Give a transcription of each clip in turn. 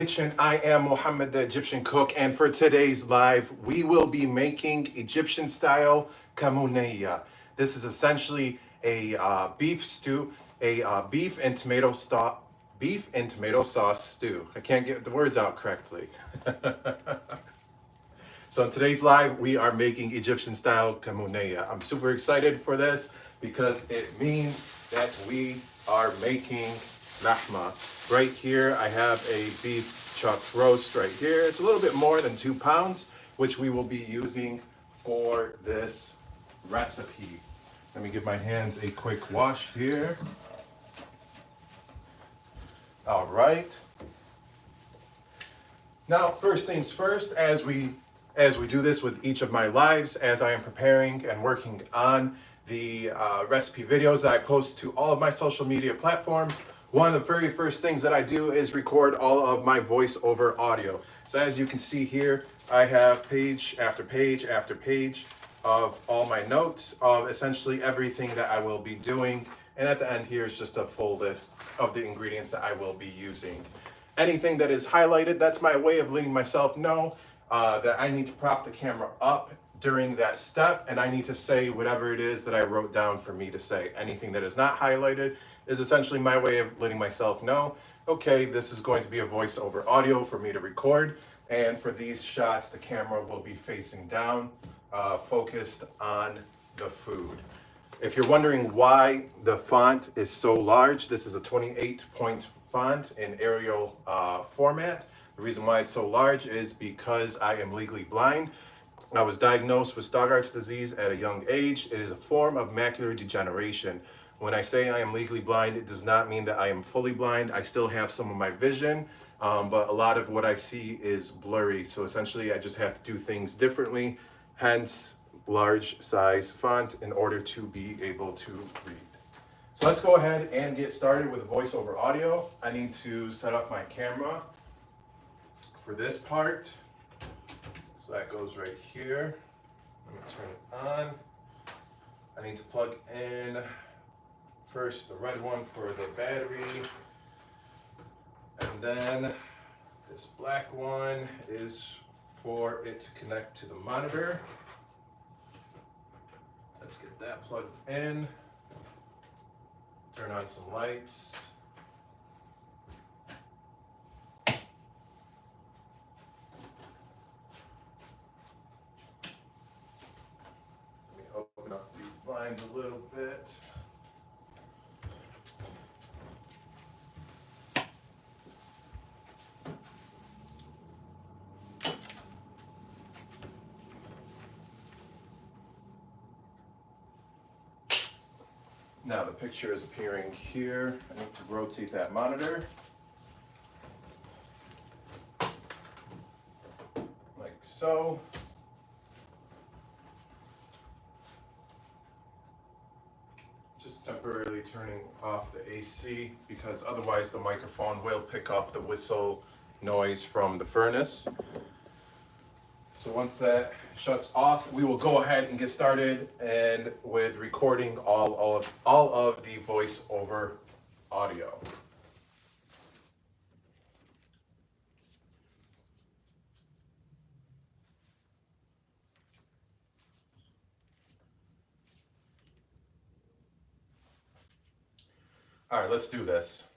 Kitchen. I am Mohammed the Egyptian cook, and for today's live, we will be making Egyptian style Kamounia. This is essentially a beef stew, a beef and tomato sauce stew. I can't get the words out correctly. So in today's live, we are making Egyptian style Kamounia. I'm super excited for this because it means that we are making lahma. Right here, I have a beef chuck roast right here. It's a little bit more than 2 pounds, which we will be using for this recipe. Let me give my hands a quick wash here. All right. Now, first things first, as we do this with each of my lives, as I am preparing and working on the recipe videos that I post to all of my social media platforms, one of the very first things that I do is record all of my voiceover audio. So as you can see here, I have page after page after page of all my notes of essentially everything that I will be doing. And at the end here is just a full list of the ingredients that I will be using. Anything that is highlighted, that's my way of letting myself know that I need to prop the camera up during that step, and I need to say whatever it is that I wrote down for me to say. Anything that is not highlighted is essentially my way of letting myself know, okay, this is going to be a voiceover audio for me to record, and for these shots, the camera will be facing down, focused on the food. If you're wondering why the font is so large, this is a 28-point font in Arial format. The reason why it's so large is because I am legally blind. I was diagnosed with Stargardt's disease at a young age. It is a form of macular degeneration. When I say I am legally blind, it does not mean that I am fully blind. I still have some of my vision, but a lot of what I see is blurry. So essentially, I just have to do things differently, hence large size font in order to be able to read. So let's go ahead and get started with voiceover audio. I need to set up my camera for this part. So that goes right here. Let me turn it on. I need to plug in first the red one for the battery, and then this black one is for it to connect to the monitor. Let's get that plugged in. Turn on some lights. Open up these blinds a little bit. Now the picture is appearing here. I need to rotate that monitor. Like so. Just temporarily turning off the AC because otherwise the microphone will pick up the whistle noise from the furnace. So once that shuts off, we will go ahead and get started and with recording all of the voiceover audio. All right, let's do this.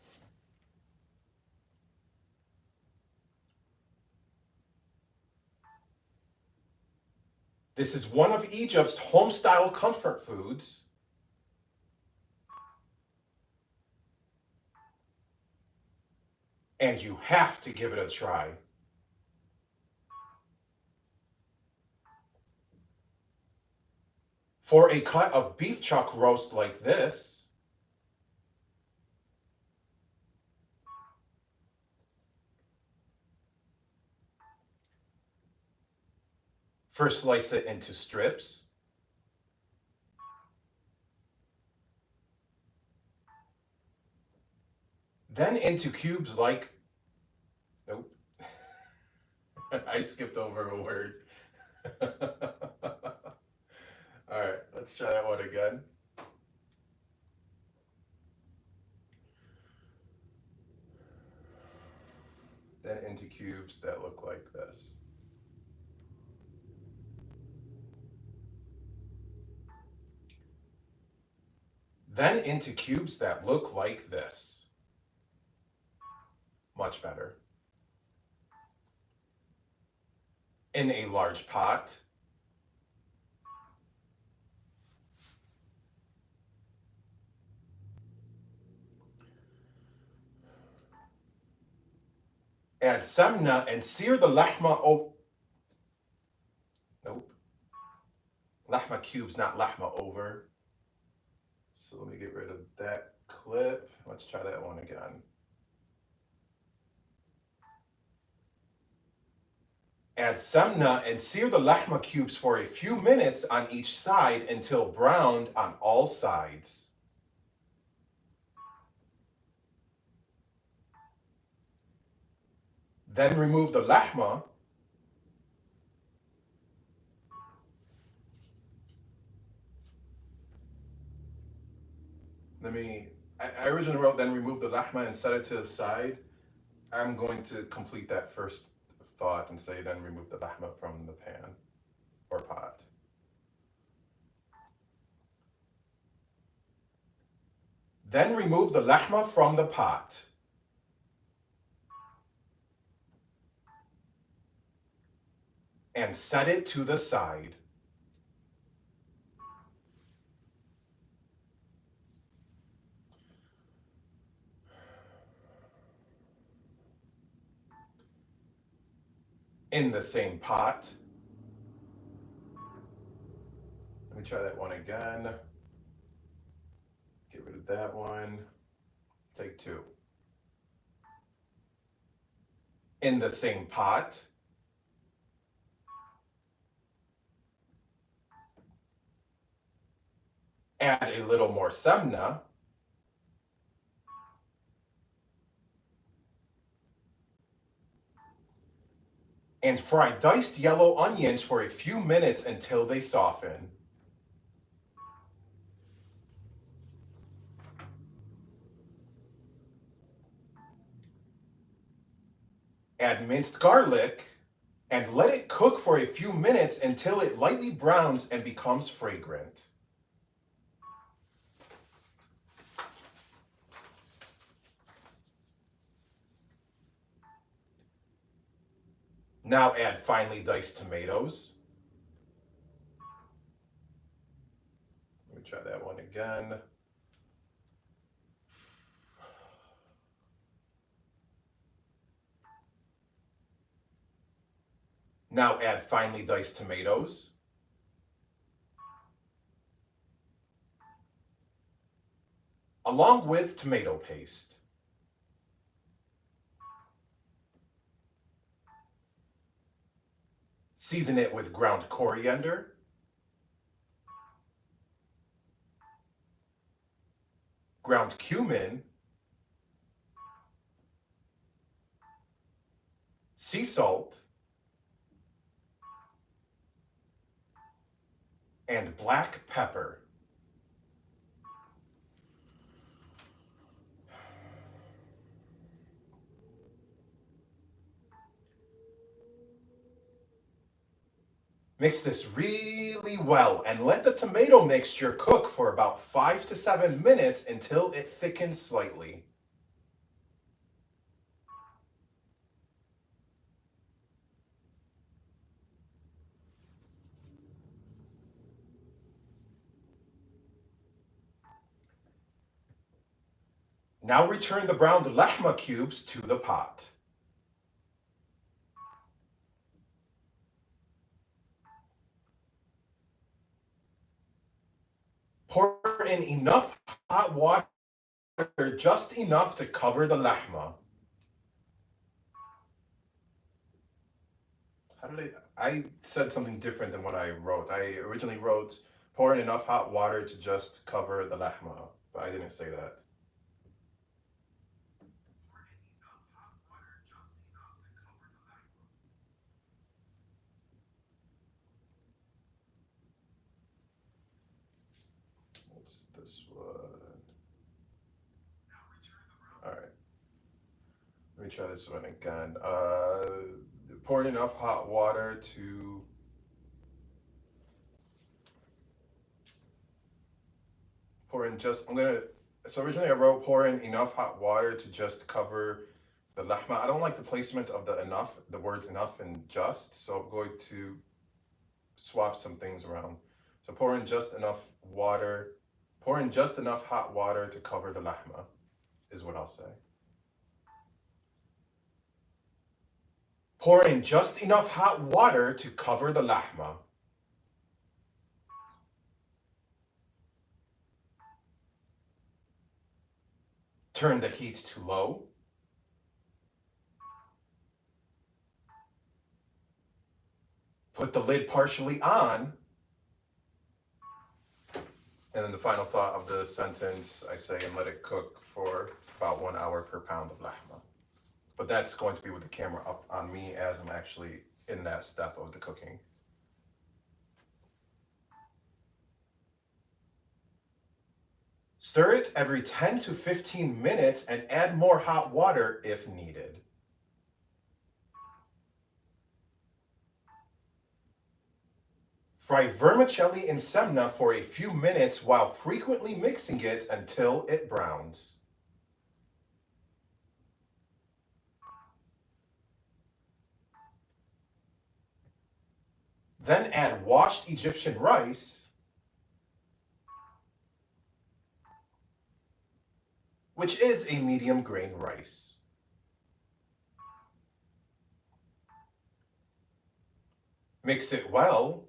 This is one of Egypt's home-style comfort foods. And you have to give it a try. For a cut of beef chuck roast like this, first slice it into strips. Then into cubes like, nope, I skipped over a word. All right, let's try that one again. Then into cubes that look like this. Then into cubes that look like this. Much better. In a large pot. Add samna and sear the lahma. Nope. Lahma cubes, not lahma over. So let me get rid of that clip. Let's try that one again. Add samna and sear the lahma cubes for a few minutes on each side until browned on all sides. Then remove the lahma. I originally wrote then remove the lahma and set it to the side. I'm going to complete that first thought and say then remove the lahma from the pan or pot. Then remove the lahma from the pot. And set it to the side. In the same pot. Let me try that one again. Get rid of that one. Take two. In the same pot. Add a little more semna. And fry diced yellow onions for a few minutes until they soften. Add minced garlic and let it cook for a few minutes until it lightly browns and becomes fragrant. Now add finely diced tomatoes. Let me try that one again. Now add finely diced tomatoes. Along with tomato paste. Season it with ground coriander, ground cumin, sea salt, and black pepper. Mix this really well and let the tomato mixture cook for about 5 to 7 minutes until it thickens slightly. Now return the browned lahma cubes to the pot. Pour in enough hot water, just enough to cover the lahma. I said something different than what I wrote. I originally wrote pour in enough hot water to just cover the lahma, but I didn't say that. What's this one? All right. me try this one again. Pour in enough hot water to pour in just, so originally I wrote pour in enough hot water to just cover the lahma. I don't like the placement of the words enough and just, so I'm going to swap some things around. So pour in just enough hot water to cover the lahma, is what I'll say. Pour in just enough hot water to cover the lahma. Turn the heat to low. Put the lid partially on. And then the final thought of the sentence, I say, and let it cook for about 1 hour per pound of lahma. But that's going to be with the camera up on me as I'm actually in that step of the cooking. Stir it every 10 to 15 minutes and add more hot water if needed. Fry vermicelli in semna for a few minutes while frequently mixing it until it browns. Then add washed Egyptian rice, which is a medium grain rice. Mix it well.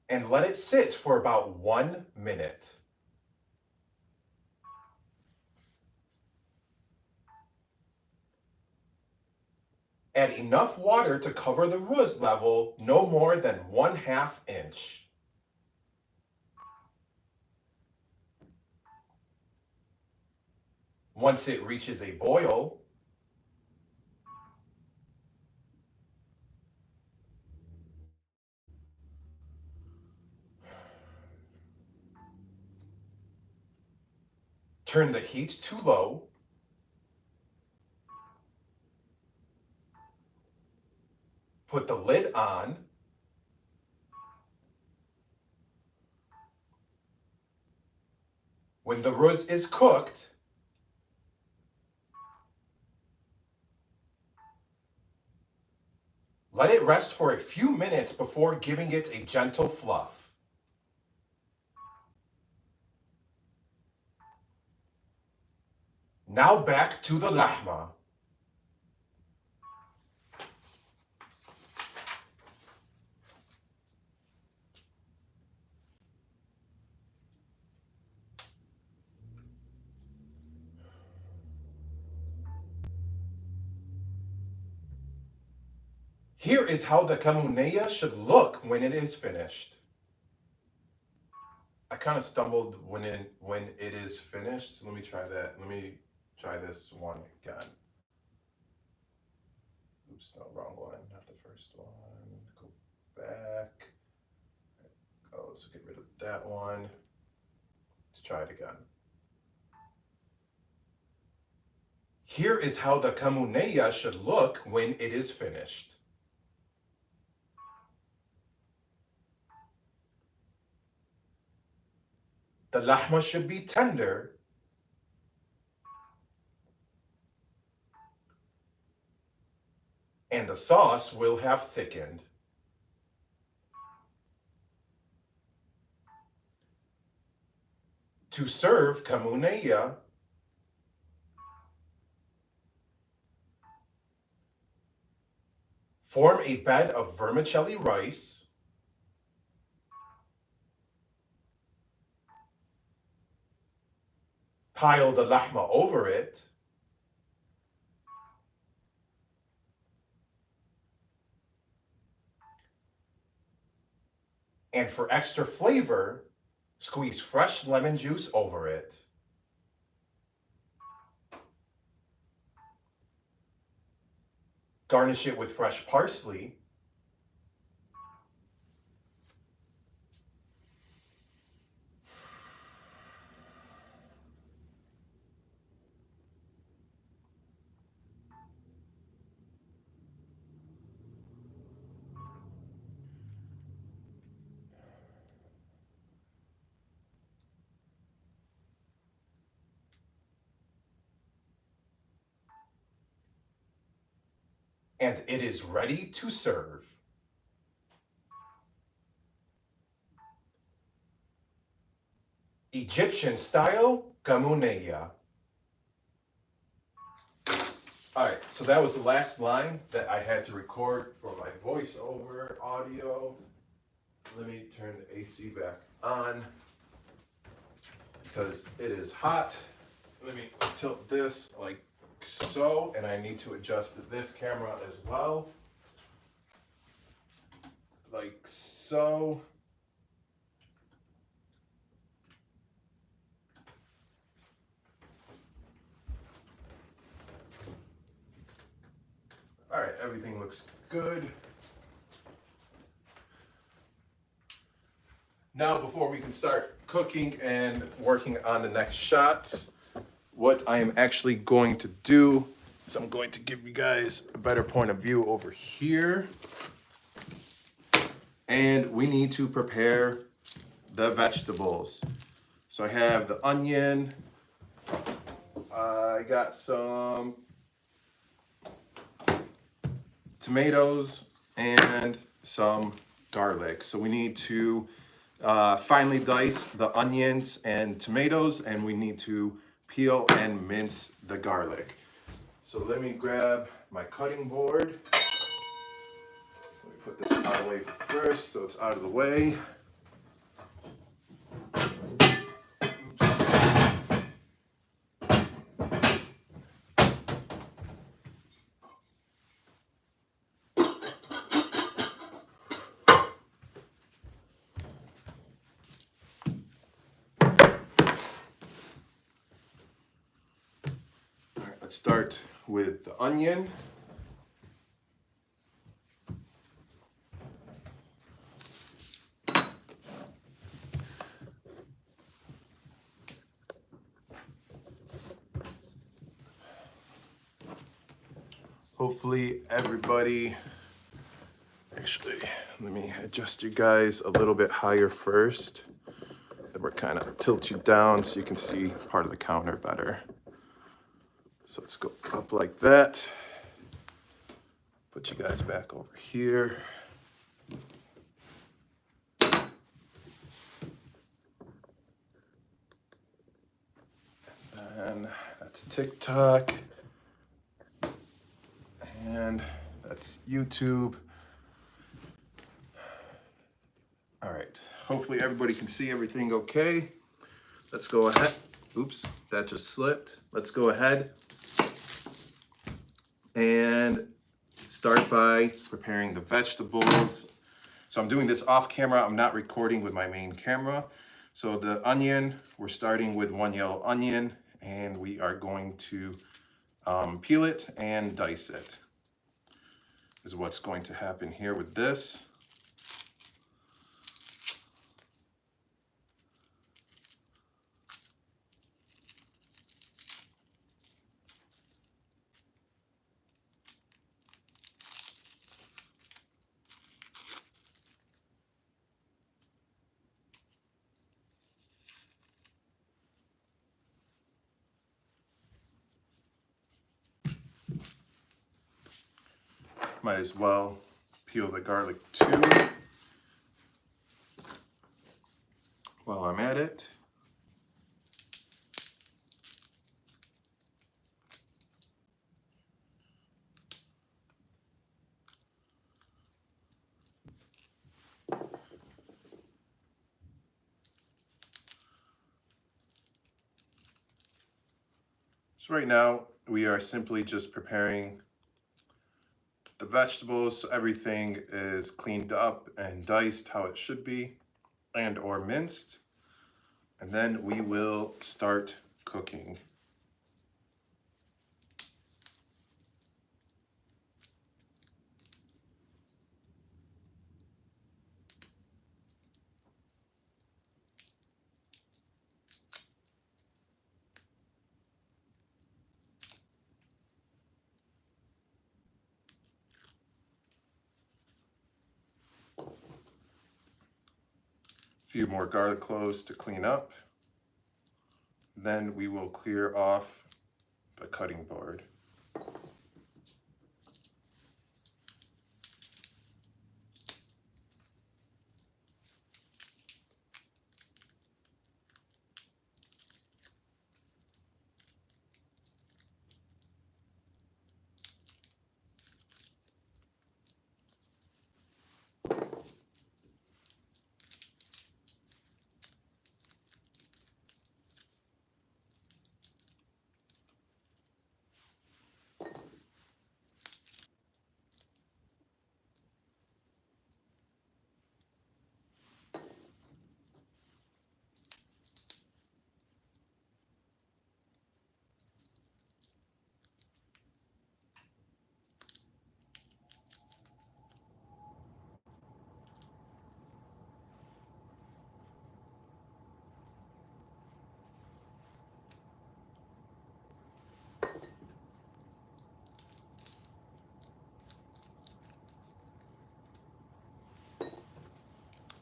And let it sit for about 1 minute. Add enough water to cover the ruz level, no more than 1/2 inch. Once it reaches a boil, turn the heat to low. Put the lid on. When the ruz is cooked, let it rest for a few minutes before giving it a gentle fluff. Now back to the lahma. Here is how the kamounia should look when it is finished. I kind of stumbled when it is finished, so let me try that. Let me try this one again. Oops, no, wrong one, not the first one. Go back. Oh, so get rid of that one. Let's try it again. Here is how the kamounia should look when it is finished. The lahma should be tender. And the sauce will have thickened. To serve kamounia, form a bed of vermicelli rice. Pile the lahma over it. And for extra flavor, squeeze fresh lemon juice over it. Garnish it with fresh parsley. and it is ready to serve. Egyptian style Kamounia. All right, so that was the last line that I had to record for my voiceover audio. Let me turn the AC back on because it is hot. Let me tilt this like so, and I need to adjust this camera as well. Like so. All right, everything looks good. Now, before we can start cooking and working on the next shots, what I am actually going to do is I'm going to give you guys a better point of view over here. And we need to prepare the vegetables. So I have the onion. I got some tomatoes and some garlic. So we need to finely dice the onions and tomatoes, and we need to peel and mince the garlic. So let me grab my cutting board. Let me put this out of the way first so it's out of the way. Let's start with the onion. Hopefully everybody, actually, let me adjust you guys a little bit higher first. Then we're kind of tilt you down so you can see part of the counter better. So let's go up like that. Put you guys back over here. And then that's TikTok. And that's YouTube. All right, hopefully everybody can see everything okay. Let's go ahead. Oops, that just slipped. Let's go ahead and start by preparing the vegetables. So I'm doing this off camera. I'm not recording with my main camera. So the onion, we're starting with one yellow onion, and we are going to peel it and dice it. Is what's going to happen here with this. Might as well peel the garlic too while I'm at it. So right now we are simply just preparing the vegetables, so everything is cleaned up and diced how it should be and or minced. And then we will start cooking. A few more garlic cloves to clean up. Then we will clear off the cutting board.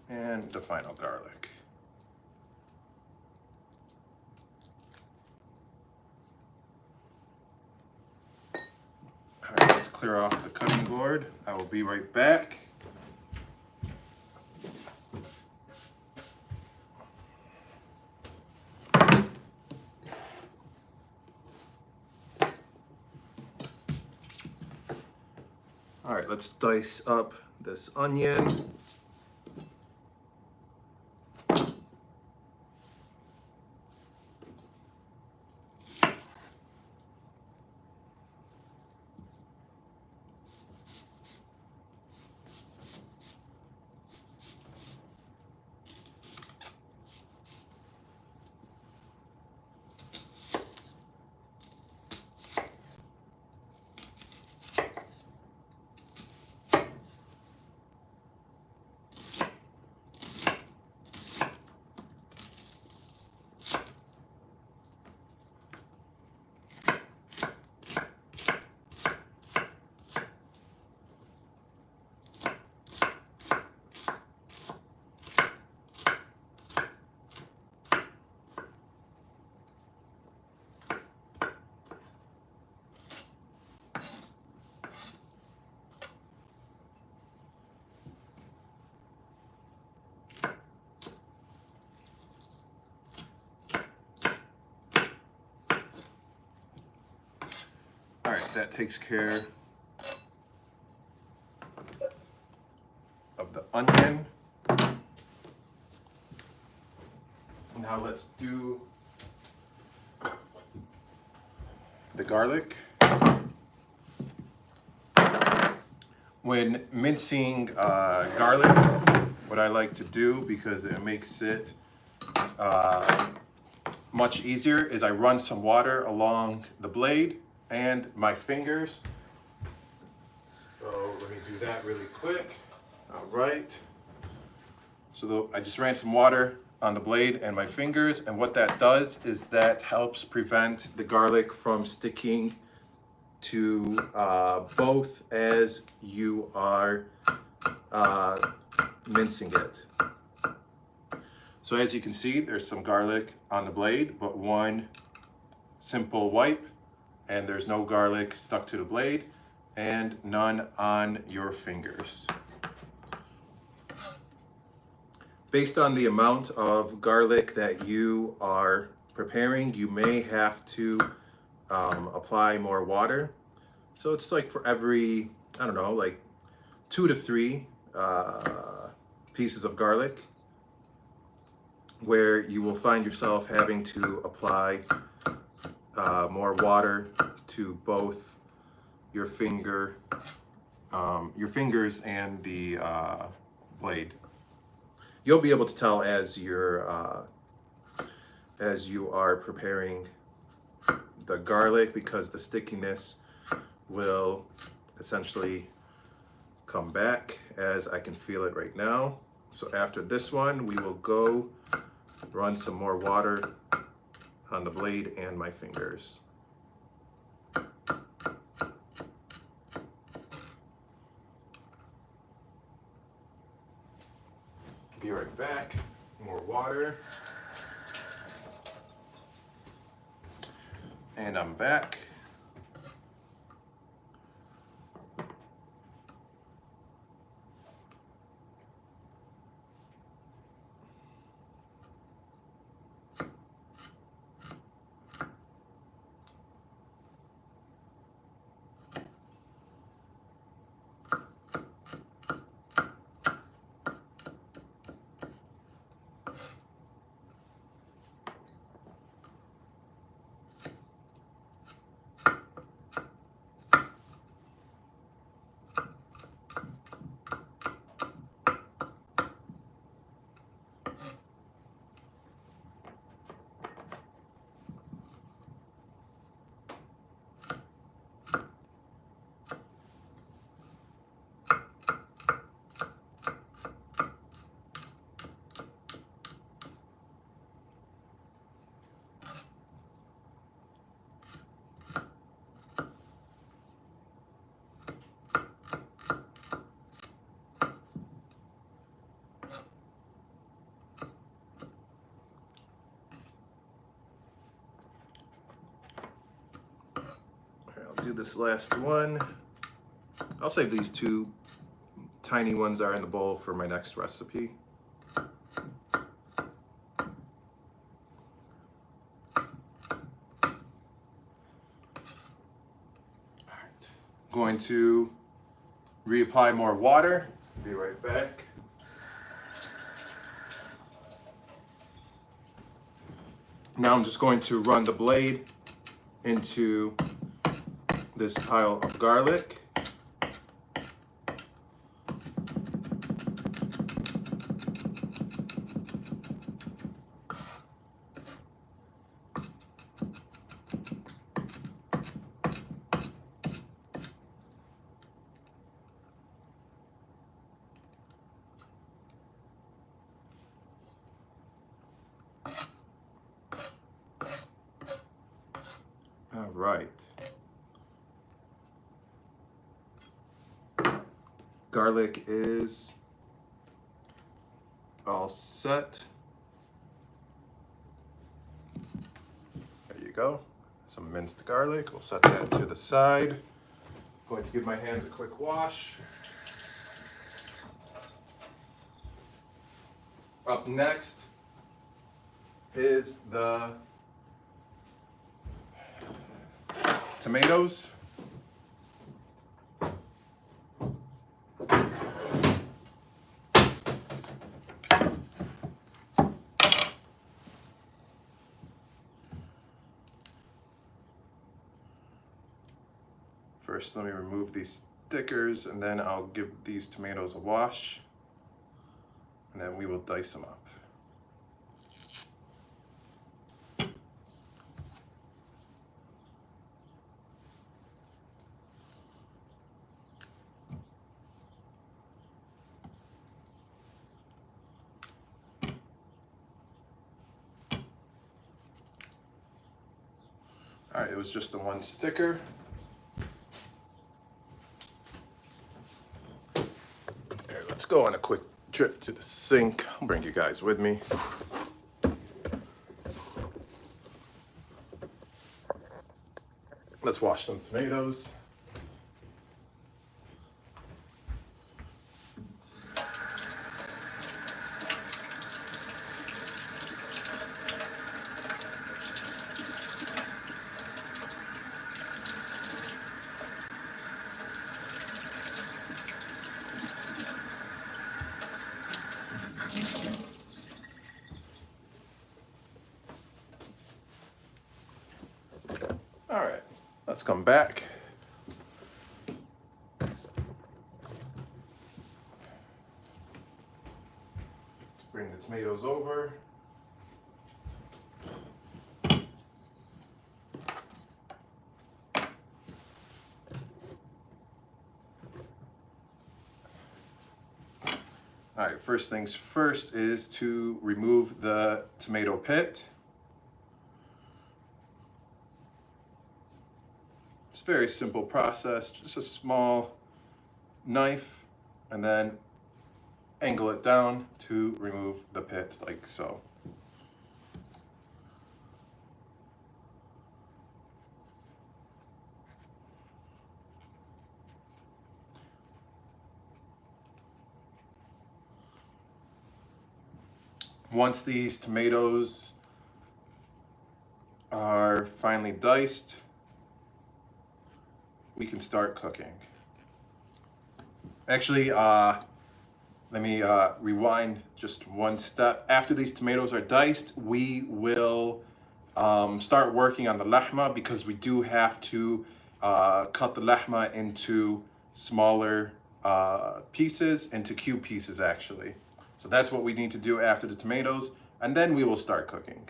and the final garlic. All right, let's clear off the cutting board. I will be right back. All right, let's dice up this onion. All right, that takes care of the onion. Now let's do the garlic. When mincing garlic, what I like to do, because it makes it much easier, is I run some water along the blade and my fingers. So let me do that really quick. All right. So I just ran some water on the blade and my fingers, and what that does is that helps prevent the garlic from sticking to both as you are mincing it. So as you can see, there's some garlic on the blade, but one simple wipe, and there's no garlic stuck to the blade, and none on your fingers. Based on the amount of garlic that you are preparing, you may have to apply more water. So it's like for every, I don't know, like 2 to 3 pieces of garlic, where you will find yourself having to apply more water to both your fingers and the blade. You'll be able to tell as you are preparing the garlic, because the stickiness will essentially come back, as I can feel it right now. So after this one, we will go run some more water on the blade and my fingers. Be right back. More water. And I'm back. do this last one. I'll save these two tiny ones that are in the bowl for my next recipe. Going to reapply more water. Be right back. Now I'm just going to run the blade into this pile of garlic. All right. Garlic is all set. There you go. Some minced garlic. We'll set that to the side. Going to give my hands a quick wash. Up next is the tomatoes. First, let me remove these stickers, and then I'll give these tomatoes a wash, and then we will dice them up. All right, it was just the one sticker. Here, let's go on a quick trip to the sink. I'll bring you guys with me. Let's wash some tomatoes. All right, let's come back. Let's bring the tomatoes over. All right, first things first is to remove the tomato pit. It's a very simple process, just a small knife and then angle it down to remove the pit like so. Once these tomatoes are finely diced, we can start cooking. Actually, let me rewind just one step. After these tomatoes are diced, we will start working on the lahma, because we do have to cut the lahma into smaller pieces, into cube pieces actually. So that's what we need to do after the tomatoes, and then we will start cooking.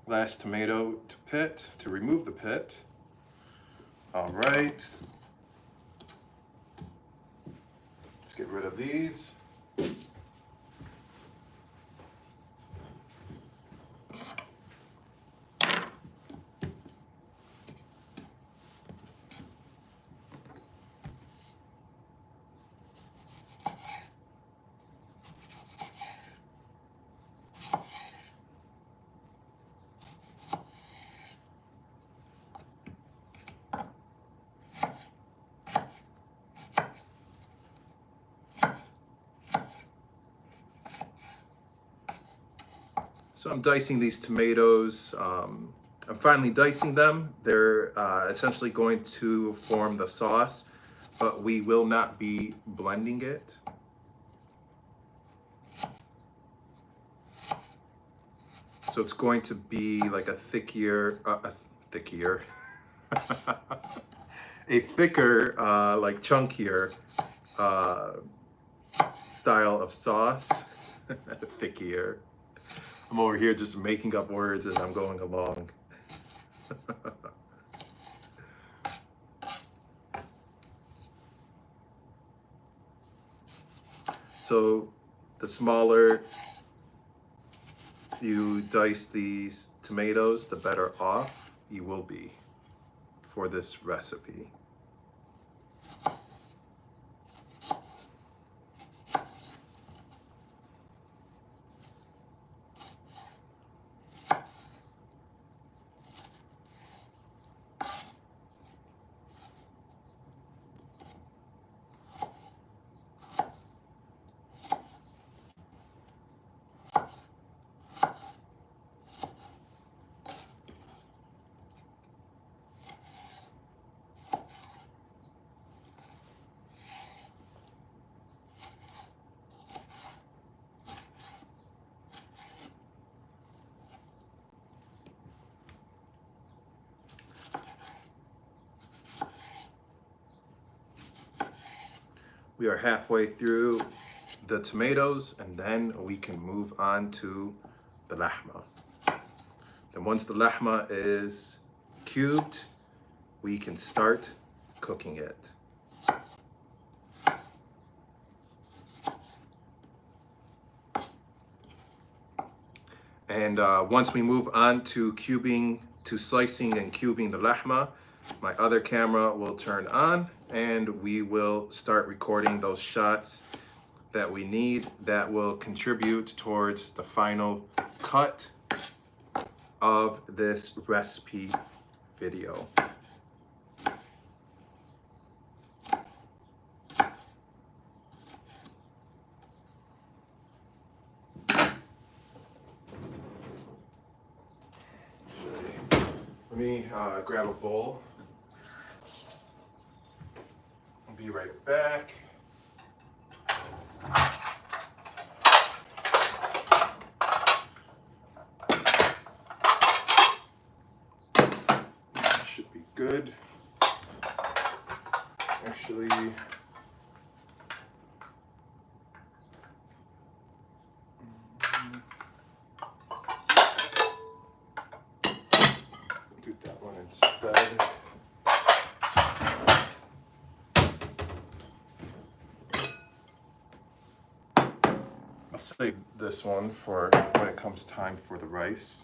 Last tomato to pit, to remove the pit. All right. Let's get rid of these. So I'm dicing these tomatoes. I'm finally dicing them. They're essentially going to form the sauce, but we will not be blending it. So it's going to be like a thicker, a thicker, like chunkier style of sauce. Thickier. I'm over here just making up words as I'm going along. So the smaller you dice these tomatoes, the better off you will be for this recipe. We are halfway through the tomatoes, and then we can move on to the lahma. And once the lahma is cubed, we can start cooking it. And once we move on to slicing and cubing the lahma, my other camera will turn on and we will start recording those shots that we need that will contribute towards the final cut of this recipe video. Let me grab a bowl. I'll be right back. Should be good. Actually, do that one instead. I'll save this one for when it comes time for the rice.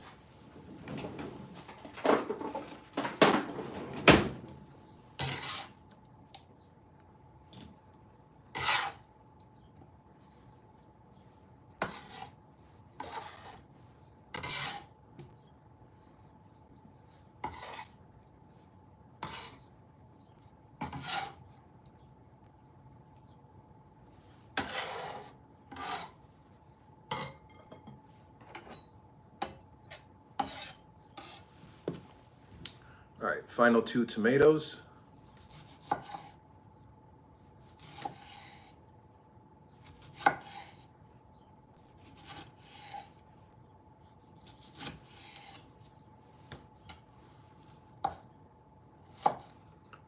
All right, final 2 tomatoes.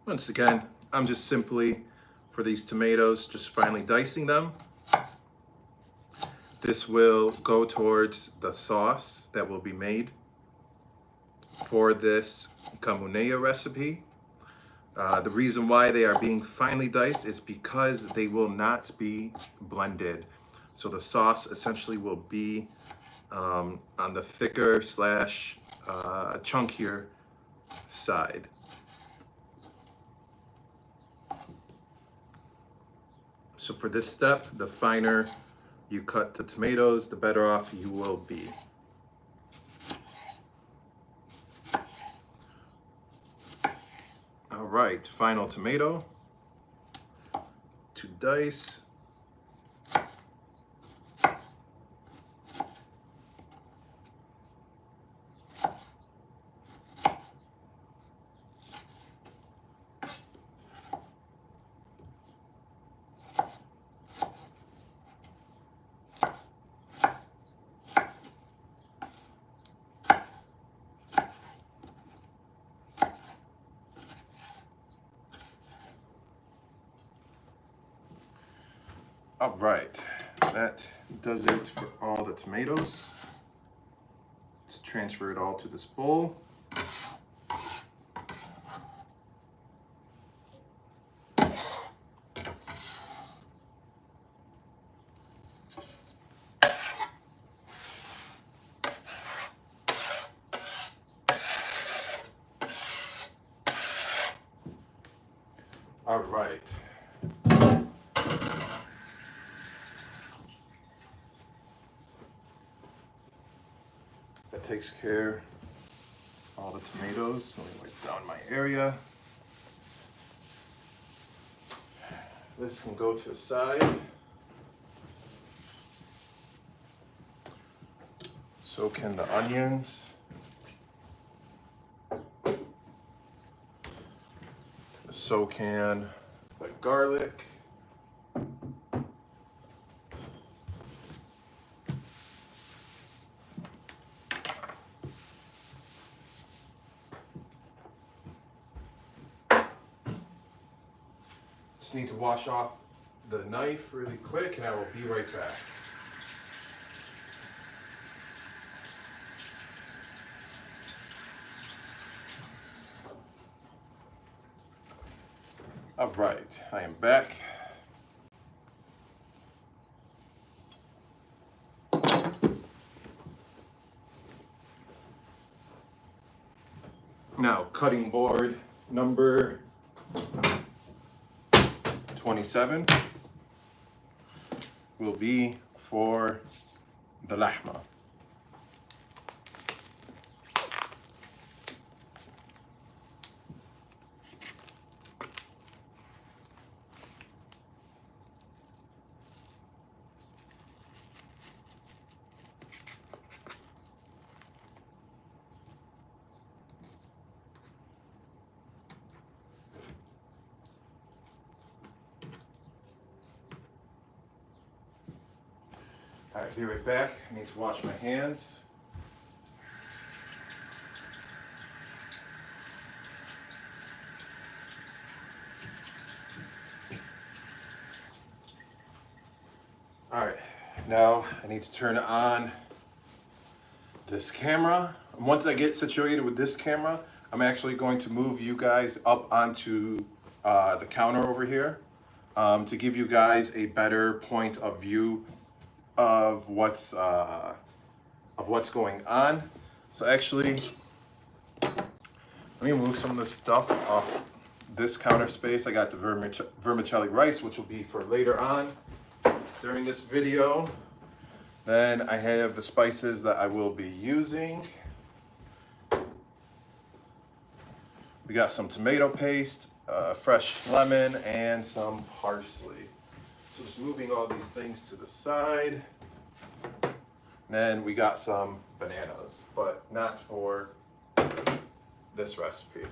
Once again, I'm just simply, for these tomatoes, just finely dicing them. This will go towards the sauce that will be made for this Kamounia recipe. The reason why they are being finely diced is because they will not be blended. So the sauce essentially will be on the thicker slash chunkier side. So for this step, the finer you cut the tomatoes, the better off you will be. All right, final tomato to dice. All right, that does it for all the tomatoes. Let's transfer it all to this bowl. All right. That takes care of all the tomatoes. Let me wipe down my area. This can go to the side. So can the onions. So can the garlic. Just need to wash off the knife really quick and I will be right back. All right, I am back. Now, cutting board number 27 will be for the lahma. All right, be right back. I need to wash my hands. All right, now I need to turn on this camera. And once I get situated with this camera, I'm actually going to move you guys up onto the counter over here to give you guys a better point of view of what's going on. So actually, let me move some of this stuff off this counter space. I got the vermicelli rice, which will be for later on during this video. Then I have the spices that I will be using. We got some tomato paste, fresh lemon, and some parsley. So just moving all these things to the side. Then we got some bananas, but not for this recipe.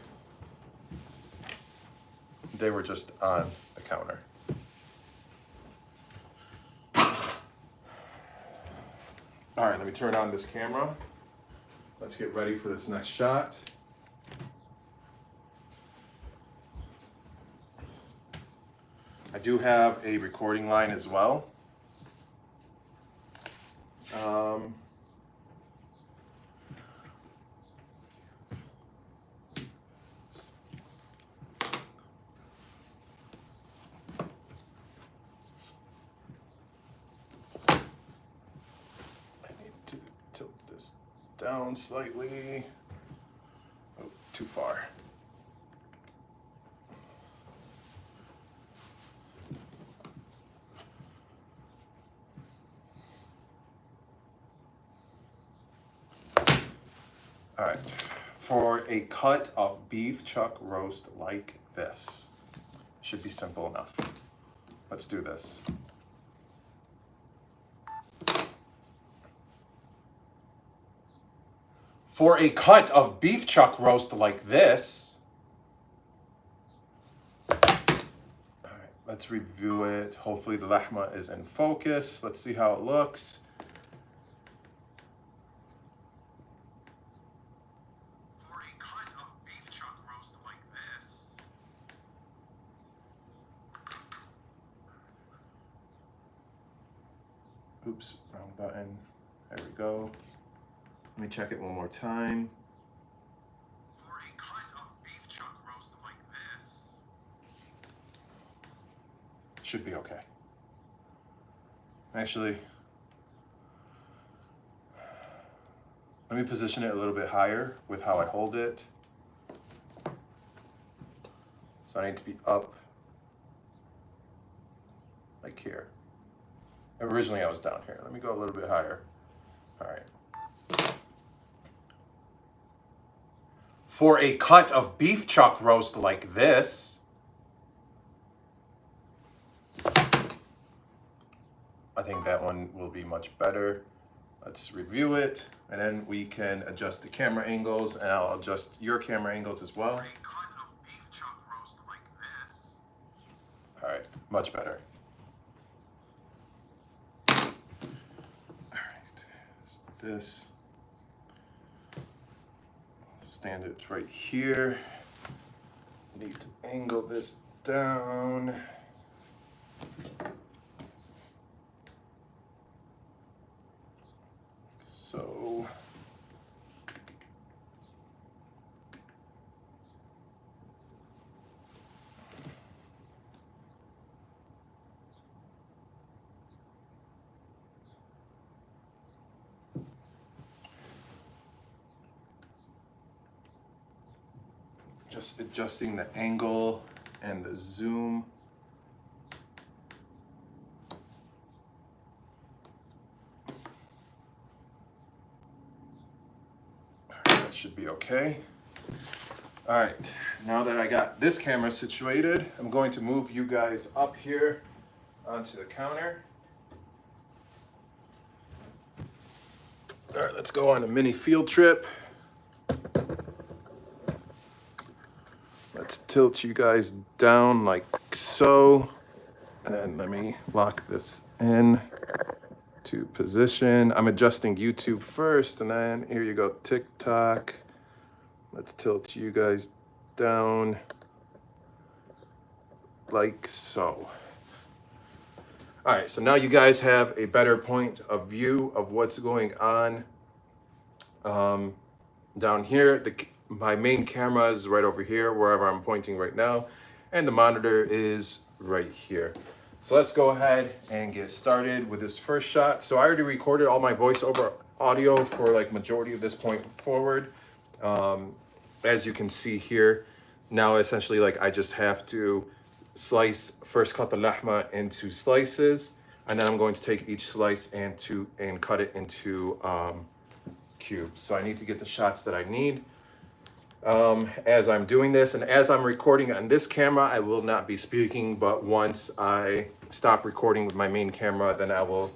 They were just on the counter. All right, let me turn on this camera. Let's get ready for this next shot. I do have a recording line as well. Down slightly. Oh, too far. All right, for a cut of beef chuck roast like this, should be simple enough. Let's do this. For a cut of beef chuck roast like this, all right, let's review it. Hopefully the lahma is in focus. Let's see how it looks. For a cut of beef chuck roast like this. Oops, wrong button. There we go. Let me check it one more time. For a cut of beef chuck roast like this. Should be okay. Actually, let me position it a little bit higher with how I hold it. So I need to be up like here. Originally I was down here. Let me go a little bit higher. All right. For a cut of beef chuck roast like this, I think that one will be much better. Let's review it, and then we can adjust the camera angles, and I'll adjust your camera angles as well. For a cut of beef chuck roast like this. All right, much better. All right, this. Stand it right here. Need to angle this down. So just adjusting the angle and the zoom. That should be okay. All right, now that I got this camera situated, I'm going to move you guys up here onto the counter. All right, let's go on a mini field trip. Let's tilt you guys down like so. And let me lock this in to position. I'm adjusting YouTube first, and then here you go, TikTok. Let's tilt you guys down like so. All right, so now you guys have a better point of view of what's going on. Down here, my main camera is right over here, wherever I'm pointing right now, and the monitor is right here. So let's go ahead and get started with this first shot. So I already recorded all my voiceover audio for like majority of this point forward. As you can see here, now essentially like I just have to first cut the lahma into slices, and then I'm going to take each slice and cut it into cubes. So I need to get the shots that I need. As I'm doing this and as I'm recording on this camera, I will not be speaking, but once I stop recording with my main camera, then I will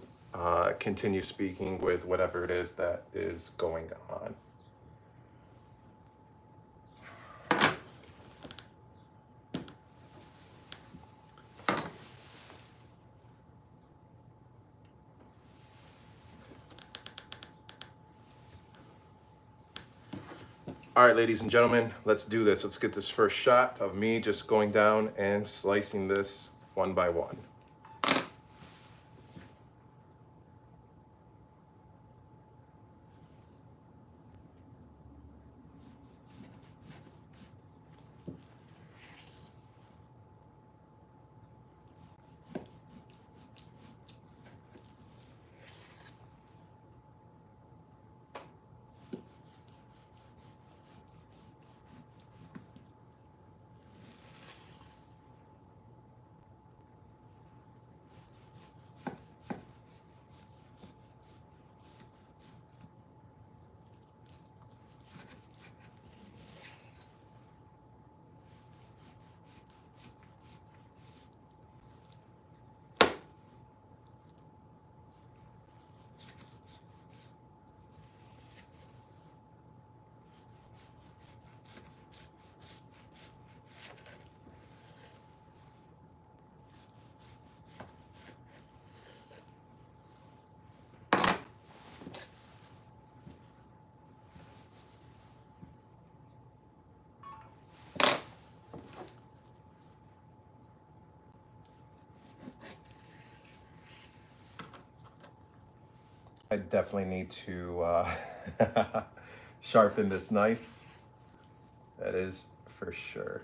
continue speaking with whatever it is that is going on. All right, ladies and gentlemen, let's do this. Let's get this first shot of me just going down and slicing this one by one. I definitely need to sharpen this knife. That is for sure.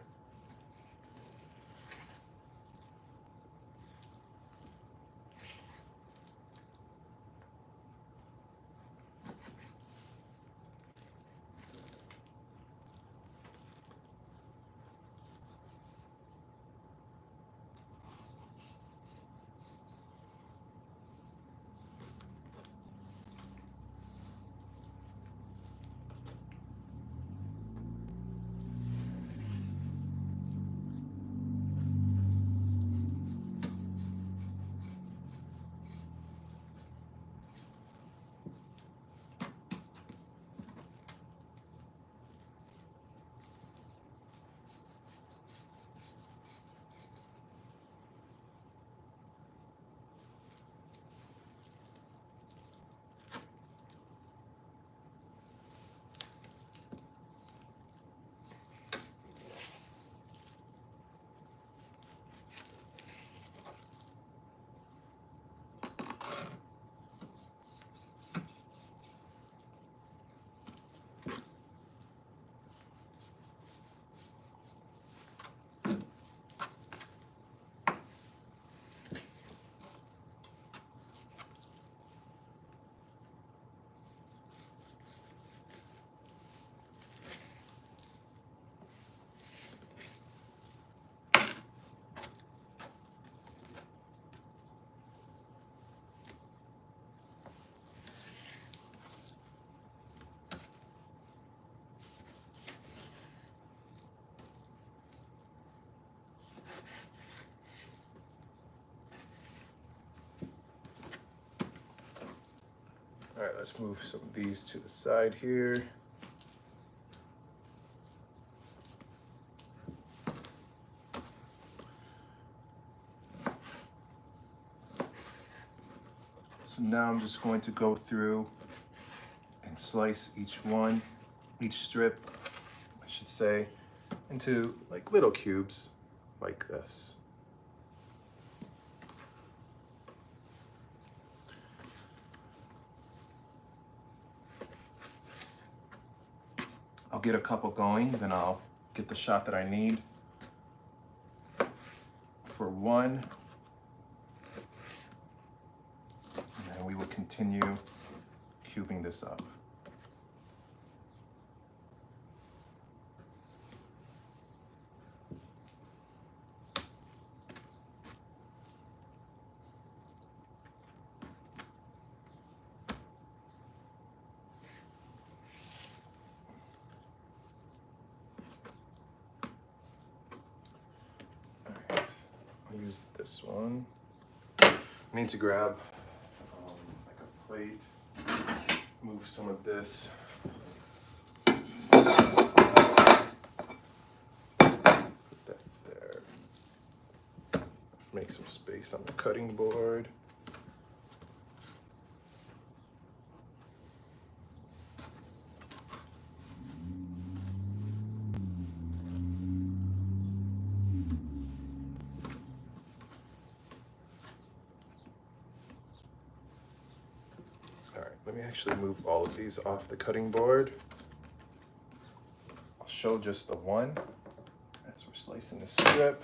All right, let's move some of these to the side here. So now I'm just going to go through and slice each strip, I should say, into like little cubes like this. I'll get a couple going, then I'll get the shot that I need for one. And then we will continue cubing this up. Use this one. I need to grab like a plate, move some of this. Put that there. Make some space on the cutting board. Let me actually move all of these off the cutting board. I'll show just the one as we're slicing the strip.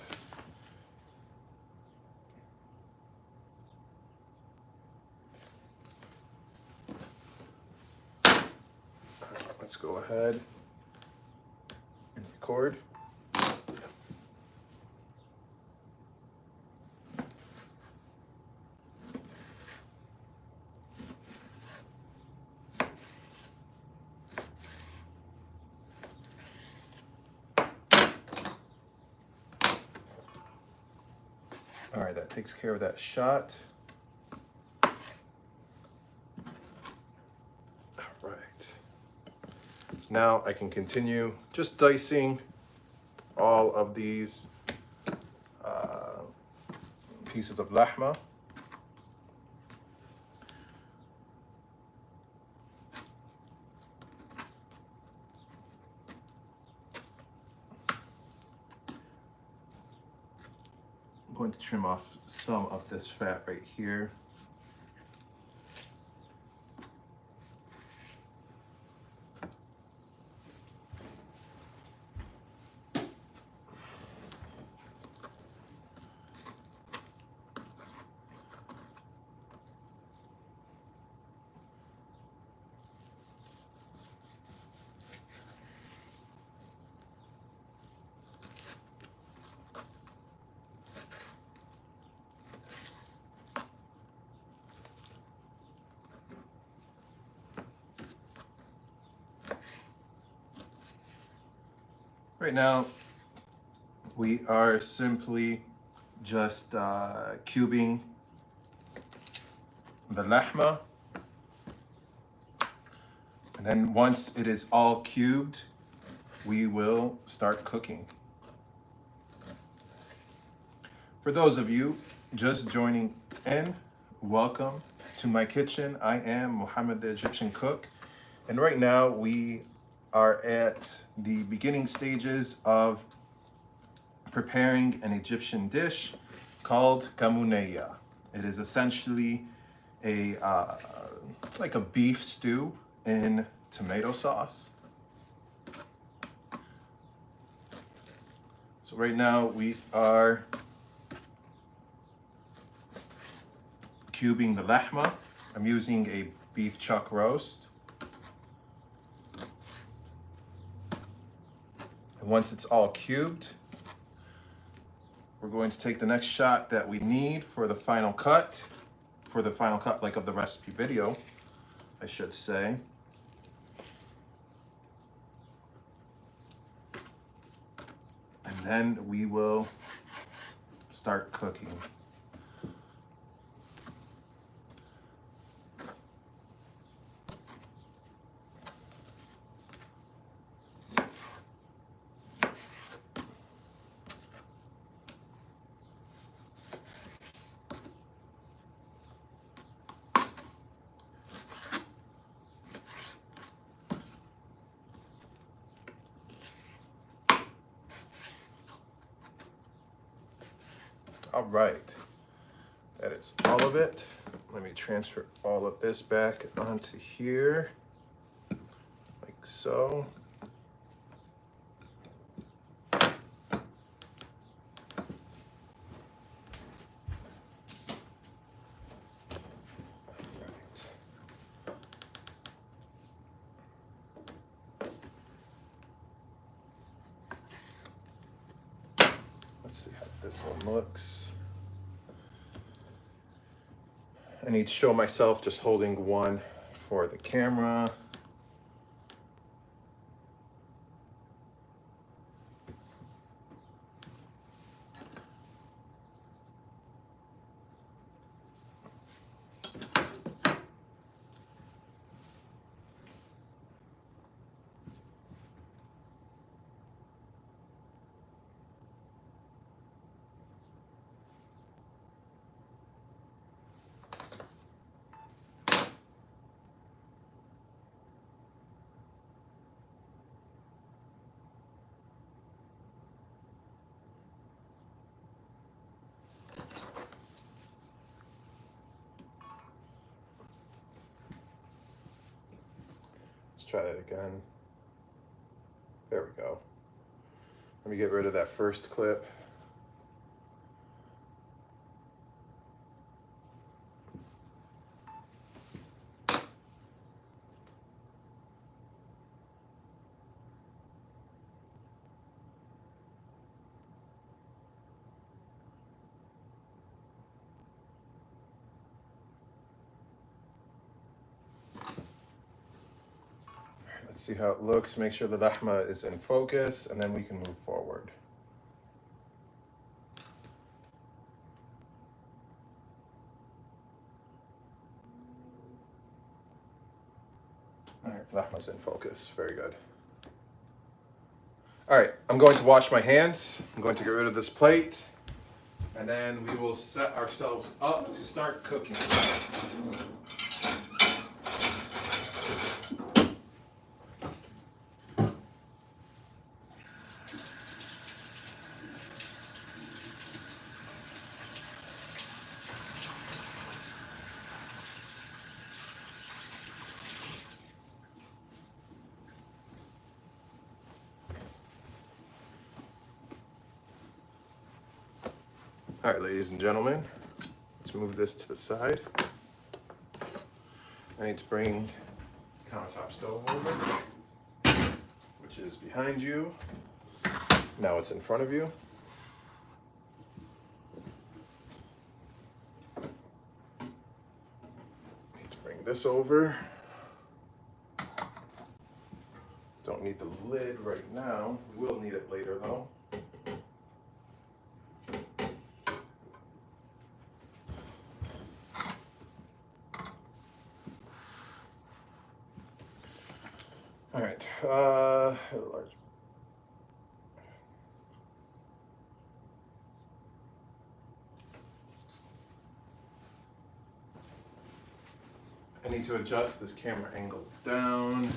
Let's go ahead and record. All right, that takes care of that shot. All right. Now I can continue just dicing all of these pieces of lahma. I'm going to trim off some of this fat right here. Right now, we are simply just cubing the lahma. And then once it is all cubed, we will start cooking. For those of you just joining in, welcome to my kitchen. I am Muhammad the Egyptian Cook. And right now we are at the beginning stages of preparing an Egyptian dish called Kamounia. It is essentially a like a beef stew in tomato sauce. So right now we are cubing the lahma. I'm using a beef chuck roast. And once it's all cubed, we're going to take the next shot that we need for the final cut, like of the recipe video, I should say. And then we will start cooking. All right, that is all of it. Let me transfer all of this back onto here, like so. Let's see how this one looks. I need to show myself just holding one for the camera. Let's try that again. There we go. Let me get rid of that first clip. Let's see how it looks. Make sure the lahma is in focus, and then we can move forward. All right, the lahma's in focus. Very good. All right, I'm going to wash my hands. I'm going to get rid of this plate, and then we will set ourselves up to start cooking. All right, ladies and gentlemen, let's move this to the side. I need to bring countertop stove over, which is behind you. Now it's in front of you. Need to bring this over. Don't need the lid right now. We will need it later though. All right, large. I need to adjust this camera angle down.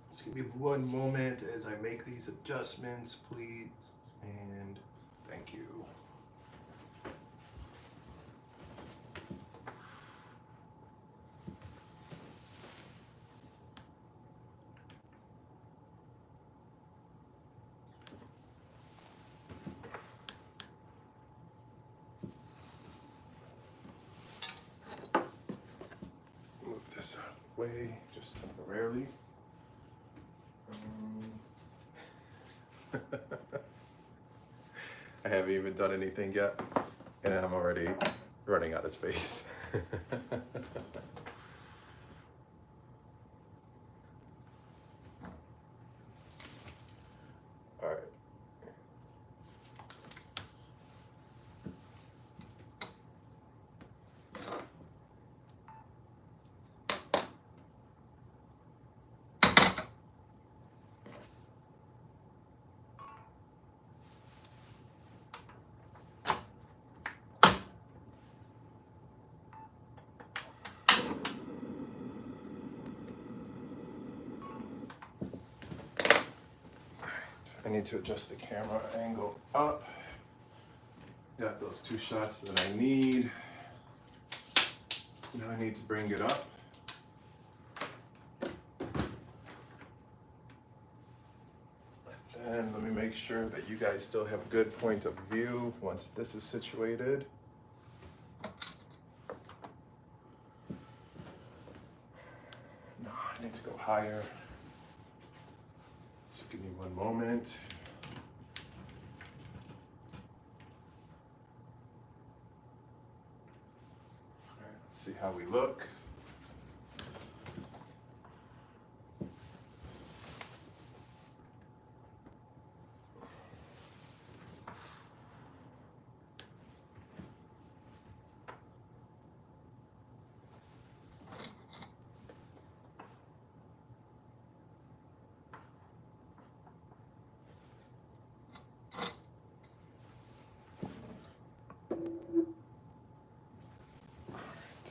Just give me one moment as I make these adjustments, please, and thank you. Move this out of the way just temporarily. I haven't even done anything yet, and I'm already running out of space. All right. I need to adjust the camera angle up. Got those 2 shots that I need. Now I need to bring it up. And let me make sure that you guys still have a good point of view once this is situated. No, I need to go higher. So give me one moment. All right, let's see how we look.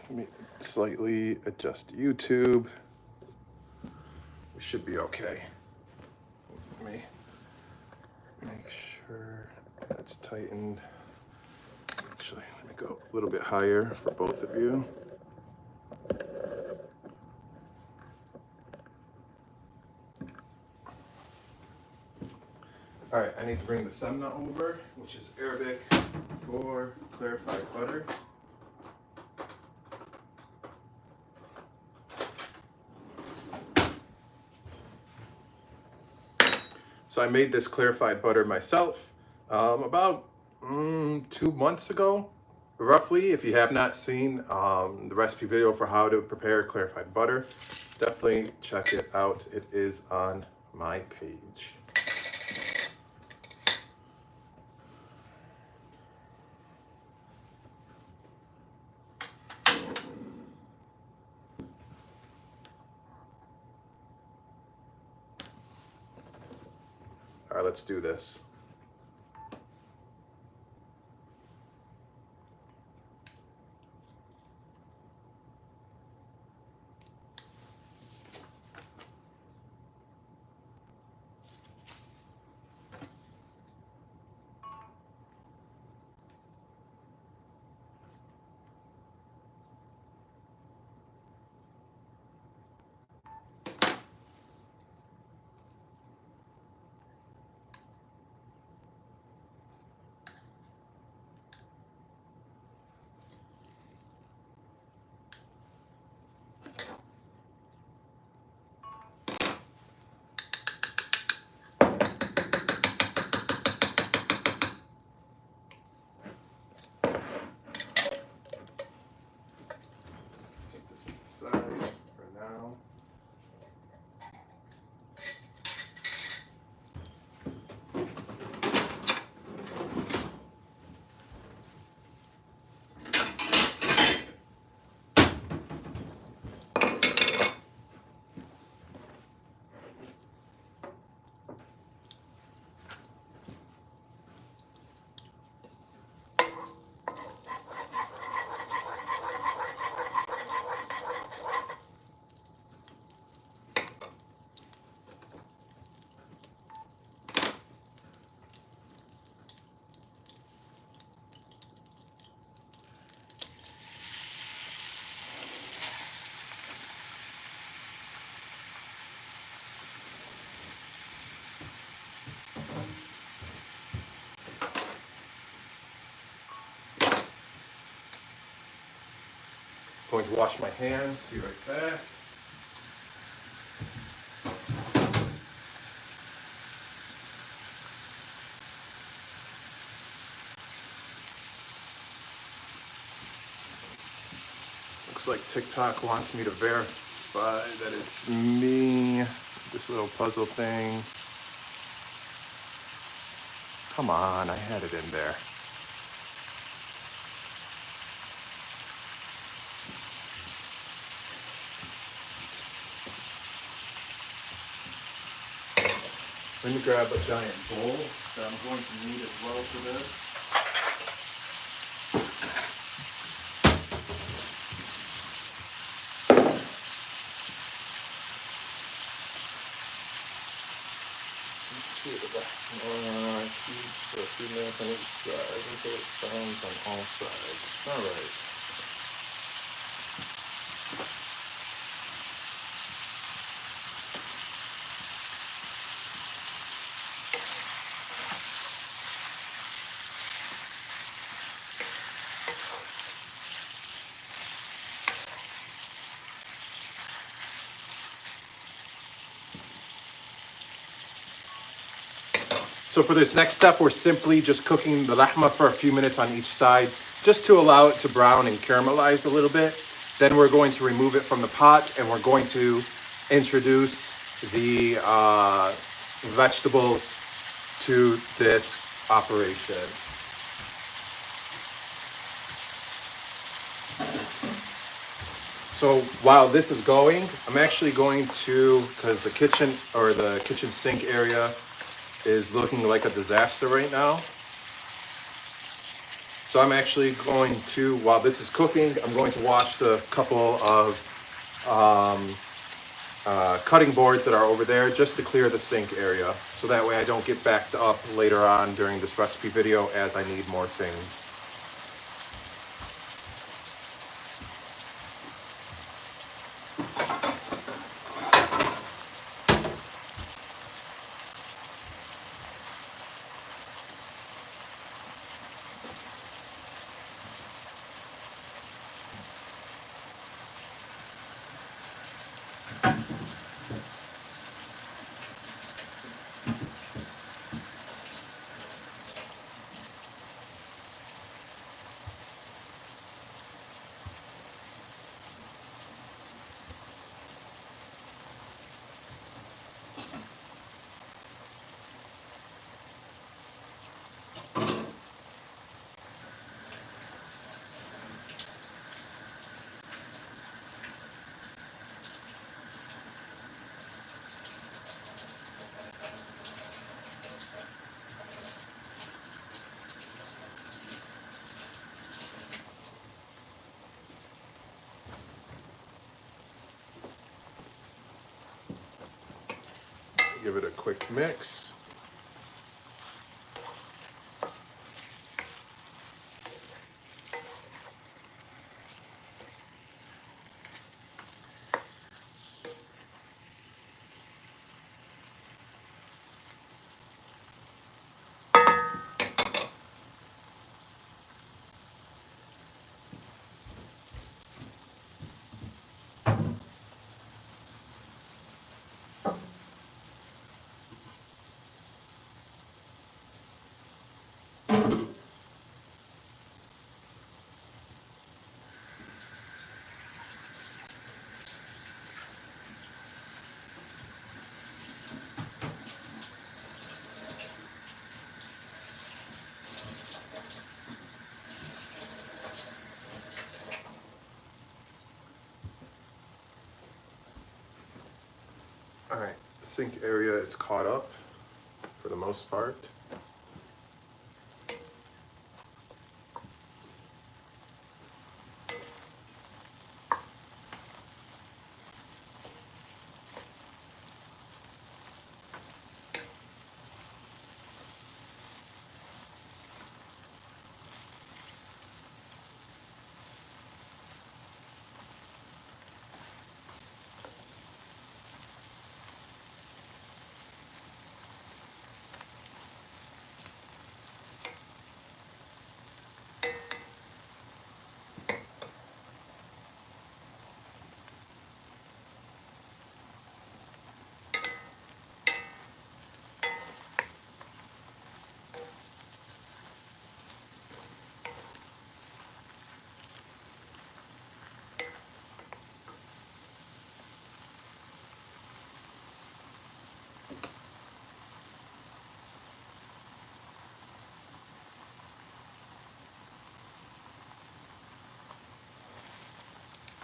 Let me slightly adjust YouTube. We should be okay. Let me make sure that's tightened. Actually, let me go a little bit higher for both of you. All right, I need to bring the semna over, which is Arabic for clarified butter. So I made this clarified butter myself about 2 months ago, roughly. If you have not seen the recipe video for how to prepare clarified butter, definitely check it out. It is on my page. All right, let's do this. Going to wash my hands, be right back. Looks like TikTok wants me to verify that it's me. This little puzzle thing. Come on, I had it in there. Let me grab a giant bowl that I'm going to need as well for this. Let's see the back. For a few minutes on each side until it sounds on all sides. All right. So for this next step, we're simply just cooking the lahma for a few minutes on each side, just to allow it to brown and caramelize a little bit. Then we're going to remove it from the pot and we're going to introduce the vegetables to this operation. So while this is going, I'm actually going to, because the kitchen or the kitchen sink area is looking like a disaster right now. So I'm actually going to, while this is cooking, I'm going to wash the couple of cutting boards that are over there just to clear the sink area. So that way I don't get backed up later on during this recipe video as I need more things. Give it a quick mix. All right, sink area is caught up for the most part.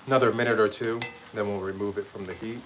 Another minute or two, then we'll remove it from the heat.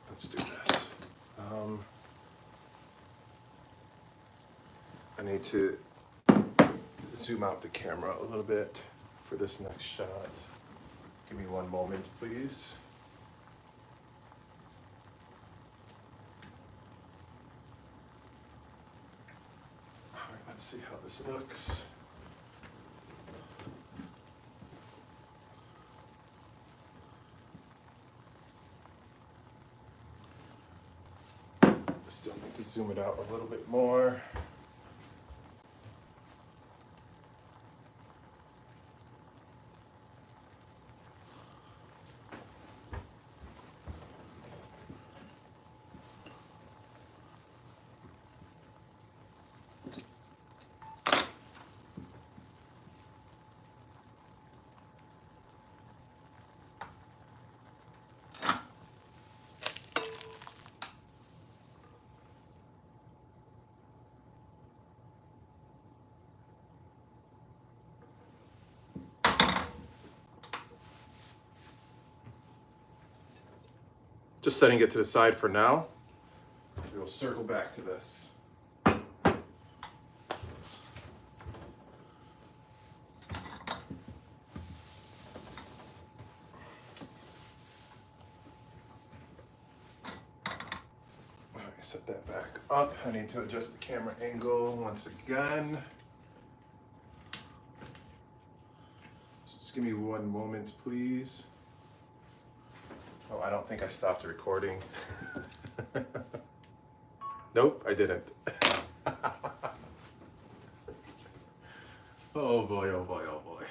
Let's do this. I need to zoom out the camera a little bit for this next shot. Give me one moment, please. All right, let's see how this looks. Still need to zoom it out a little bit more. Just setting it to the side for now. We'll circle back to this. Set that back up. I need to adjust the camera angle once again. So just give me one moment, please. Oh, I don't think I stopped recording. Nope, I didn't. Oh boy, oh boy, oh boy.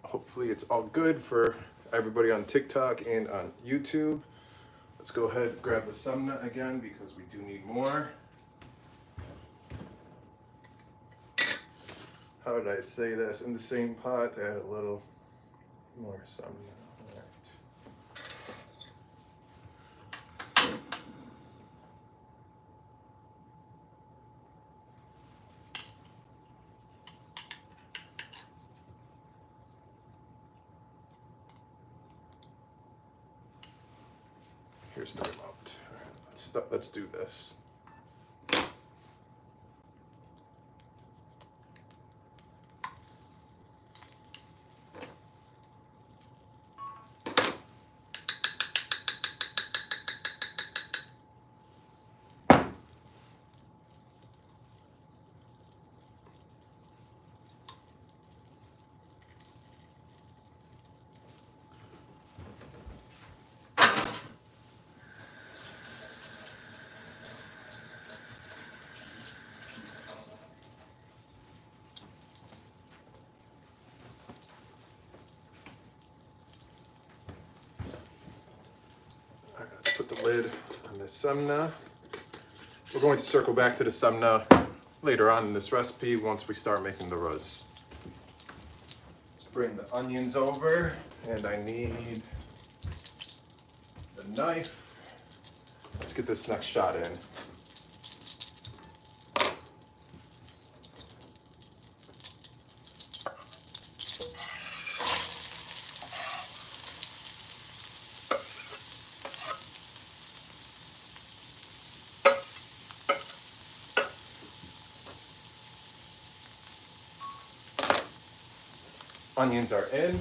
Hopefully it's all good for everybody on TikTok and on YouTube. Let's go ahead and grab the sumna again because we do need more. How did I say this? In the same pot, add a little more sumna. All right. Here's the remote. All right, let's do this. lid on the semna. We're going to circle back to the semna later on in this recipe once we start making the ruz. Bring the onions over, and I need the knife. Let's get this next shot in. Onions are in.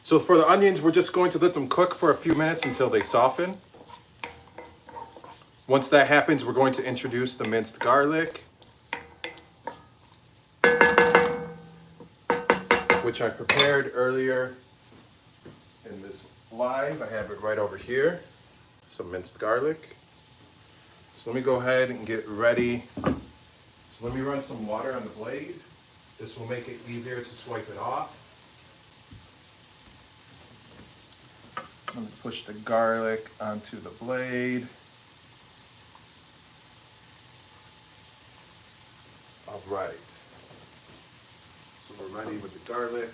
So for the onions, we're just going to let them cook for a few minutes until they soften. Once that happens, we're going to introduce the minced garlic, which I prepared earlier in this live. I have it right over here, some minced garlic. So let me go ahead and get ready. So let me run some water on the blade. This will make it easier to swipe it off. Let me push the garlic onto the blade. All right. So we're ready with the garlic.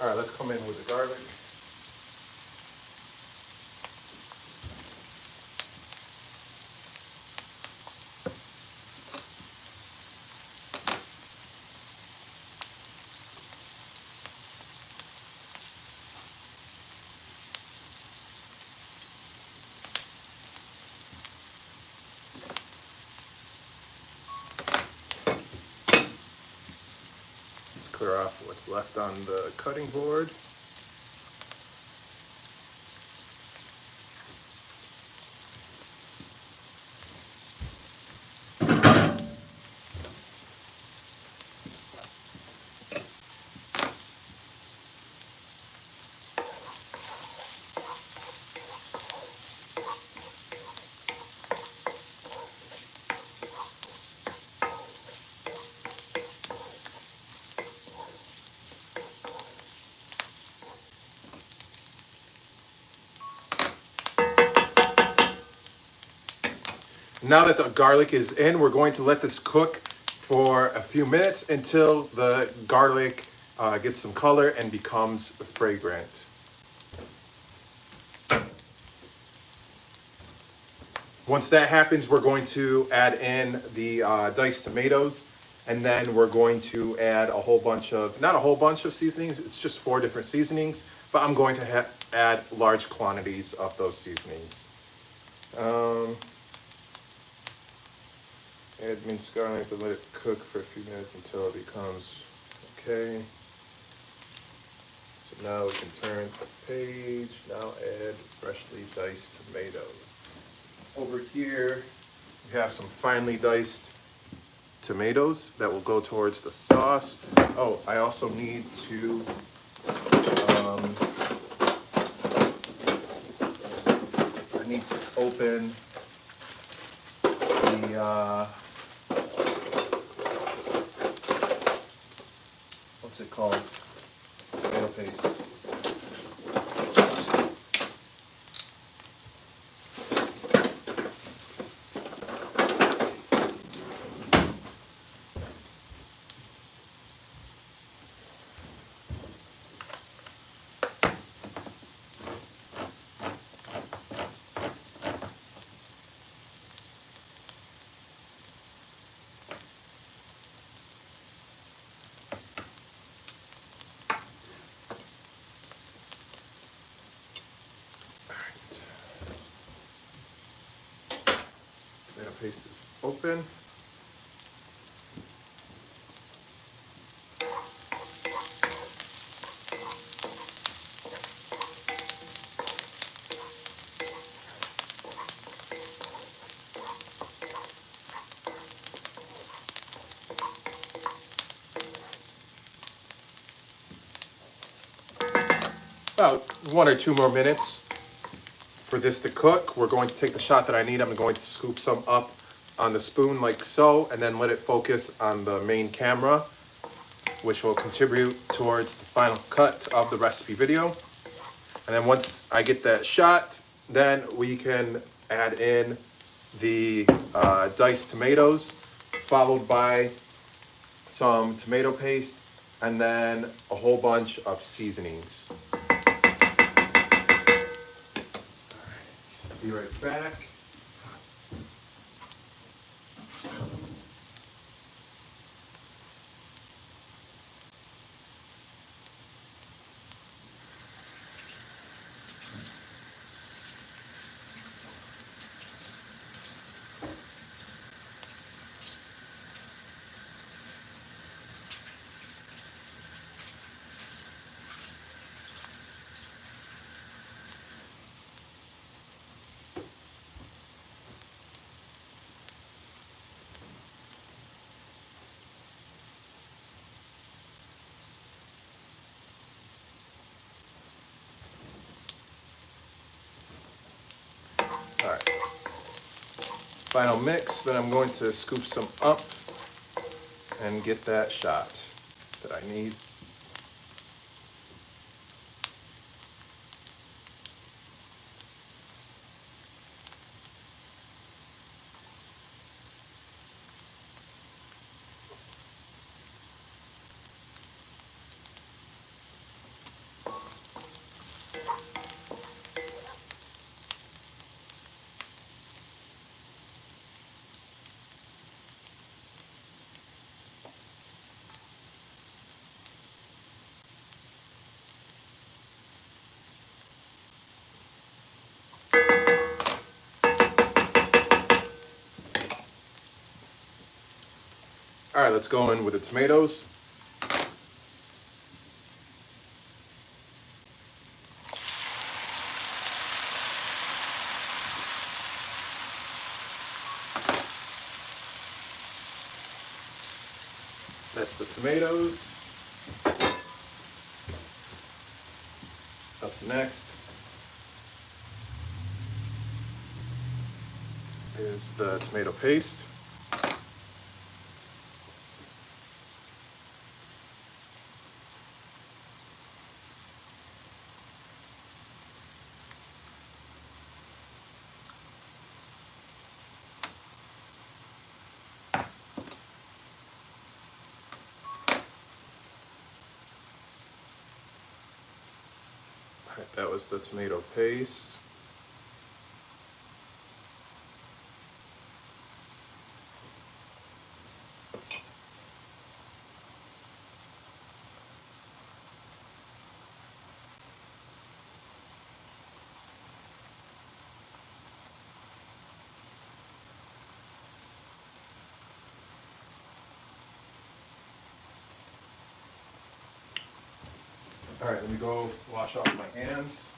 All right, let's come in with the garlic. Let's clear off what's left on the cutting board. Now that the garlic is in, we're going to let this cook for a few minutes until the garlic gets some color and becomes fragrant. Once that happens, we're going to add in the diced tomatoes, and then we're going to add a whole bunch of, not a whole bunch of seasonings, it's just 4 different seasonings, but I'm going to add large quantities of those seasonings. Add minced garlic, but let it cook for a few minutes until it becomes okay. So now we can turn the page. Now add freshly diced tomatoes. Over here, We have some finely diced tomatoes that will go towards the sauce. Oh, I also need to open the what's it called? Tomato paste. Tomato paste is open. About 1 or 2 more minutes for this to cook. We're going to take the shot that I need. I'm going to scoop some up on the spoon like so, and then let it focus on the main camera, which will contribute towards the final cut of the recipe video. And then once I get that shot, then we can add in the diced tomatoes, followed by some tomato paste, and then a whole bunch of seasonings. Be right back. All right. Final mix, then I'm going to scoop some up and get that shot that I need. All right, let's go in with the tomatoes. That's the tomatoes. Up next is the tomato paste. All right, that was the tomato paste. All right, let me go wash off my hands.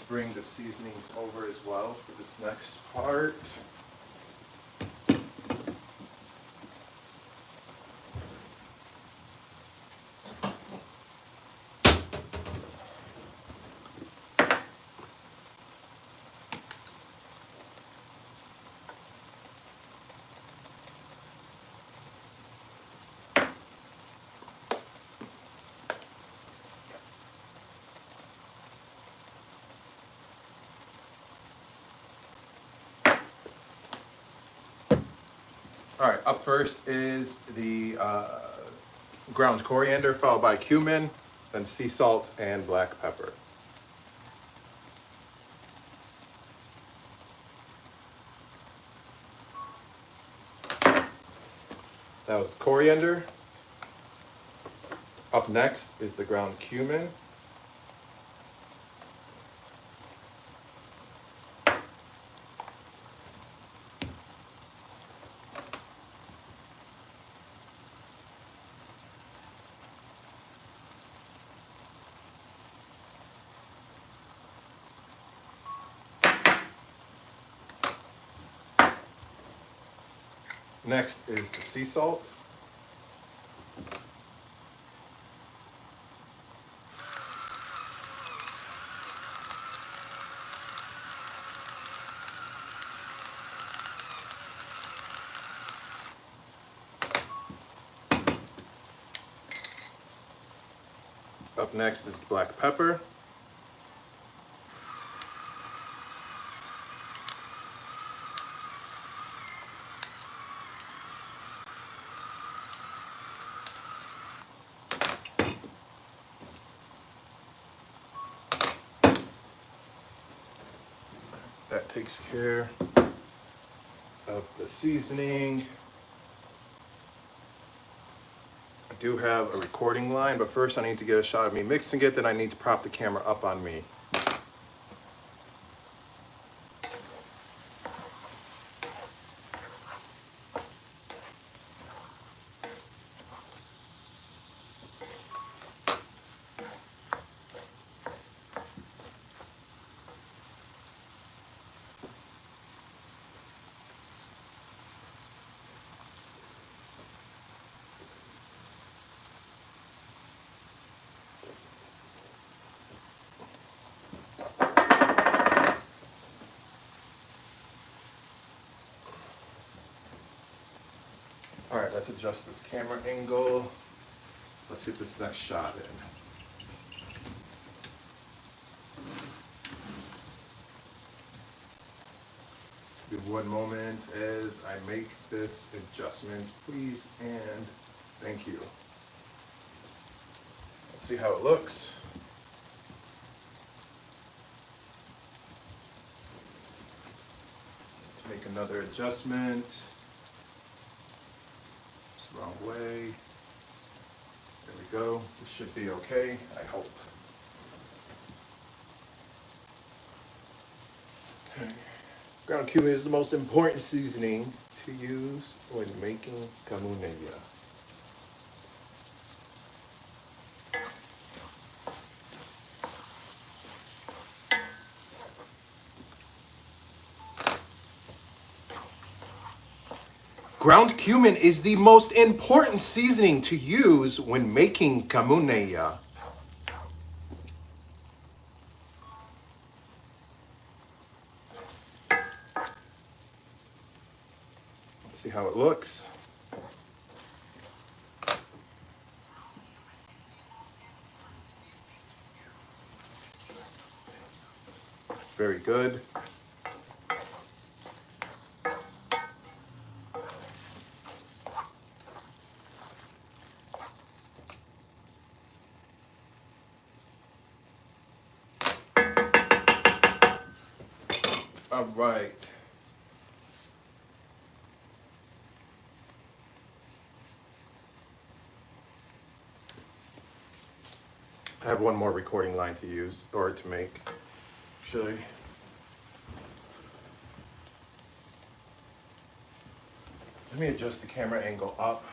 bring the seasonings over as well for this next part. All right, up first is the ground coriander, followed by cumin, then sea salt and black pepper. That was coriander. Up next is the ground cumin. Next is the sea salt. Up next is black pepper. That takes care of the seasoning. I do have a recording line, but first I need to get a shot of me mixing it, then I need to prop the camera up on me. All right, let's adjust this camera angle. Let's get this next shot in. Give 1 moment as I make this adjustment, please, and thank you. Let's see how it looks. Let's make another adjustment. It's the wrong way. There we go. This should be okay, I hope. Okay. Ground cumin is the most important seasoning to use when making kamounia. Ground cumin is the most important seasoning to use when making kamounia. Let's see how it looks. Very good. All right. I have one more recording line to use, or to make, actually. Let me adjust the camera angle up.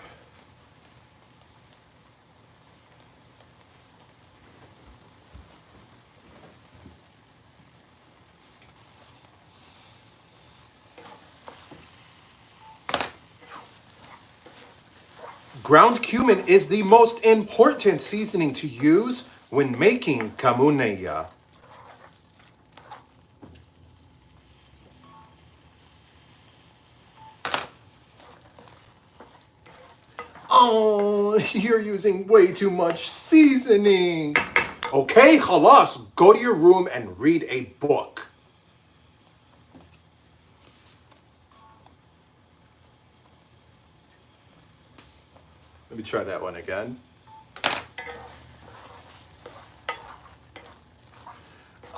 Ground cumin is the most important seasoning to use when making kamounia. Oh, you're using way too much seasoning. Okay, khalas, go to your room and read a book. Let me try that one again.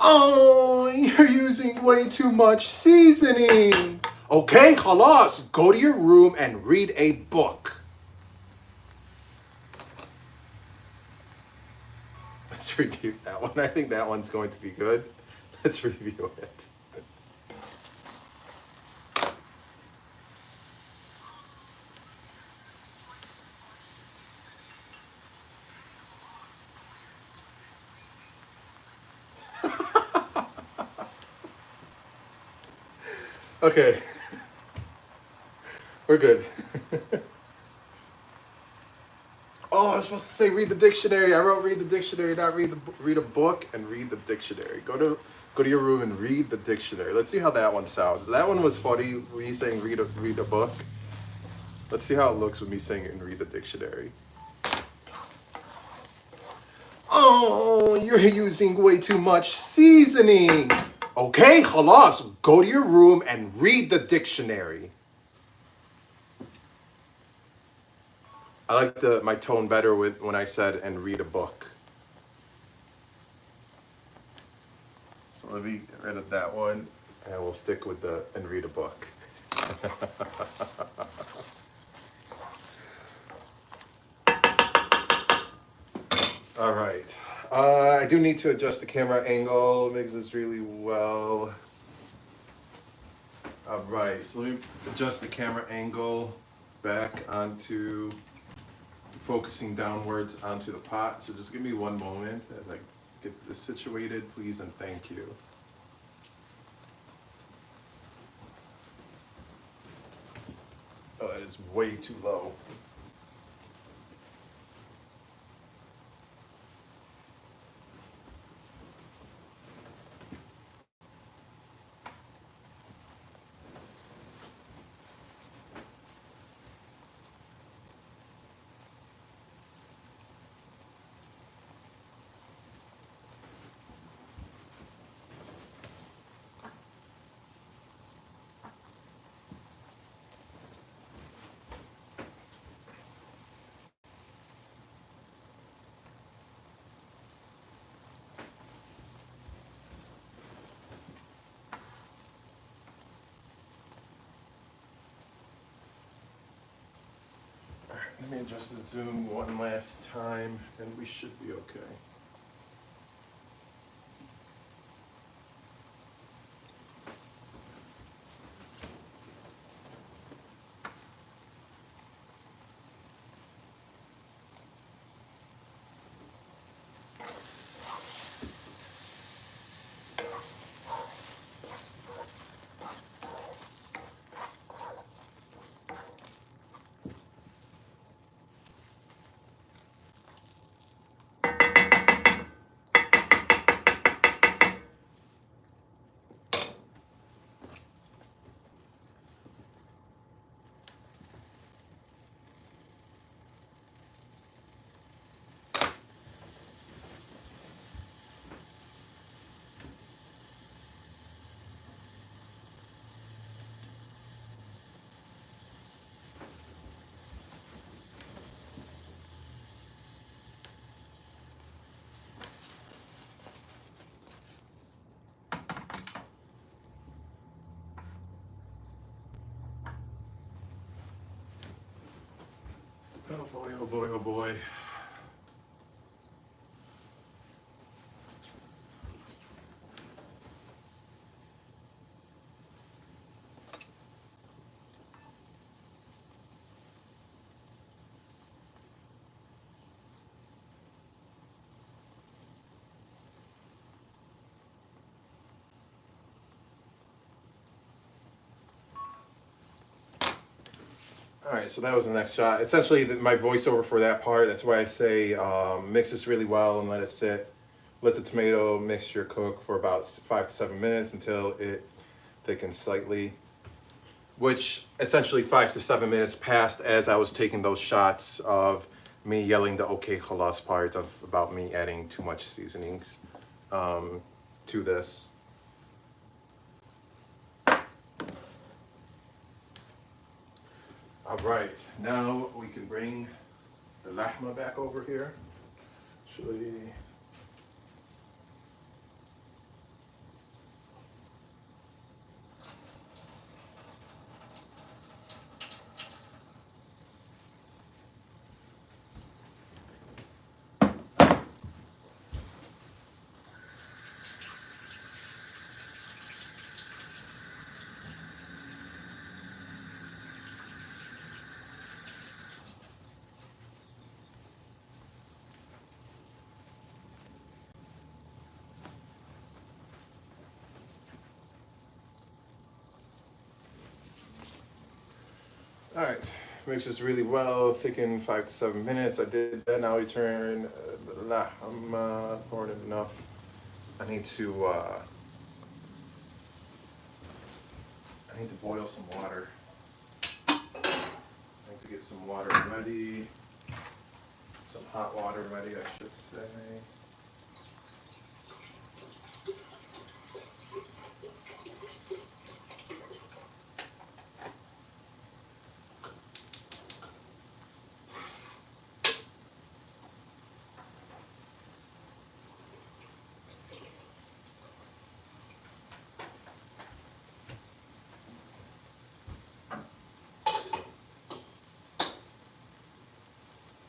Oh, you're using way too much seasoning. Okay, khalas, go to your room and read a book. Let's review that one. I think that one's going to be good. Let's review it. Okay, we're good. Oh, I was supposed to say read the dictionary. I wrote read the dictionary, not read a book and read the dictionary. Go to your room and read the dictionary. Let's see how that one sounds. That one was funny. Me saying read a book. Let's see how it looks with me saying and read the dictionary. Oh, you're using way too much seasoning. Okay, khalas, go to your room and read the dictionary. I like my tone better when I said and read a book. So let me get rid of that one and we'll stick with the and read a book. All right. I do need to adjust the camera angle. It makes this really well. All right, so let me adjust the camera angle back onto, focusing downwards onto the pot. So just give me one moment as I get this situated, please, and thank you. Oh, that is way too low. Let me adjust the zoom one last time, and we should be okay. Oh boy, oh boy, oh boy. All right, so that was the next shot. Essentially, my voiceover for that part, that's why I say mix this really well and let it sit. Let the tomato mixture cook for about 5 to 7 minutes until it thickens slightly, which essentially 5 to 7 minutes passed as I was taking those shots of me yelling the okay khalas part of about me adding too much seasonings to this. All right, now we can bring the lahma back over here. Actually, all right, mix this really well, thicken 5 to 7 minutes. I did that. Now we turn the lahma, pouring it enough. I need to boil some water. I need to get some water ready, some hot water ready, I should say.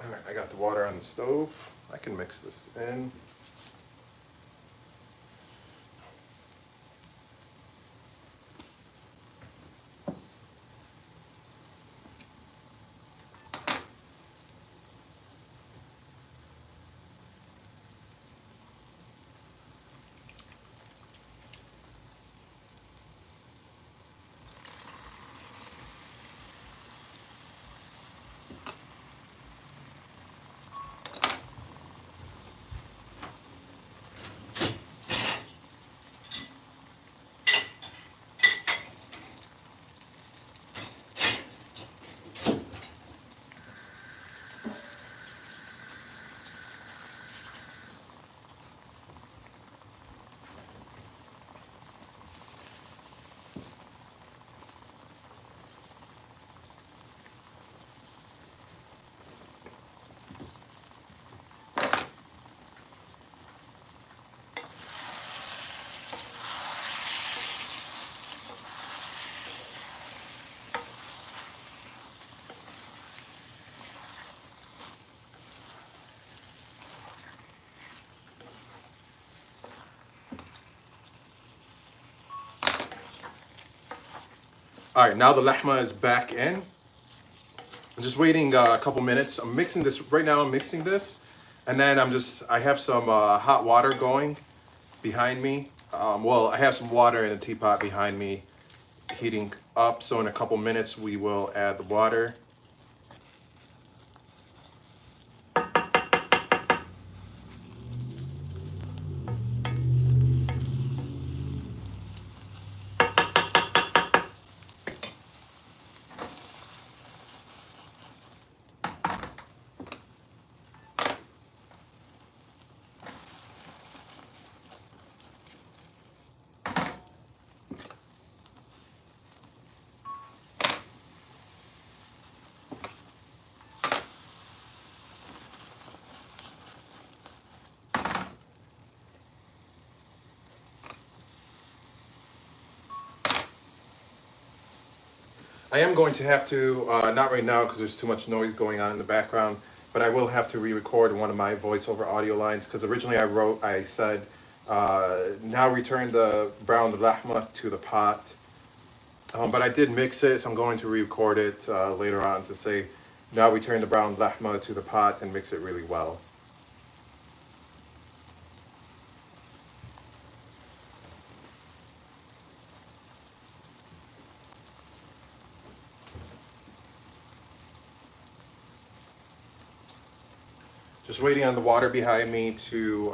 All right, I got the water on the stove. I can mix this in. All right, now the lahma is back in. I'm just waiting a couple minutes. I'm mixing this right now. I'm mixing this, and then I have some hot water going behind me. Well, I have some water in a teapot behind me heating up. So in a couple minutes, we will add the water. I am going to have to, not right now because there's too much noise going on in the background, but I will have to re-record one of my voiceover audio lines because originally I said, now return the browned lahma to the pot. But I did mix it, so I'm going to re-record it later on to say, now return the browned lahma to the pot and mix it really well. Just waiting on the water behind me to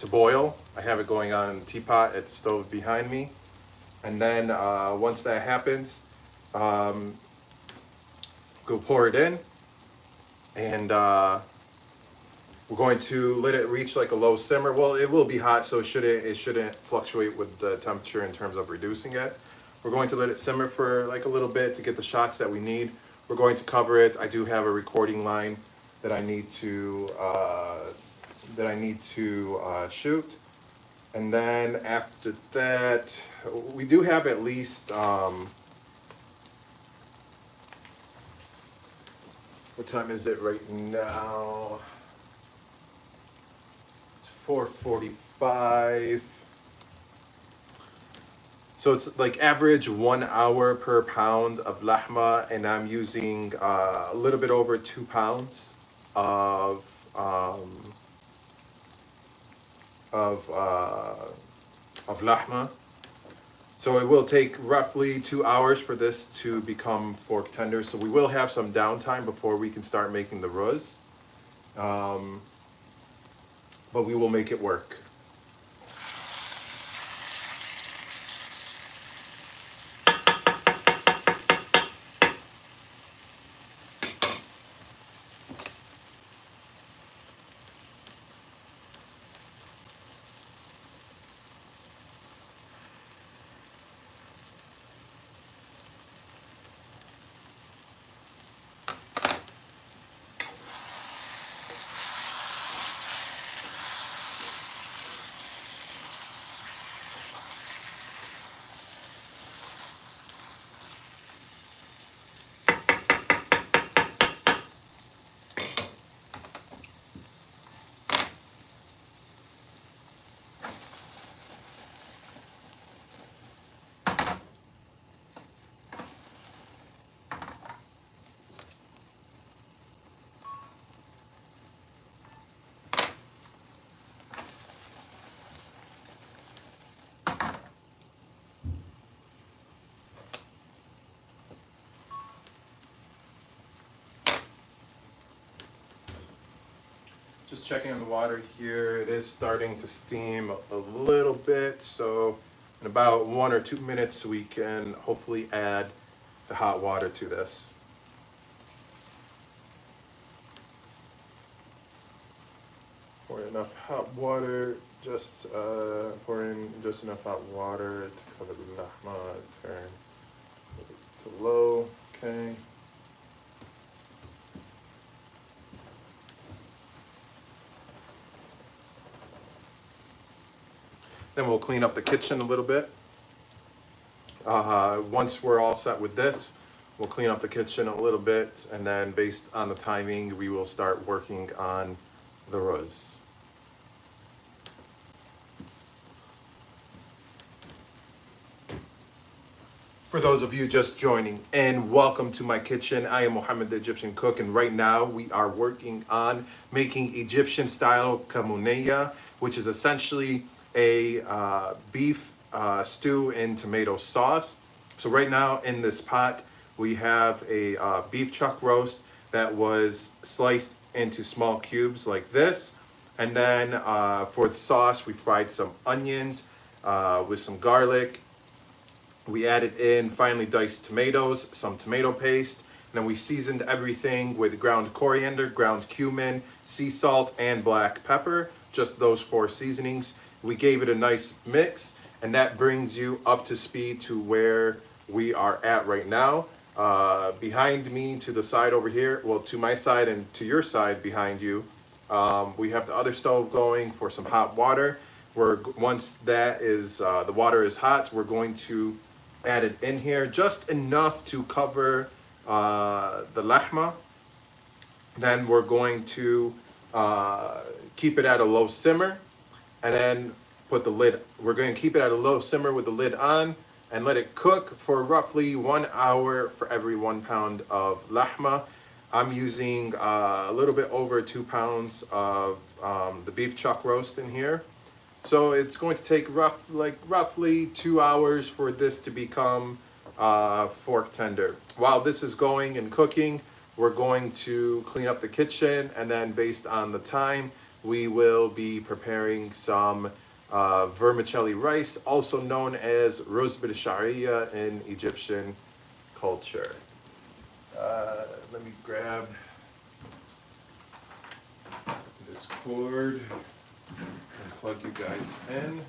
boil. I have it going on in the teapot at the stove behind me. And then once that happens, go pour it in, and we're going to let it reach like a low simmer. Well, it will be hot, so it shouldn't fluctuate with the temperature in terms of reducing it. We're going to let it simmer for like a little bit to get the shots that we need. We're going to cover it. I do have a recording line that I need to shoot, and then after that, we do have at least what time is it right now? It's 4:45. So it's like average 1 hour per pound of lahma, and I'm using a little bit over 2 pounds of lahma. So it will take roughly 2 hours for this to become fork tender. So we will have some downtime before we can start making the ruz, but we will make it work. Just checking on the water here. It is starting to steam a little bit, so in about 1 or 2 minutes we can hopefully add the hot water to this. Pour enough hot water, just pour in just enough hot water to cover the lahma, turn to low, okay. Then we'll clean up the kitchen a little bit. Once we're all set with this, we'll clean up the kitchen a little bit, and then based on the timing, we will start working on the ruz. For those of you just joining in, welcome to my kitchen. I am Mohammed the Egyptian Cook, and right now we are working on making Egyptian style Kamounia, which is essentially a beef stew in tomato sauce. So right now in this pot, we have a beef chuck roast that was sliced into small cubes like this. And then for the sauce, we fried some onions with some garlic. We added in finely diced tomatoes, some tomato paste, and then we seasoned everything with ground coriander, ground cumin, sea salt, and black pepper, just those 4 seasonings. We gave it a nice mix, and that brings you up to speed to where we are at right now. Behind me to the side over here, well, to my side and to your side behind you, we have the other stove going for some hot water. Once that is, the water is hot, we're going to add it in here, just enough to cover the lahma. Then we're going to keep it at a low simmer, and then put the lid. We're going to keep it at a low simmer with the lid on and let it cook for roughly 1 hour for every 1 pound of lahma. I'm using a little bit over 2 pounds of the beef chuck roast in here. So it's going to take roughly 2 hours for this to become fork tender. While this is going and cooking, we're going to clean up the kitchen, and then based on the time, we will be preparing some vermicelli rice, also known as roz b'shariya in Egyptian culture. Let me grab this cord and plug you guys in.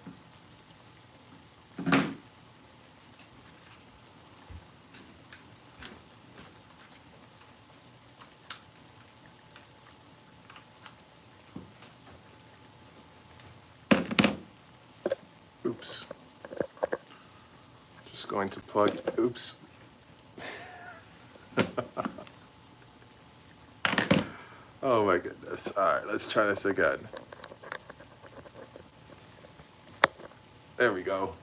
Oops. Just going to plug, oops. Oh my goodness. All right, let's try this again. There we go.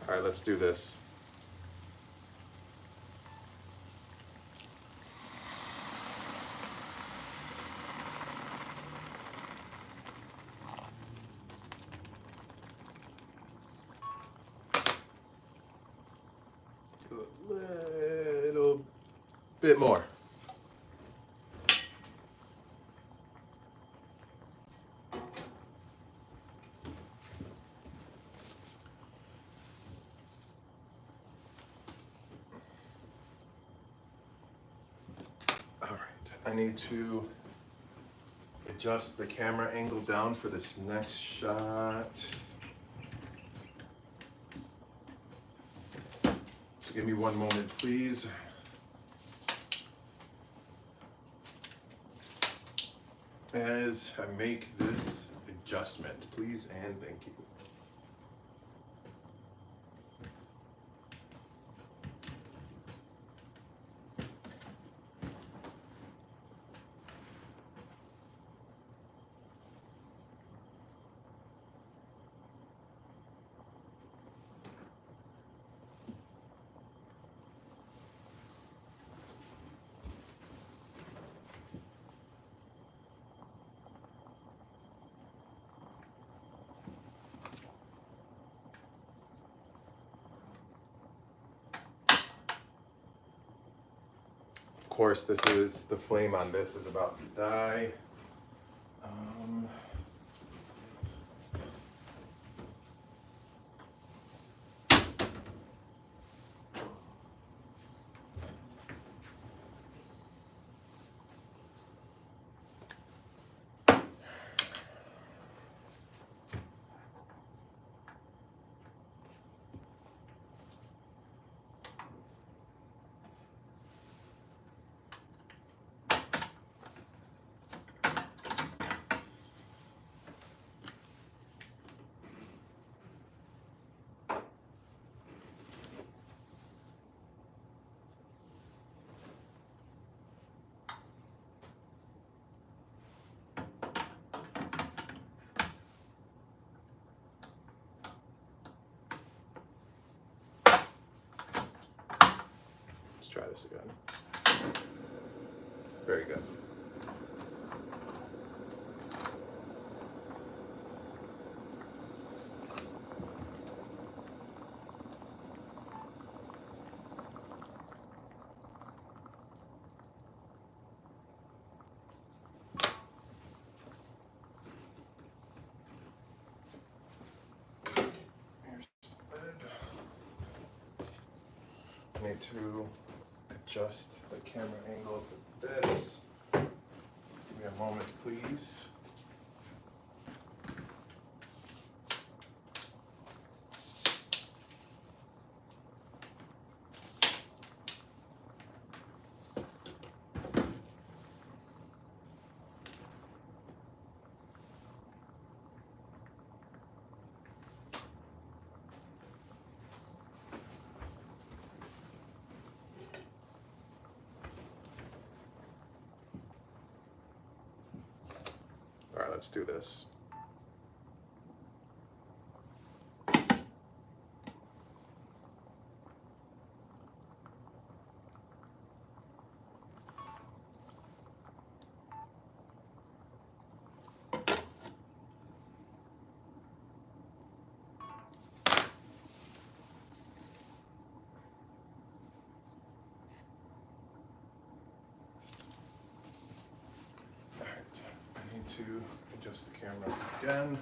All right, let's do this. A little bit more. All right, I need to adjust the camera angle down for this next shot. So give me one moment, please. As I make this adjustment, please and thank you. Of course, this is the flame on this is about to die. Let's try this again. Very good. I need to adjust the camera angle for this. Give me a moment, please. All right, let's do this. to adjust the camera again,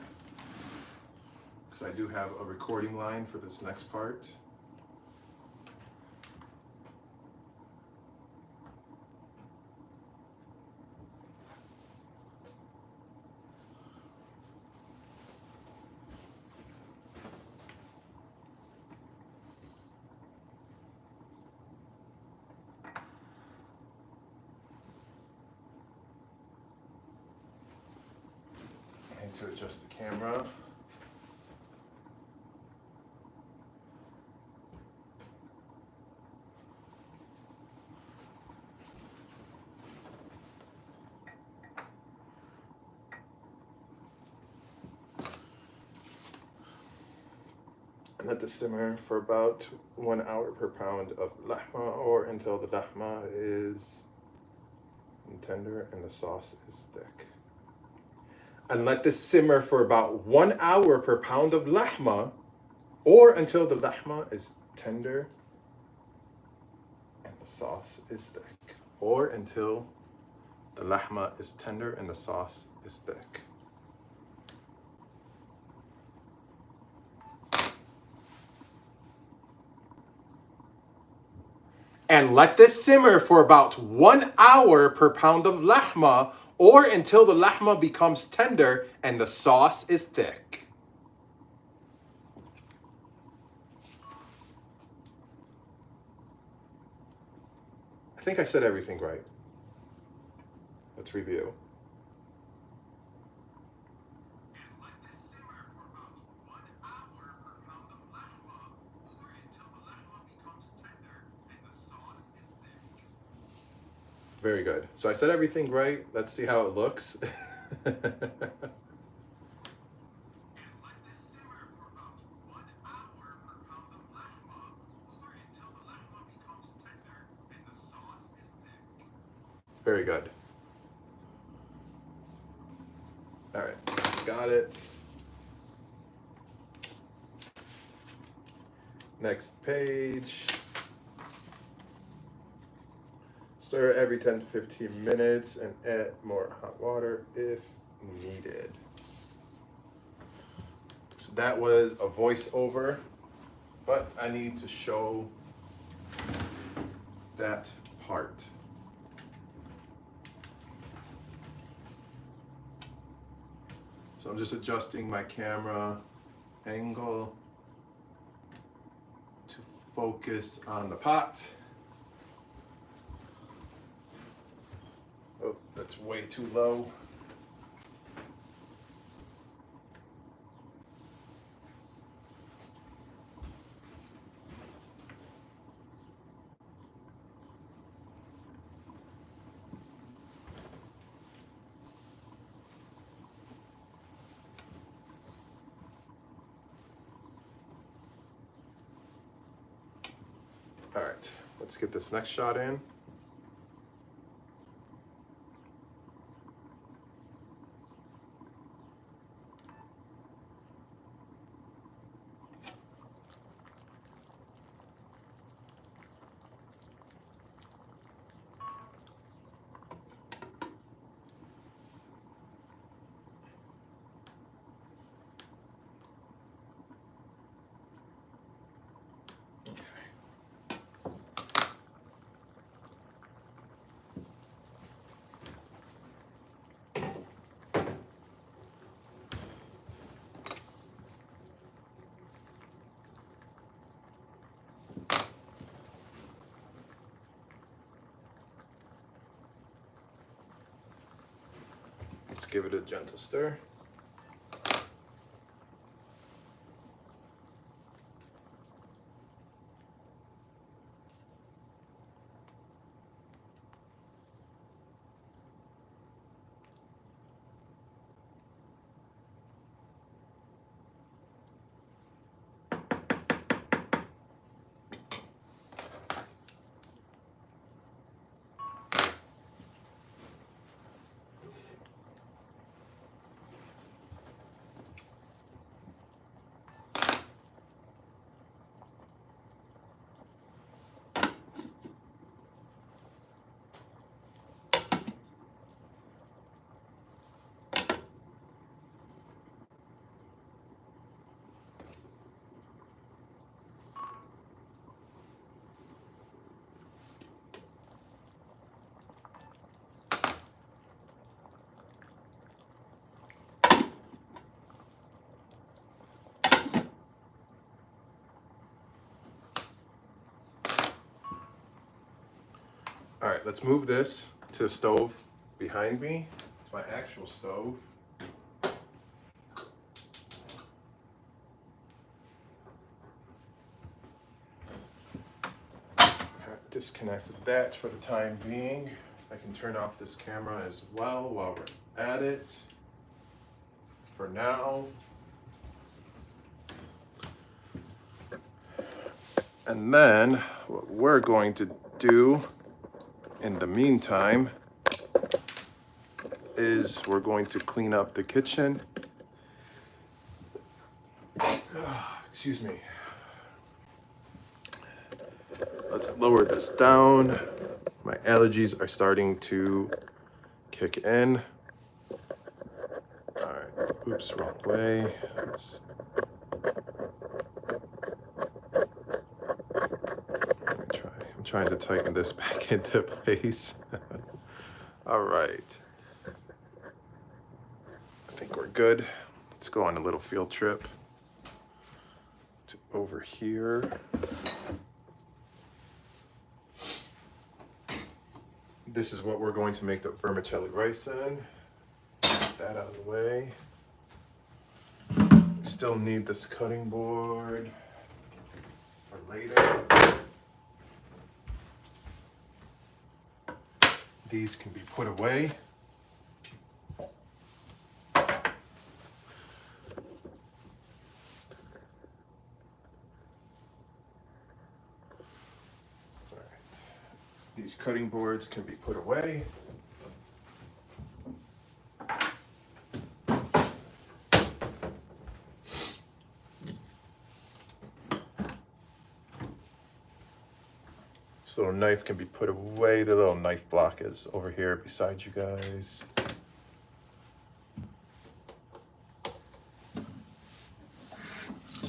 because I do have a recording line for this next part. To adjust the camera. And let this simmer for about 1 hour per pound of lahma, or until the lahma is tender and the sauce is thick. And let this simmer for about 1 hour per pound of lahma, or until the lahma is tender and the sauce is thick. Or until the lahma is tender and the sauce is thick. And let this simmer for about 1 hour per pound of lahma, or until the lahma becomes tender and the sauce is thick. I think I said everything right. Let's review. And let this simmer for about 1 hour per pound of lahma, or until the lahma becomes tender and the sauce is thick. Very good. So I said everything right. Let's see how it looks. And let this simmer for about 1 hour per pound of lahma, or until the lahma becomes tender and the sauce is thick. Very good. All right, got it. Next page. Stir every 10 to 15 minutes and add more hot water if needed. So that was a voiceover, but I need to show that part. So I'm just adjusting my camera angle to focus on the pot. Oh, that's way too low. All right, let's get this next shot in. Let's give it a gentle stir. right, let's move this to the stove behind me, my actual stove. Disconnected that for the time being. I can turn off this camera as well while we're at it for now. And then what we're going to do in the meantime is we're going to clean up the kitchen. Excuse me. Let's lower this down. My allergies are starting to kick in. All right, oops, wrong way. Let me try. I'm trying to tighten this back into place. All right. I think we're good. Let's go on a little field trip to over here. This is what we're going to make the vermicelli rice in. Get that out of the way. We still need this cutting board for later. These can be put away. These cutting boards can be put away. This little knife can be put away. The little knife block is over here beside you guys.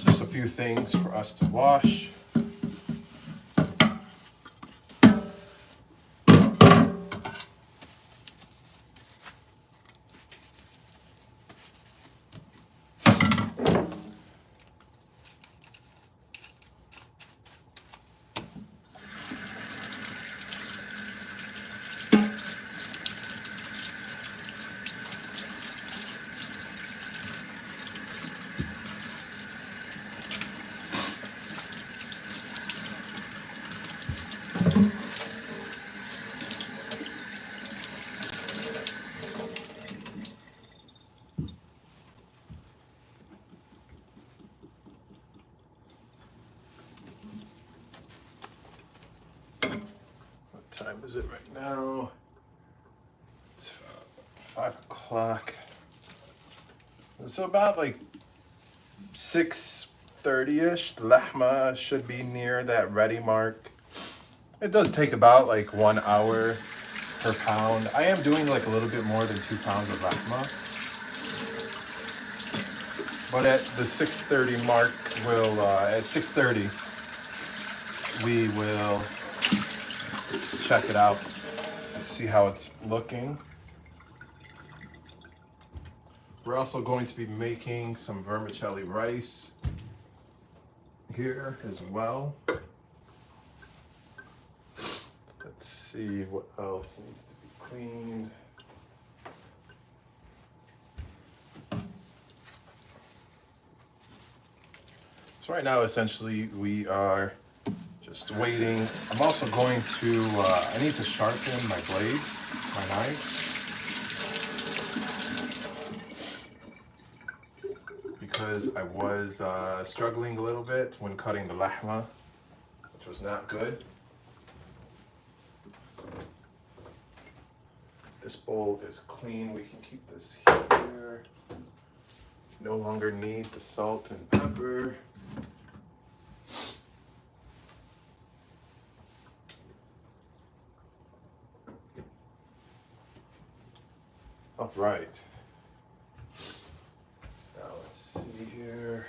Just a few things for us to wash. Time is it right now? It's 5 o'clock. So about like 6:30-ish, the lahma should be near that ready mark. It does take about like 1 hour per pound. I am doing like a little bit more than 2 pounds of lahma. But at the 6:30 mark, at 6:30, we will check it out and see how it's looking. We're also going to be making some vermicelli rice here as well. Let's see what else needs to be cleaned. So right now, essentially, we are just waiting. I'm also going to, I need to sharpen my blades, my knives. Because I was struggling a little bit when cutting the lahma, which was not good. This bowl is clean. We can keep this here. No longer need the salt and pepper. All right. Now let's see here.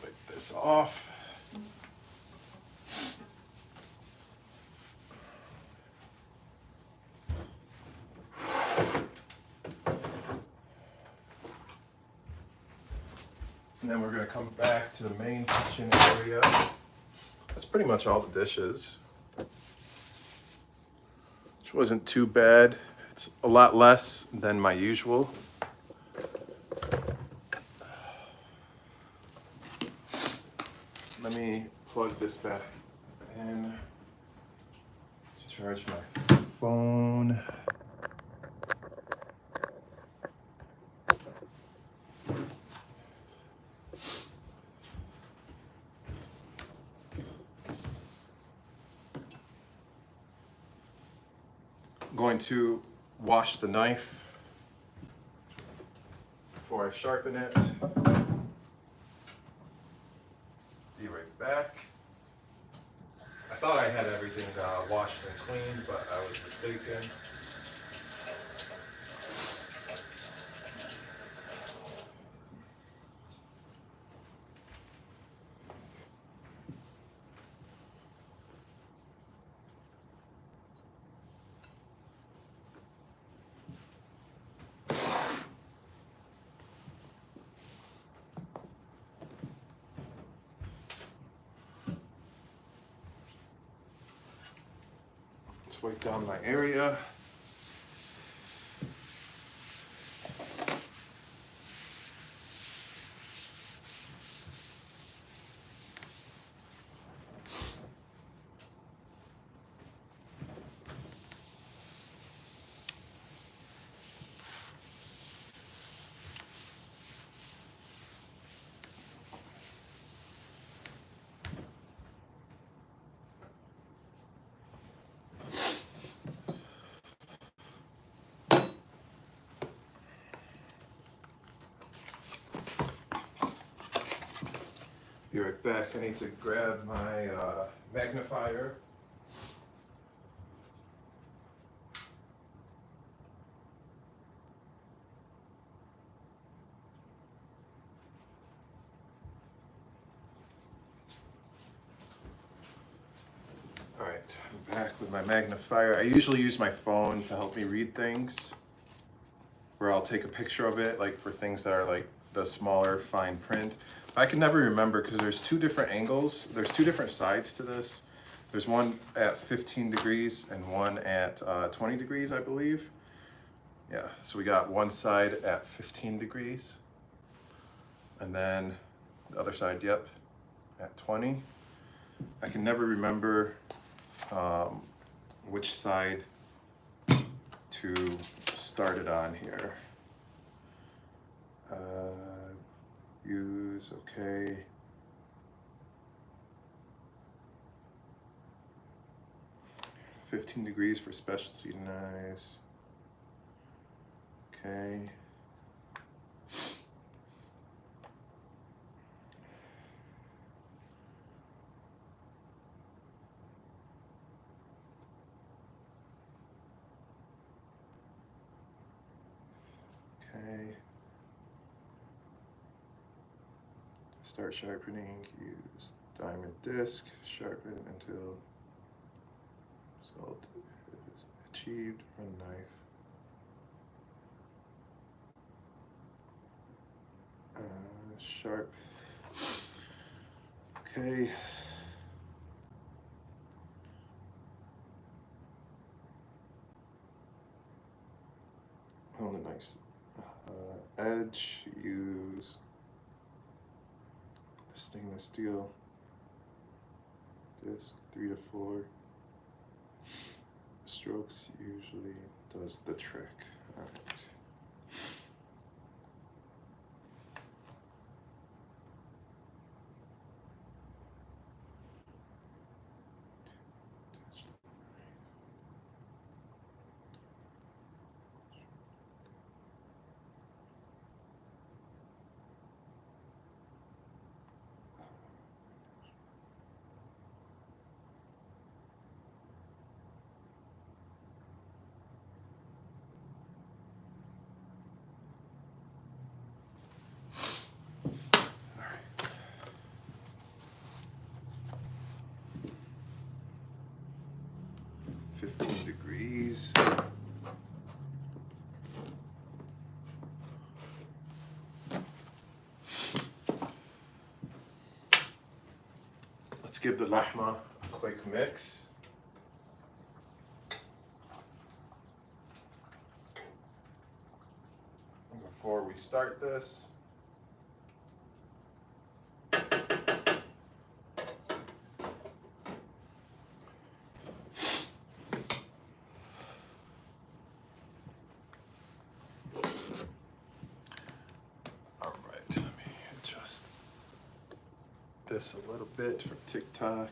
Wipe this off. And then we're going to come back to the main kitchen area. That's pretty much all the dishes. wasn't too bad. It's a lot less than my usual. Let me plug this back in to charge my phone. I'm going to wash the knife before I sharpen it. Be right back. I thought I had everything washed and cleaned, but I was mistaken. Let's wipe down my area. Be right back. I need to grab my magnifier. All right, I'm back with my magnifier. I usually use my phone to help me read things, where I'll take a picture of it, like for things that are like the smaller fine print. I can never remember because there's two different angles. There's two different sides to this. There's one at 15 degrees and one at 20 degrees, I believe. Yeah, so we got one side at 15 degrees and then the other side, yep, at 20. I can never remember which side to start it on here. Use, okay. $15 degrees for specialty knives. Okay. Okay. Start sharpening, use diamond disc, sharpen until result is achieved, run knife. Sharp. Okay. On the knife's edge, use stainless steel disc, 3 to 4 strokes usually does the trick. All right. Degrees. Let's give the lahma a quick mix. before we start this. All right, let me adjust this a little bit for TikTok.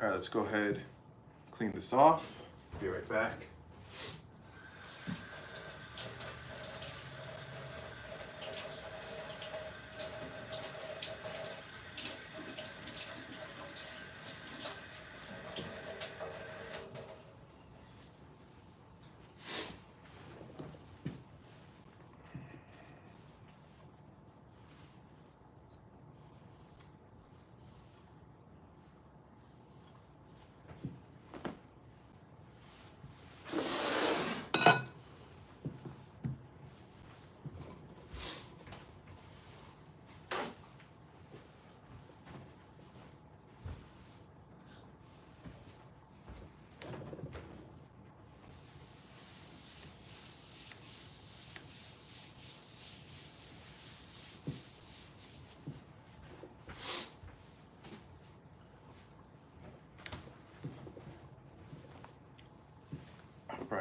All right, let's go ahead, clean this off. Be right back.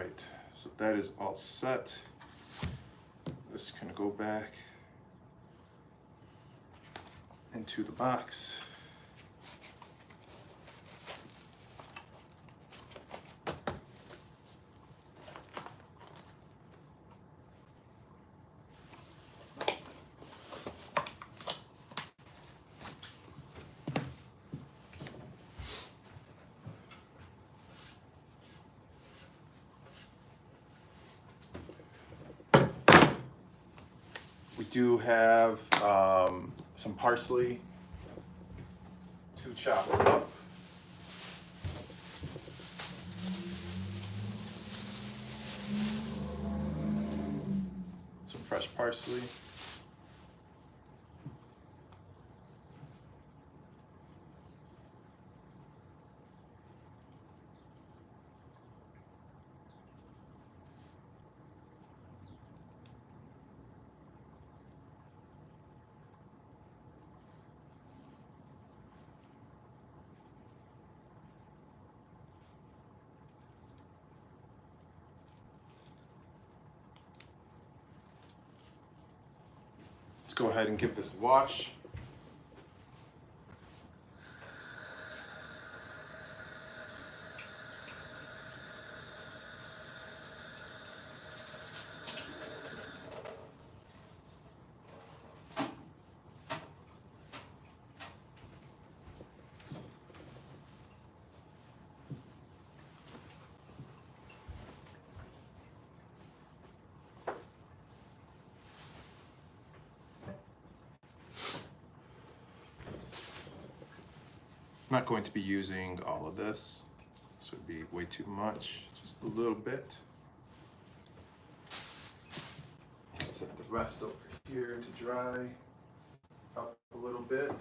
right, so that is all set. This can go back into the box. We do have some parsley to chop up. Some fresh parsley. Let's go ahead and give this a wash. I'm not going to be using all of this. This would be way too much, just a little bit. Set the rest over here to dry up a little bit.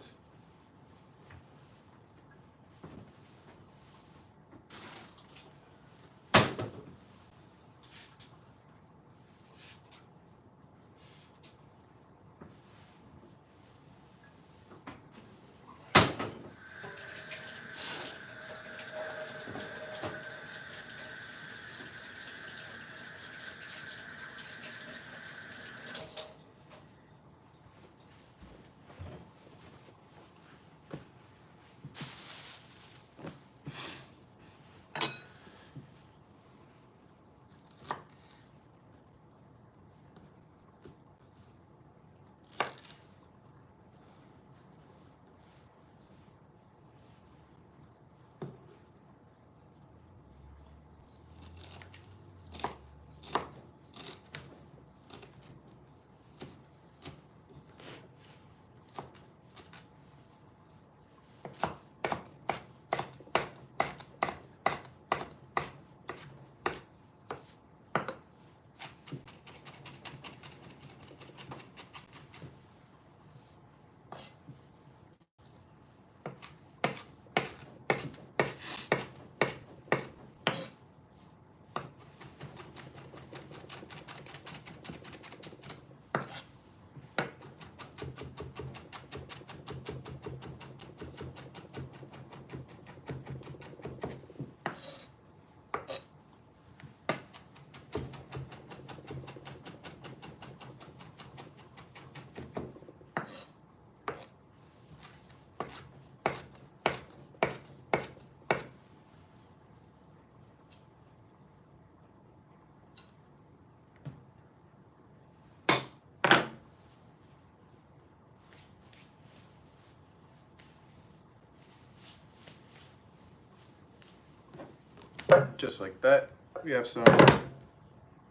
Just like that, we have some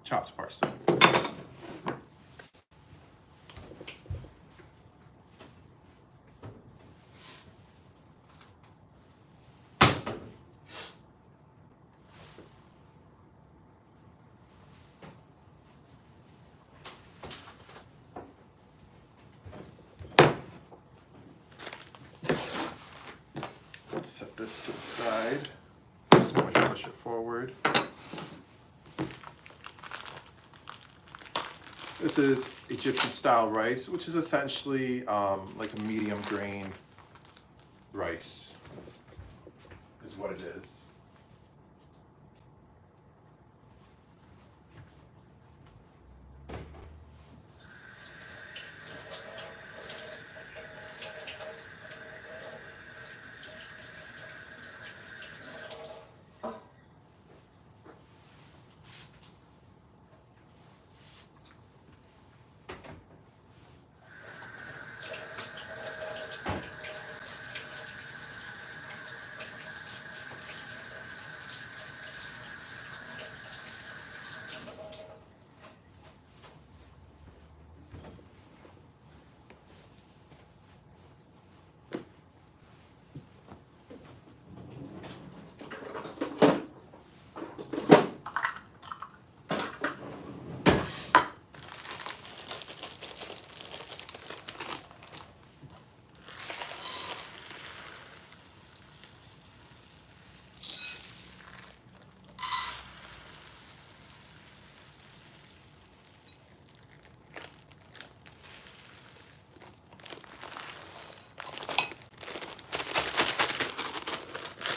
chopped parsley. Let's set this to the side. Just going to push it forward. This is Egyptian style rice, which is essentially like a medium grain rice, is what it is.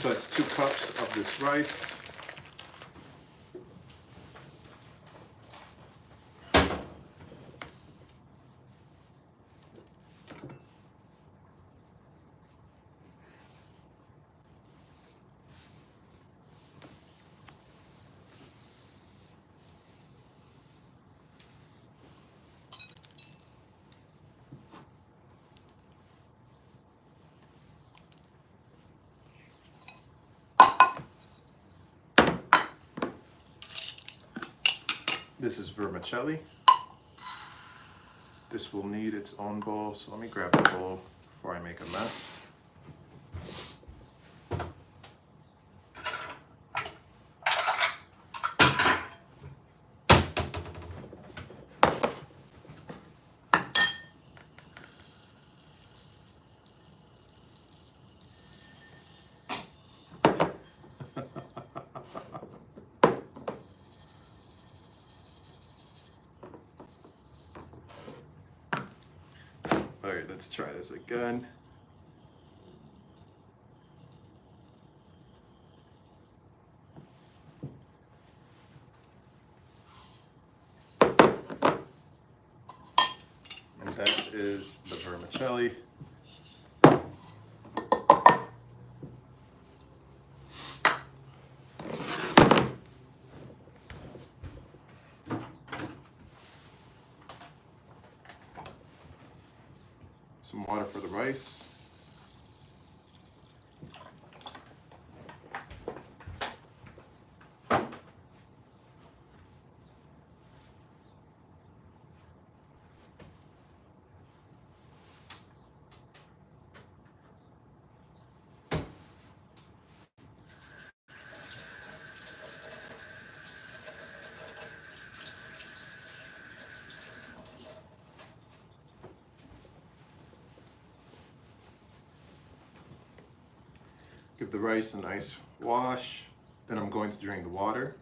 So it's 2 cups of this rice. This is vermicelli. This will need its own bowl, so let me grab the bowl before I make a mess. All right, let's try this again. And that is the vermicelli. Some water for the rice. Give the rice a nice wash. Then I'm going to drain the water.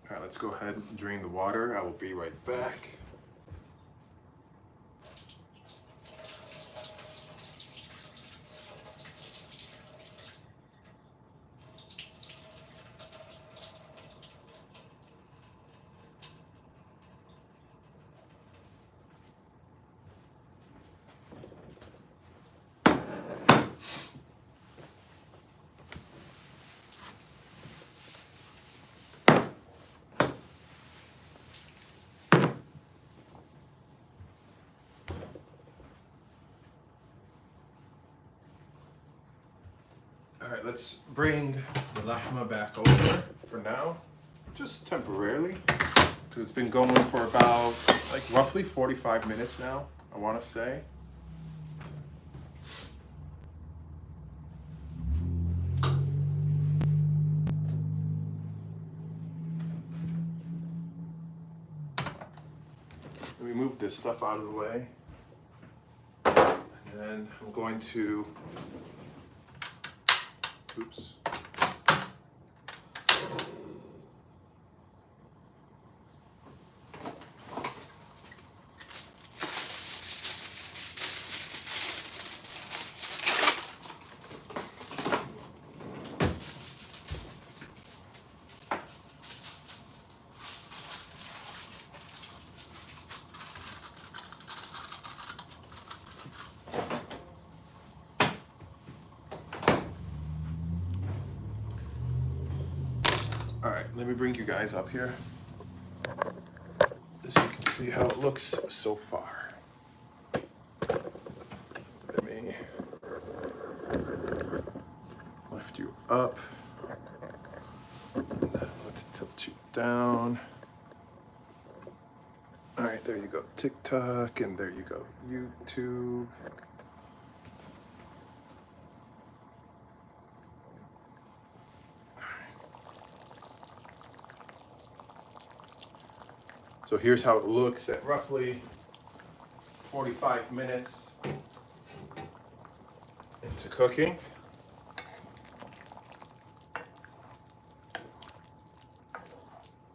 All right, let's go ahead and drain the water. I will be right back. All right, let's bring the lahma back over for now, just temporarily, because it's been going for about like roughly 45 minutes now, I want to say. Let me move this stuff out of the way, and then I'm going to oops. All right, let me bring you guys up here, so you can see how it looks so far. Let me lift you up, and then let's tilt you down. All right, there you go, TikTok, and there you go, YouTube. So here's how it looks at roughly 45 minutes into cooking.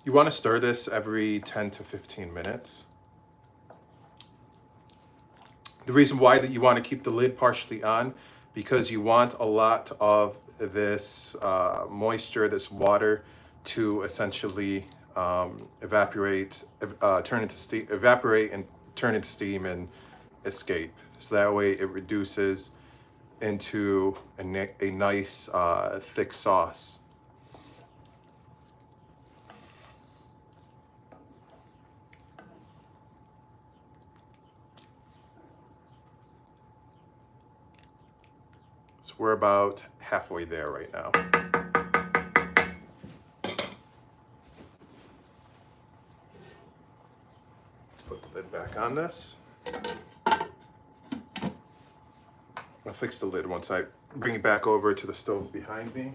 You want to stir this every 10 to 15 minutes. The reason why that you want to keep the lid partially on, because you want a lot of this moisture, this water, to essentially evaporate and turn into steam and escape. So that way it reduces into a nice thick sauce. So we're about halfway there right now. Let's put the lid back on this. I'll fix the lid once I bring it back over to the stove behind me.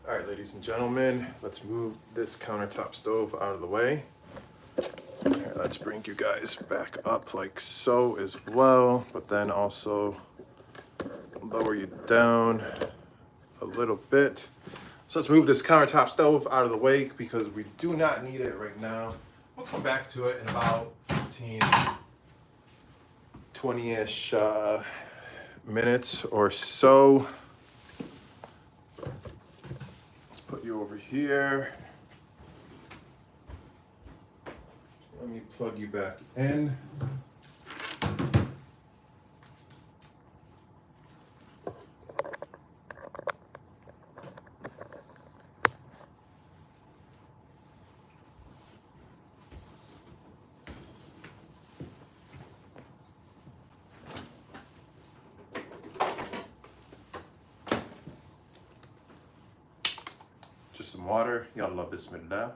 All right, ladies and gentlemen, let's move this countertop stove out of the way. Here, let's bring you guys back up like so as well, but then also lower you down a little bit. So let's move this countertop stove out of the way because we do not need it right now. We'll come back to it in about 15, 20-ish minutes or so. Put you over here. Let me plug you back in. Just some water. Yalla bismillah.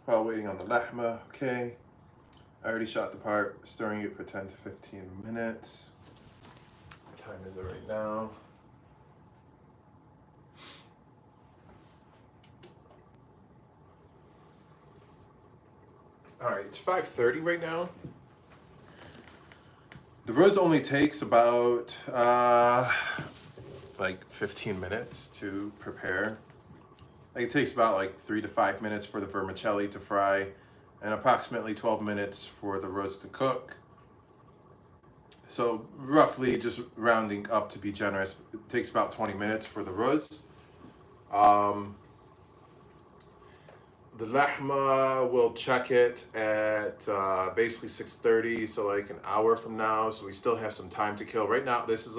While waiting on the lahma, okay. I already shot the part, stirring it for 10 to 15 minutes. What time is it right now? All right, it's 5:30 right now. The roast only takes about like 15 minutes to prepare. Like it takes about like 3 to 5 minutes for the vermicelli to fry and approximately 12 minutes for the roast to cook. So roughly, just rounding up to be generous, it takes about 20 minutes for the roast. The lahma, we'll check it at basically 6:30, so like an hour from now. So we still have some time to kill. Right now, this is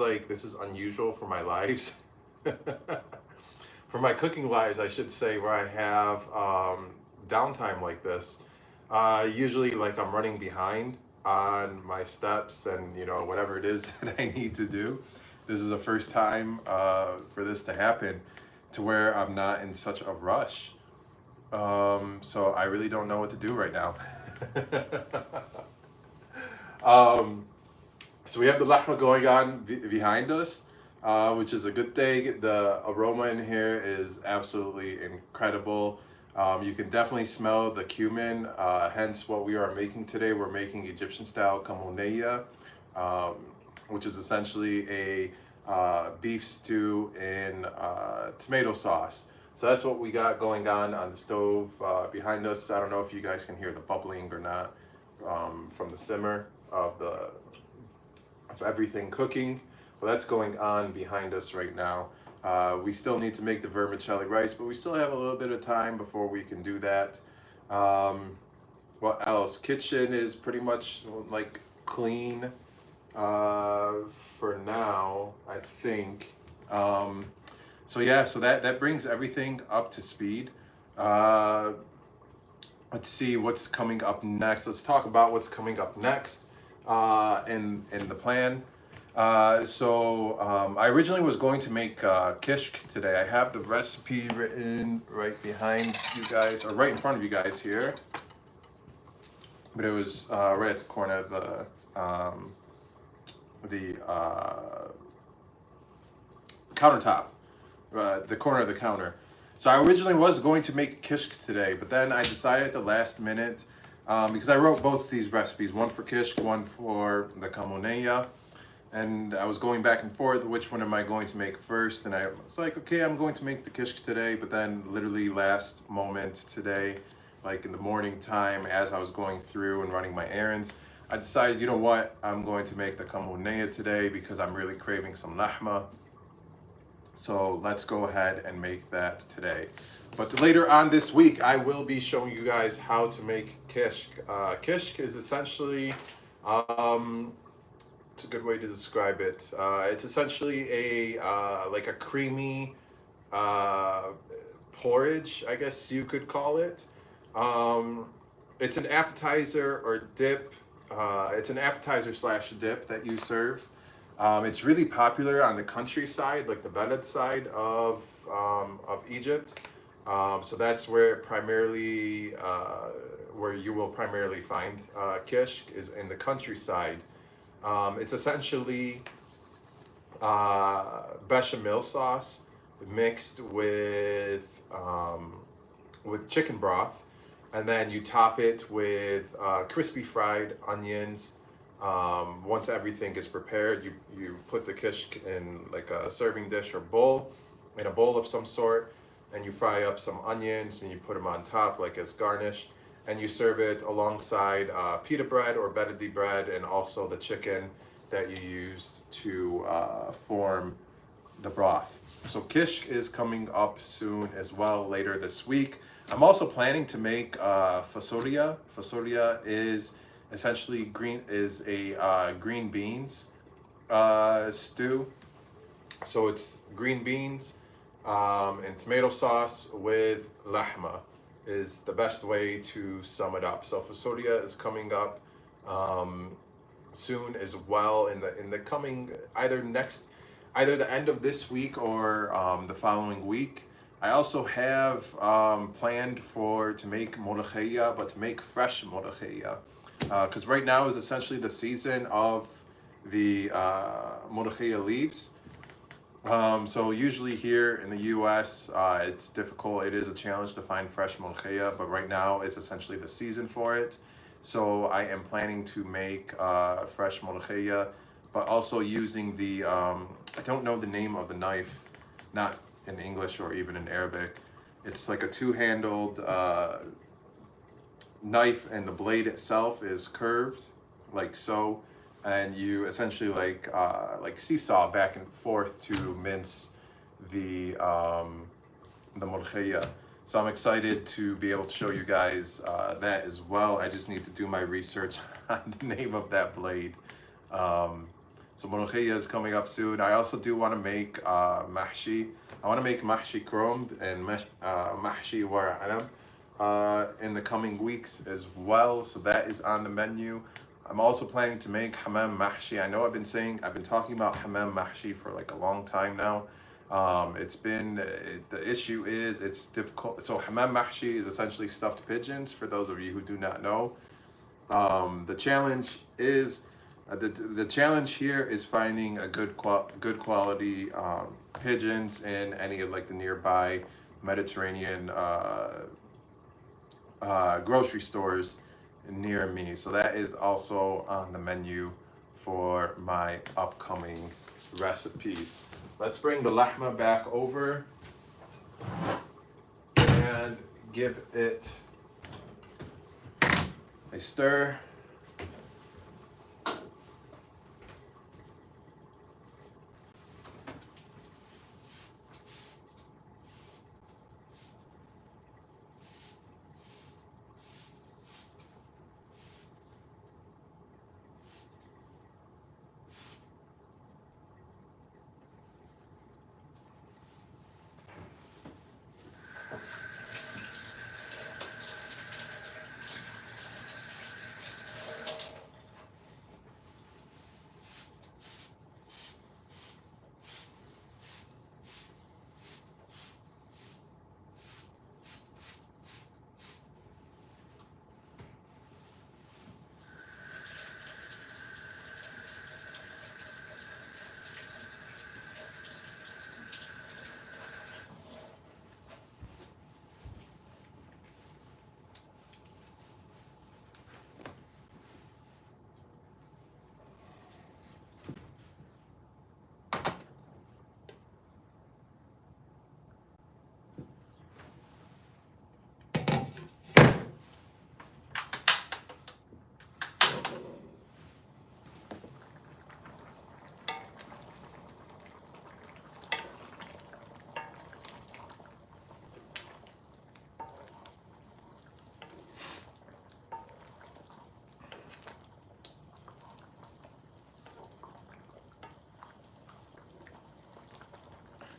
unusual for my lives. For my cooking lives, I should say, where I have downtime like this. Usually, like I'm running behind on my steps and whatever it is that I need to do. This is the first time for this to happen, to where I'm not in such a rush. So I really don't know what to do right now. So we have the lahma going on behind us, which is a good thing. The aroma in here is absolutely incredible. You can definitely smell the cumin, hence what we are making today. We're making Egyptian style Kamounia, which is essentially a beef stew in tomato sauce. So that's what we got going on the stove behind us. I don't know if you guys can hear the bubbling or not from the simmer of everything cooking. Well, that's going on behind us right now. We still need to make the vermicelli rice, but we still have a little bit of time before we can do that. What else? Kitchen is pretty much like clean for now, I think. So yeah, so that brings everything up to speed. Let's see what's coming up next. Let's talk about what's coming up next in the plan. I originally was going to make kishk today. I have the recipe written right behind you guys, or right in front of you guys here. But it was right at the corner of the countertop, the corner of the counter. So I originally was going to make kishk today, but then I decided at the last minute, because I wrote both these recipes, one for kishk, one for the kamounia, and I was going back and forth, which one am I going to make first? And I was like, okay, I'm going to make the kishk today, but then literally last moment today, like in the morning time, as I was going through and running my errands, I decided, you know what, I'm going to make the kamounia today because I'm really craving some lahma. So let's go ahead and make that today. But later on this week, I will be showing you guys how to make kishk. Kishk is essentially, it's a good way to describe it. It's essentially like a creamy porridge, I guess you could call it. It's an appetizer or dip. It's an appetizer slash dip that you serve. It's really popular on the countryside, like the Beled side of Egypt. So that's where primarily, where you will primarily find kishk, is in the countryside. It's essentially bechamel sauce mixed with chicken broth, and then you top it with crispy fried onions. Once everything is prepared, you put the kishk in like a serving dish or bowl, in a bowl of some sort, and you fry up some onions and you put them on top like as garnish, and you serve it alongside pita bread or bedadi bread, and also the chicken that you used to form the broth. So kishk is coming up soon as well, later this week. I'm also planning to make fasolia. Fasolia is essentially green beans stew. So it's green beans and tomato sauce with lahma is the best way to sum it up. So fasolia is coming up soon as well, in the coming either the end of this week or the following week. I also have planned to make molokhia, but to make fresh molokhia. Because right now is essentially the season of the molokhia leaves. So usually here in the US, it's difficult. It is a challenge to find fresh molokhia, but right now is essentially the season for it. So I am planning to make fresh molokhia, but also using the, I don't know the name of the knife, not in English or even in Arabic. It's like a two-handled knife, and the blade itself is curved like so, and you essentially like seesaw back and forth to mince the molokhia. So I'm excited to be able to show you guys that as well. I just need to do my research on the name of that blade. So molokhia is coming up soon. I also do want to make mahshi. I want to make mahshi kromb and mahshi wara anab in the coming weeks as well. So that is on the menu. I'm also planning to make hammam mahshi. I know I've been talking about hammam mahshi for like a long time now. The issue is it's difficult. So hammam mahshi is essentially stuffed pigeons, for those of you who do not know. The challenge is, the challenge here is finding a good quality pigeons in any of like the nearby Mediterranean grocery stores near me. So that is also on the menu for my upcoming recipes. Let's bring the lahma back over. and give it a stir.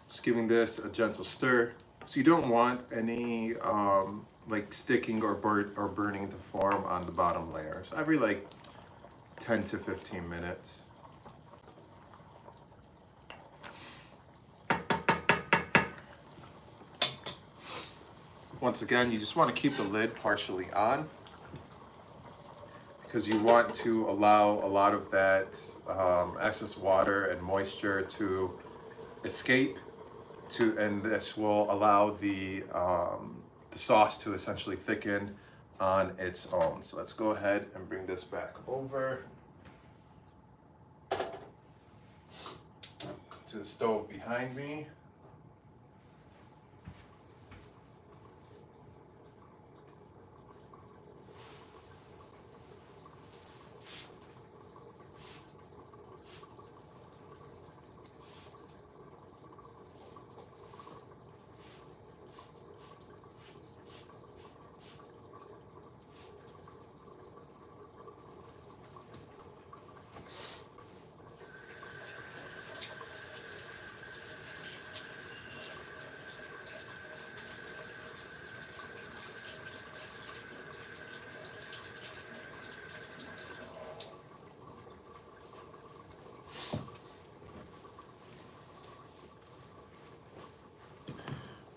Just giving this a gentle stir. So you don't want any like sticking or burning to form on the bottom layers. Every like 10 to 15 minutes. Once again, you just want to keep the lid partially on because you want to allow a lot of that excess water and moisture to escape, and this will allow the sauce to essentially thicken on its own. So let's go ahead and bring this back over to the stove behind me.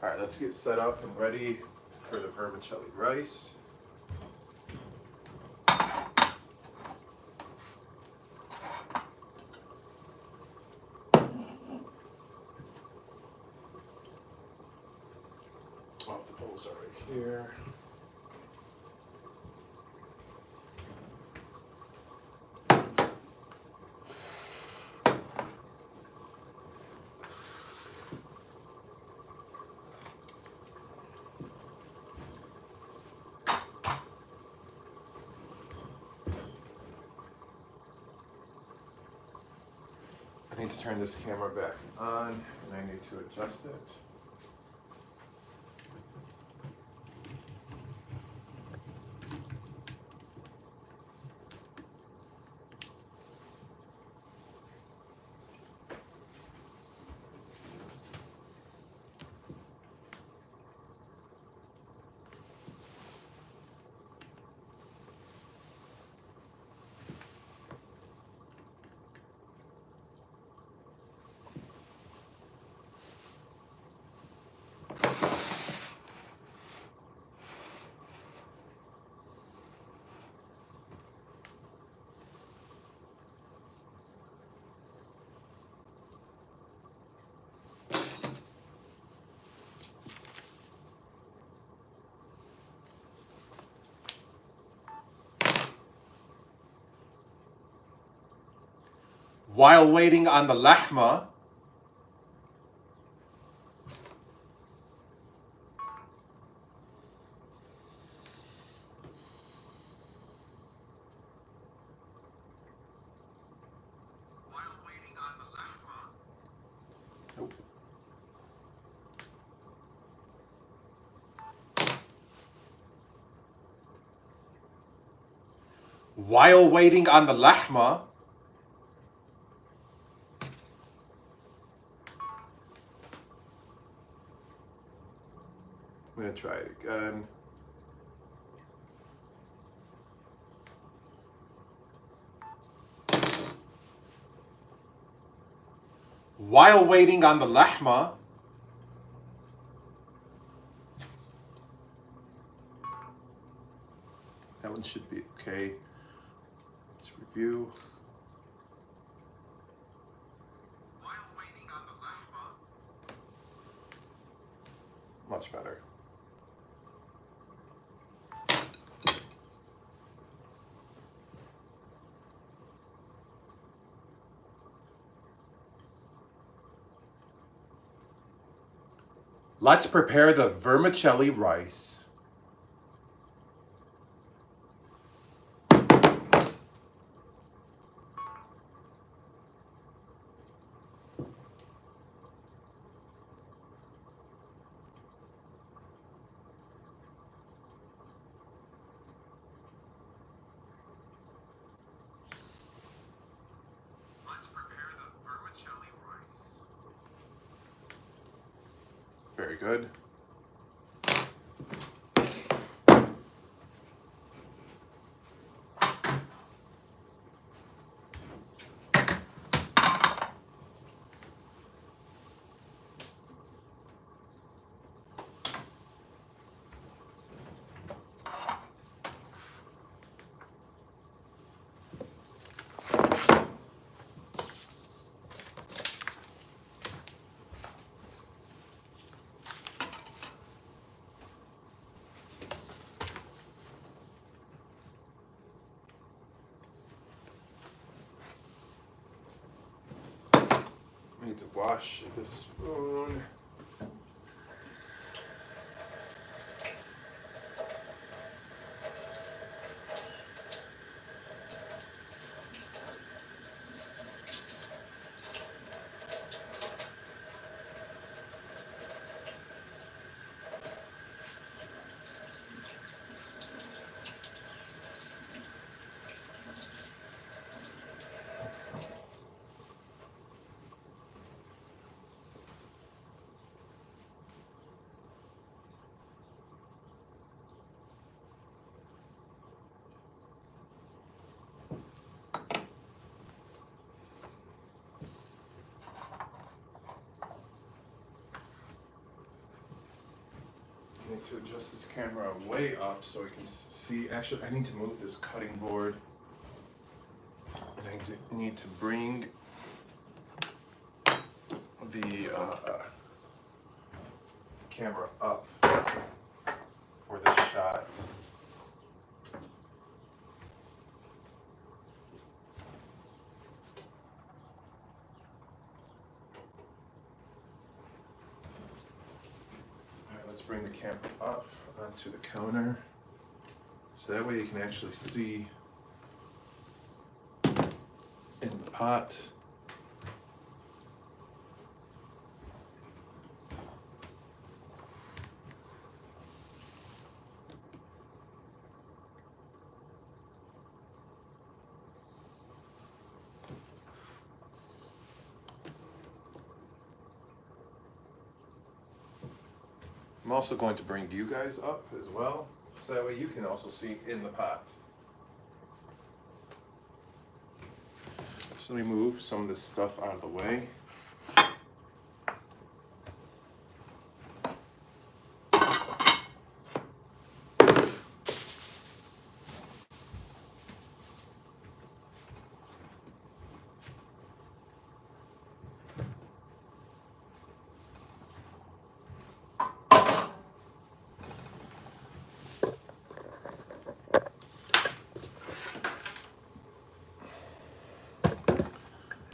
All right, let's get set up and ready for the vermicelli rice. Oh, the bowls are right here. I need to turn this camera back on, and I need to adjust it. While waiting on the lahma, While waiting on the lahma, I'm going to try it again. While waiting on the lahma, that one should be okay. Let's review. While waiting on the lahma. Much better. Let's prepare the vermicelli rice. Let's prepare the vermicelli rice. Very good. I need to wash this spoon. I need to adjust this camera way up so I can see. Actually, I need to move this cutting board. And I need to bring the camera up for this shot. Let's bring the camera up onto the counter so that way you can actually see in the pot. I'm also going to bring you guys up as well, so that way you can also see in the pot. So let me move some of this stuff out of the way.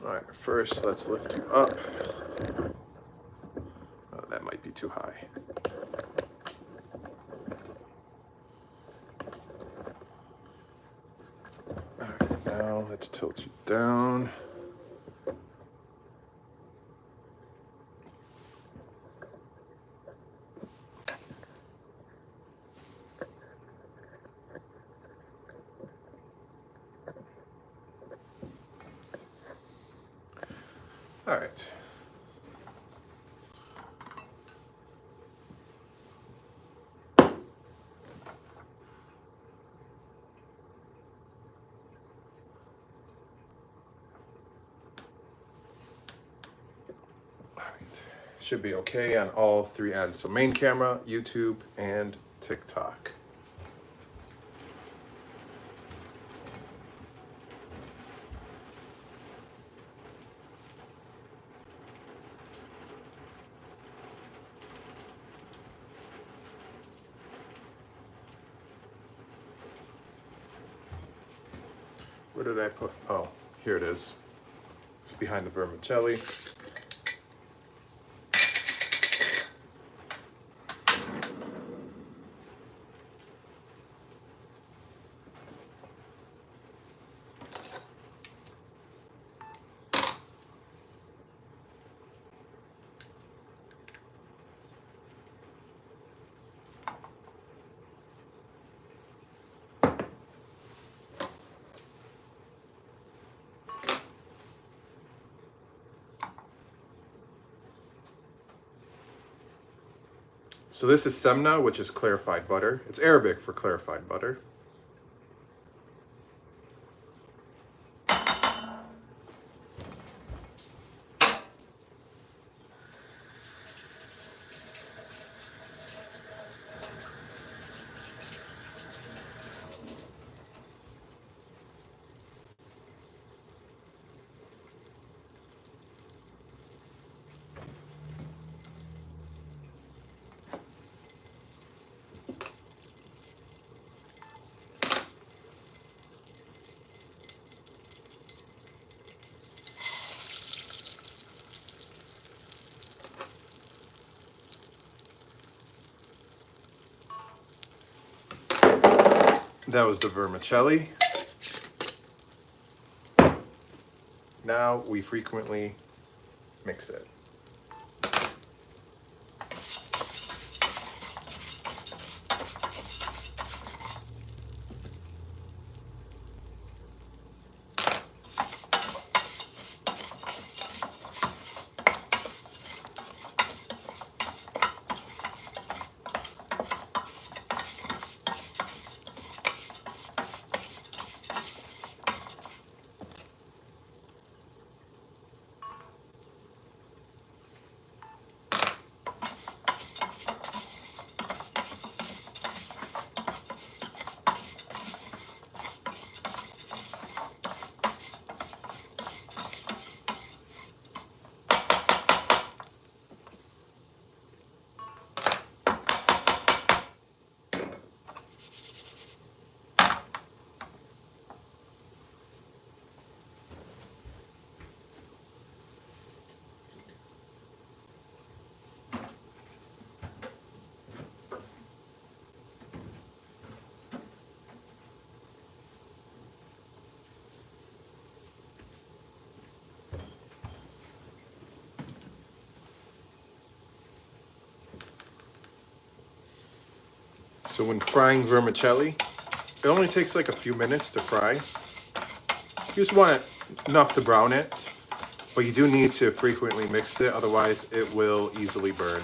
All right, first let's lift you up. Oh, that might be too high. All right, now let's tilt you down. All right. Should be okay on all three ends. So main camera, YouTube, and TikTok. Where did I put? Oh, here it is. It's behind the vermicelli. So this is semna, which is clarified butter. It's Arabic for clarified butter. That was the vermicelli. Now we frequently mix it. So when frying vermicelli, it only takes like a few minutes to fry. You just want it enough to brown it, but you do need to frequently mix it, otherwise it will easily burn.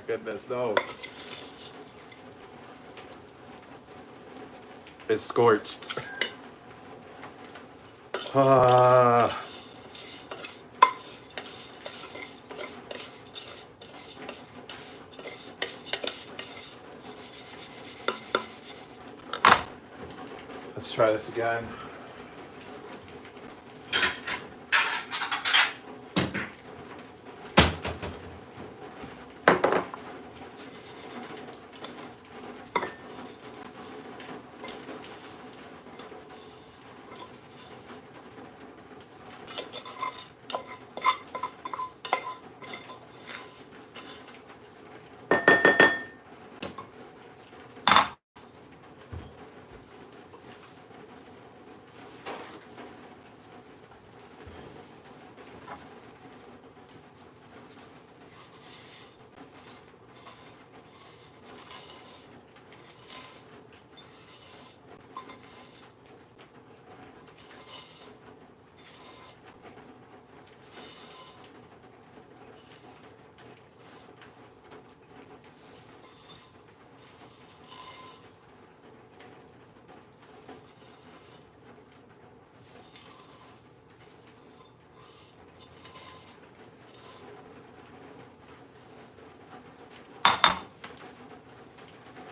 goodness, no. It's scorched. Let's try this again.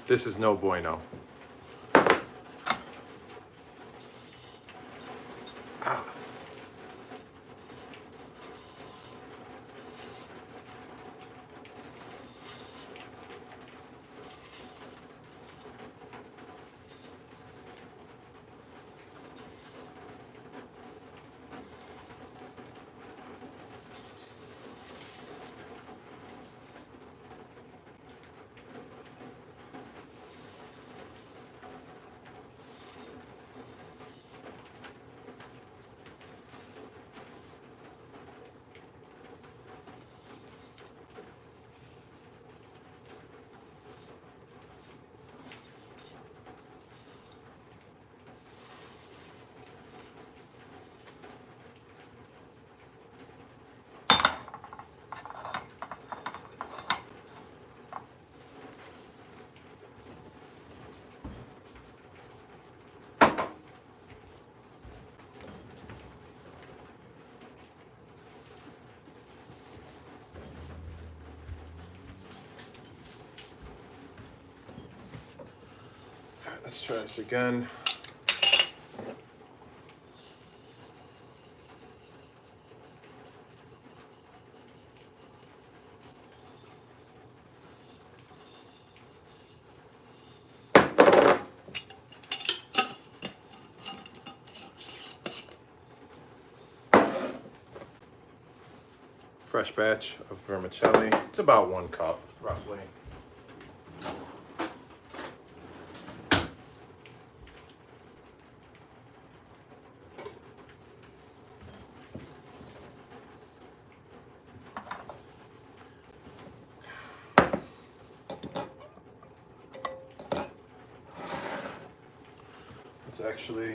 This is no bueno. Ah. Let's try this again. Fresh batch of vermicelli. It's about 1 cup, roughly. Let's actually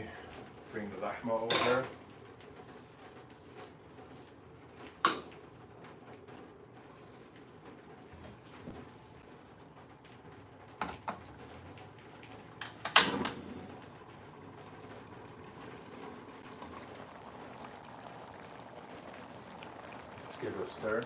bring the lahma over. Let's give it a stir.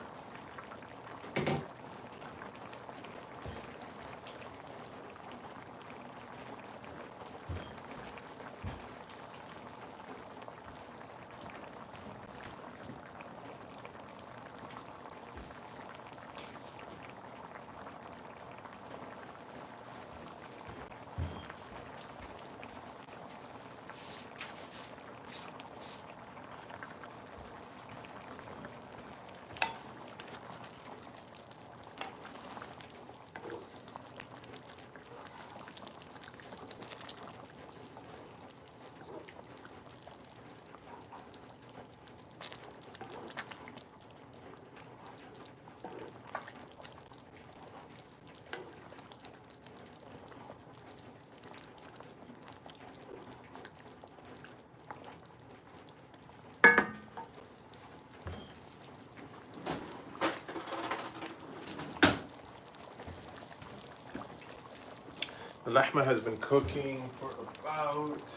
The lahma has been cooking for about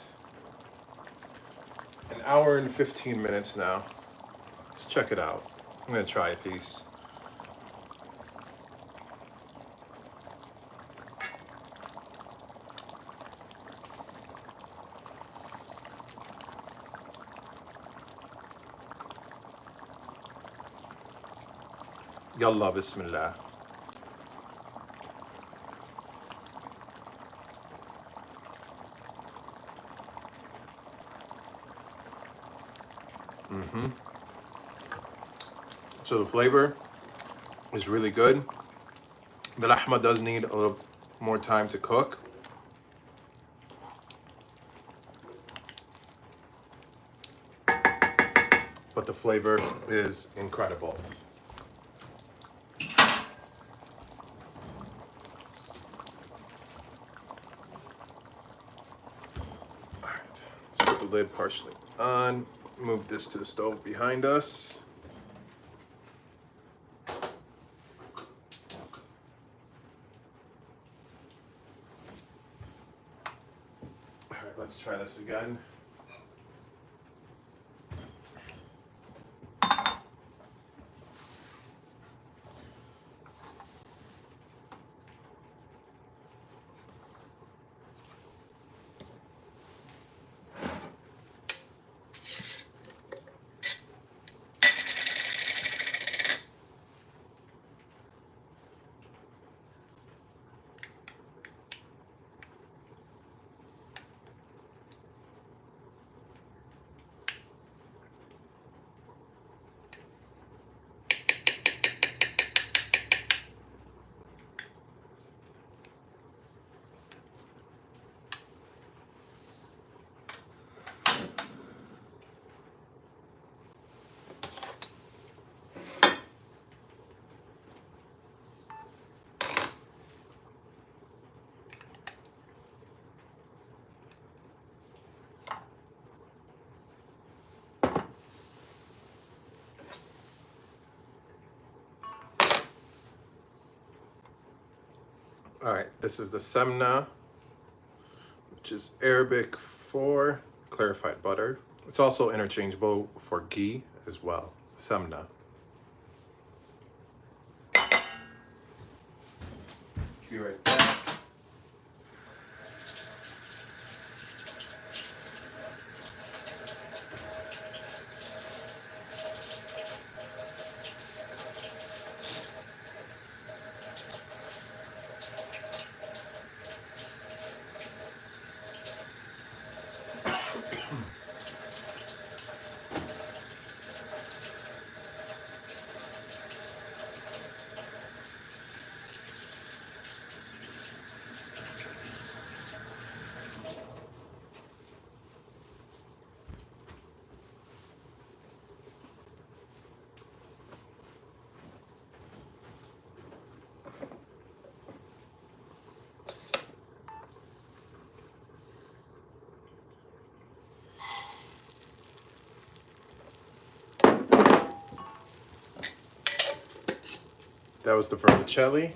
an hour and 15 minutes now. Let's check it out. I'm gonna try a piece. Yalla bismillah. So the flavor is really good. The lahma does need a little more time to cook. But the flavor is incredible. All right, let's put the lid partially on. Move this to the stove behind us. All right, let's try this again. All right, this is the semna, which is Arabic for clarified butter. It's also interchangeable for ghee as well, semna. Be right back. That was the vermicelli.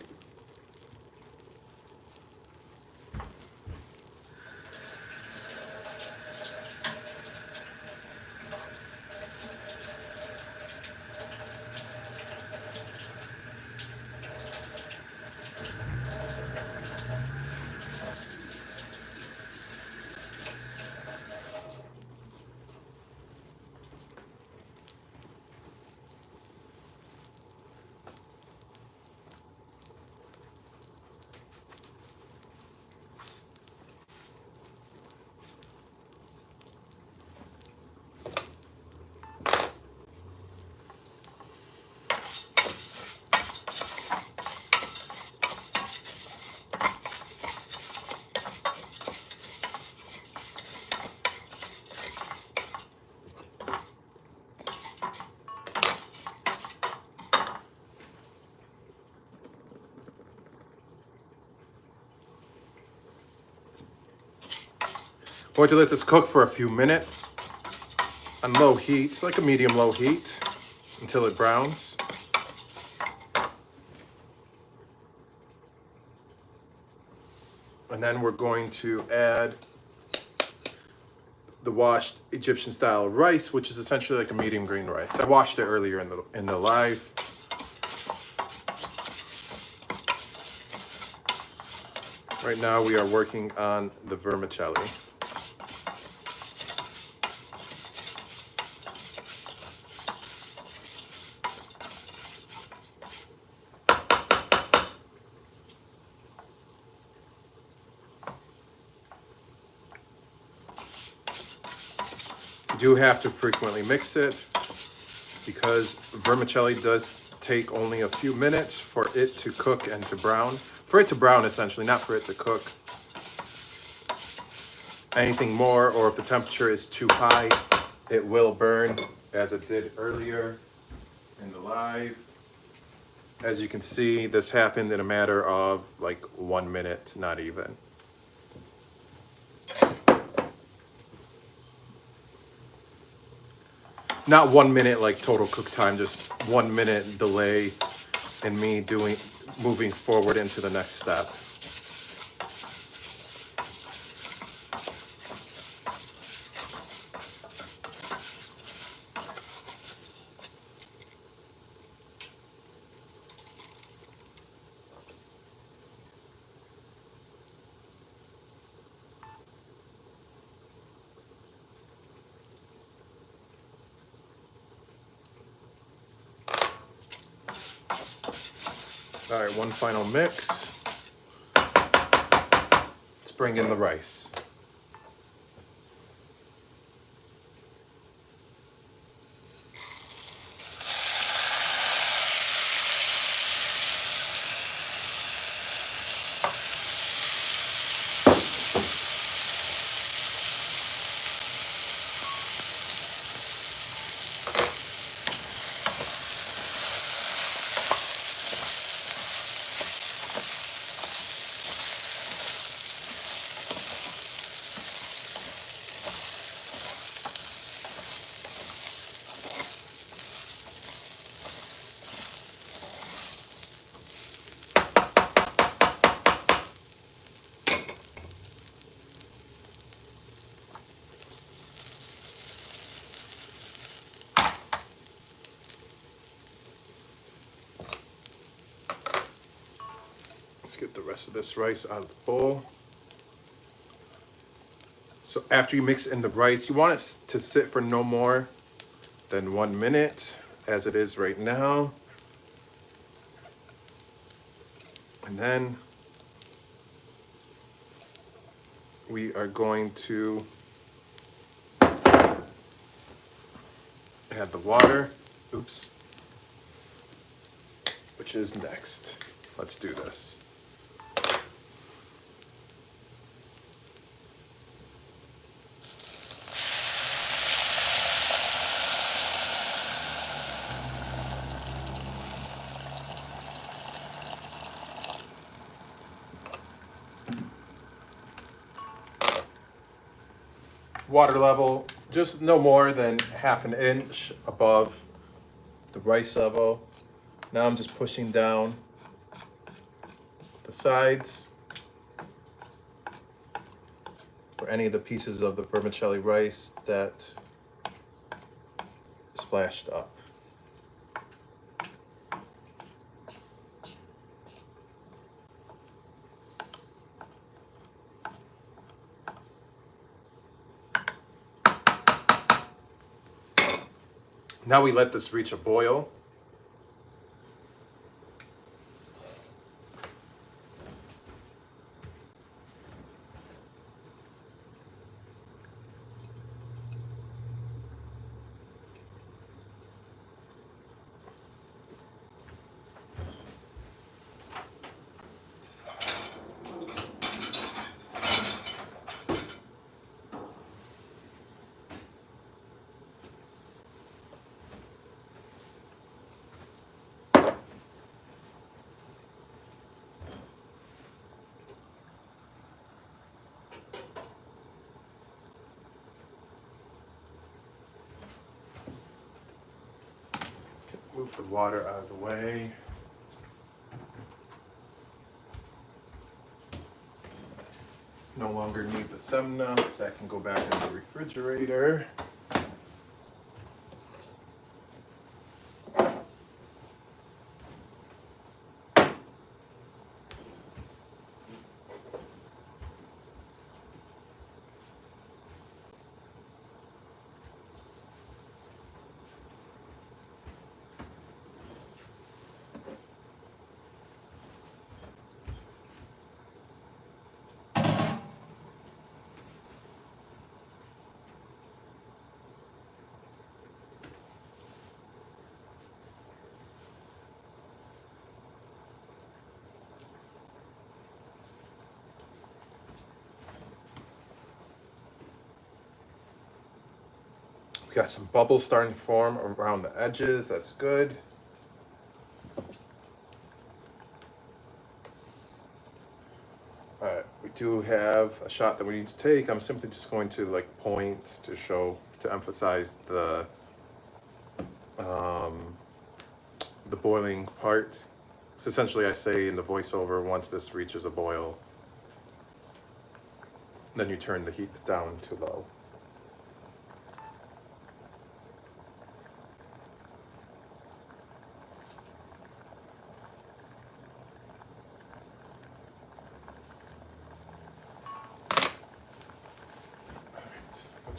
Going to let this cook for a few minutes on low heat, like a medium-low heat, until it browns. And then we're going to add the washed Egyptian style rice, which is essentially like a medium green rice. I washed it earlier in the live. Right now we are working on the vermicelli. You do have to frequently mix it because vermicelli does take only a few minutes for it to cook and to brown. For it to brown, essentially, not for it to cook. Anything more, or if the temperature is too high, it will burn, as it did earlier in the live. As you can see, this happened in a matter of like 1 minute, not even. Not 1 minute like total cook time, just 1 minute delay in me moving forward into the next step. All right, one final mix. Let's bring in the rice. Let's get the rest of this rice out of the bowl. So after you mix in the rice, you want it to sit for no more than 1 minute, as it is right now. And then we are going to add the water. Oops. Which is next. Let's do this. Water level, just no more than ½ an inch above the rice level. Now I'm just pushing down the sides for any of the pieces of the vermicelli rice that splashed up. Now we let this reach a boil. Move the water out of the way. No longer need the semna. That can go back in the refrigerator. Got some bubbles starting to form around the edges. That's good. All right, we do have a shot that we need to take. I'm simply just going to like point to show, to emphasize the boiling part. So essentially I say in the voiceover, once this reaches a boil, then you turn the heat down to low.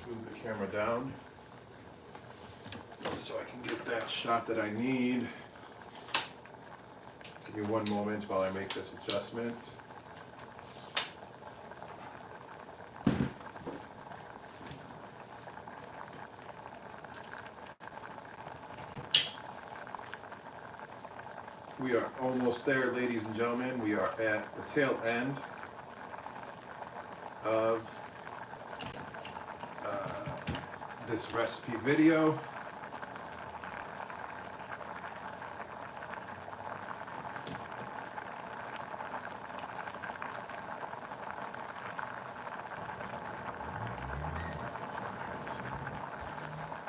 Move the camera down so I can get that shot that I need. Give me one moment while I make this adjustment. We are almost there, ladies and gentlemen. We are at the tail end of this recipe video.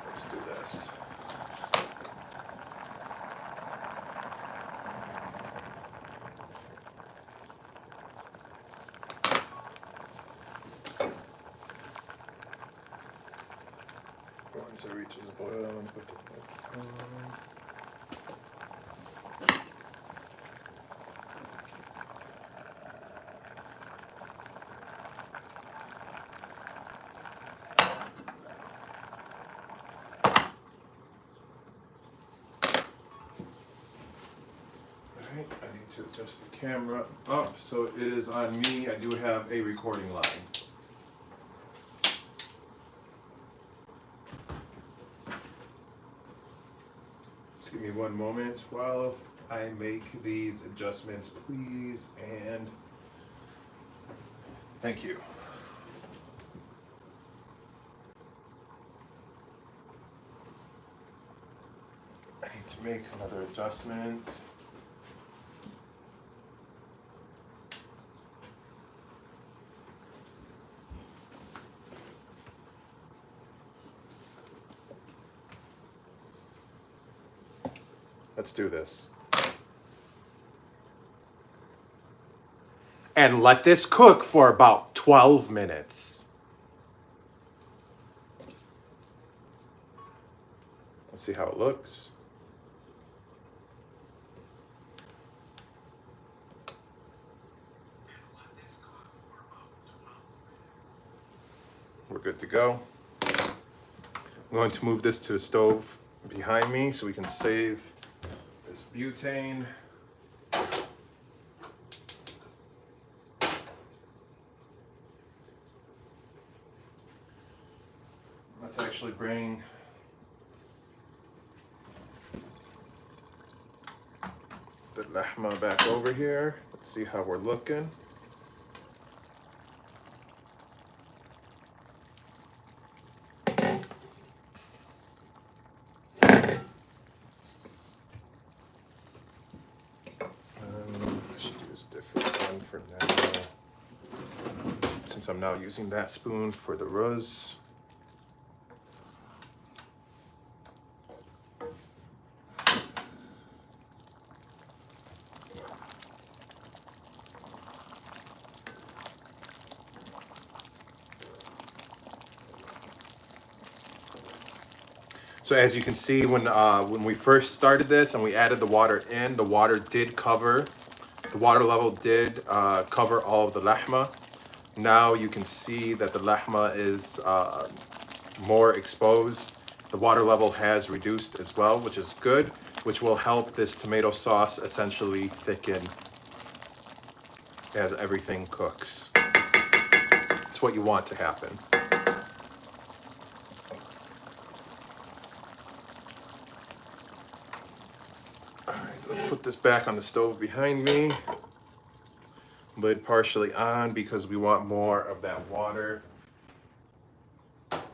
Let's do this. Once it reaches a boil, I'm going to put the lid on. Alright, I need to adjust the camera up so it is on me. I do have a recording line. Give me one moment while I make these adjustments, please, and thank you. I need to make another adjustment. Let's do this. And let this cook for about 12 minutes. Let's see how it looks. We're good to go. I'm going to move this to the stove behind me so we can save this butane. Let's actually bring the lahma back over here. Let's see how we're looking. I should use a different one for now, since I'm now using that spoon for the ruz. So as you can see, when we first started this and we added the water in, the water level did cover all of the lahma. Now you can see that the lahma is more exposed. The water level has reduced as well, which is good, which will help this tomato sauce essentially thicken as everything cooks. It's what you want to happen. All right, let's put this back on the stove behind me. Lid partially on because we want more of that water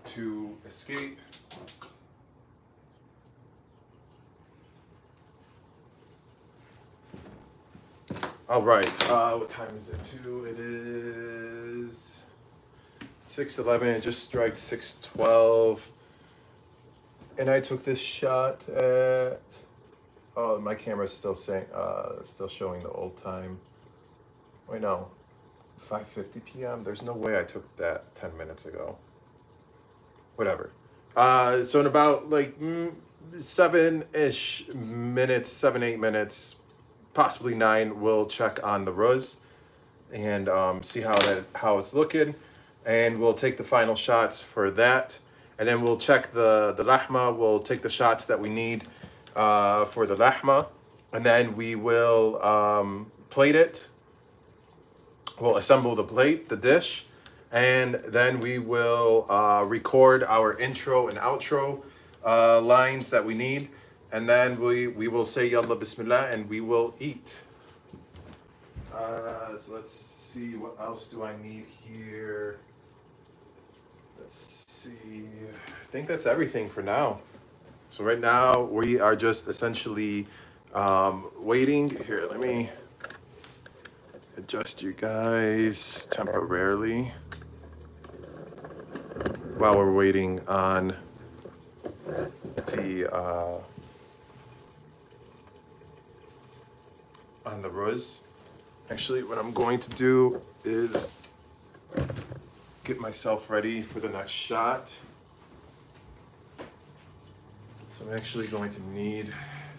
to escape. All right, what time is it too? It is 6:11, it just strikes 6:12. And I took this shot at, oh, my camera's still saying, still showing the old time. Wait, no, 5:50 p.m. There's no way I took that 10 minutes ago. Whatever. So in about like 7-ish minutes, 7-8 minutes, possibly 9, we'll check on the ruz and see how it's looking, and we'll take the final shots for that, and then we'll check the lahma. We'll take the shots that we need for the lahma, and then we will plate it. We'll assemble the dish, and then we will record our intro and outro lines that we need, and then we will say Yalla Bismillah and we will eat. So let's see, what else do I need here? Let's see, I think that's everything for now. So right now we are just essentially waiting. Here, let me adjust you guys temporarily while we're waiting on the ruz. Actually, what I'm going to do is get myself ready for the next shot. So I'm actually going to need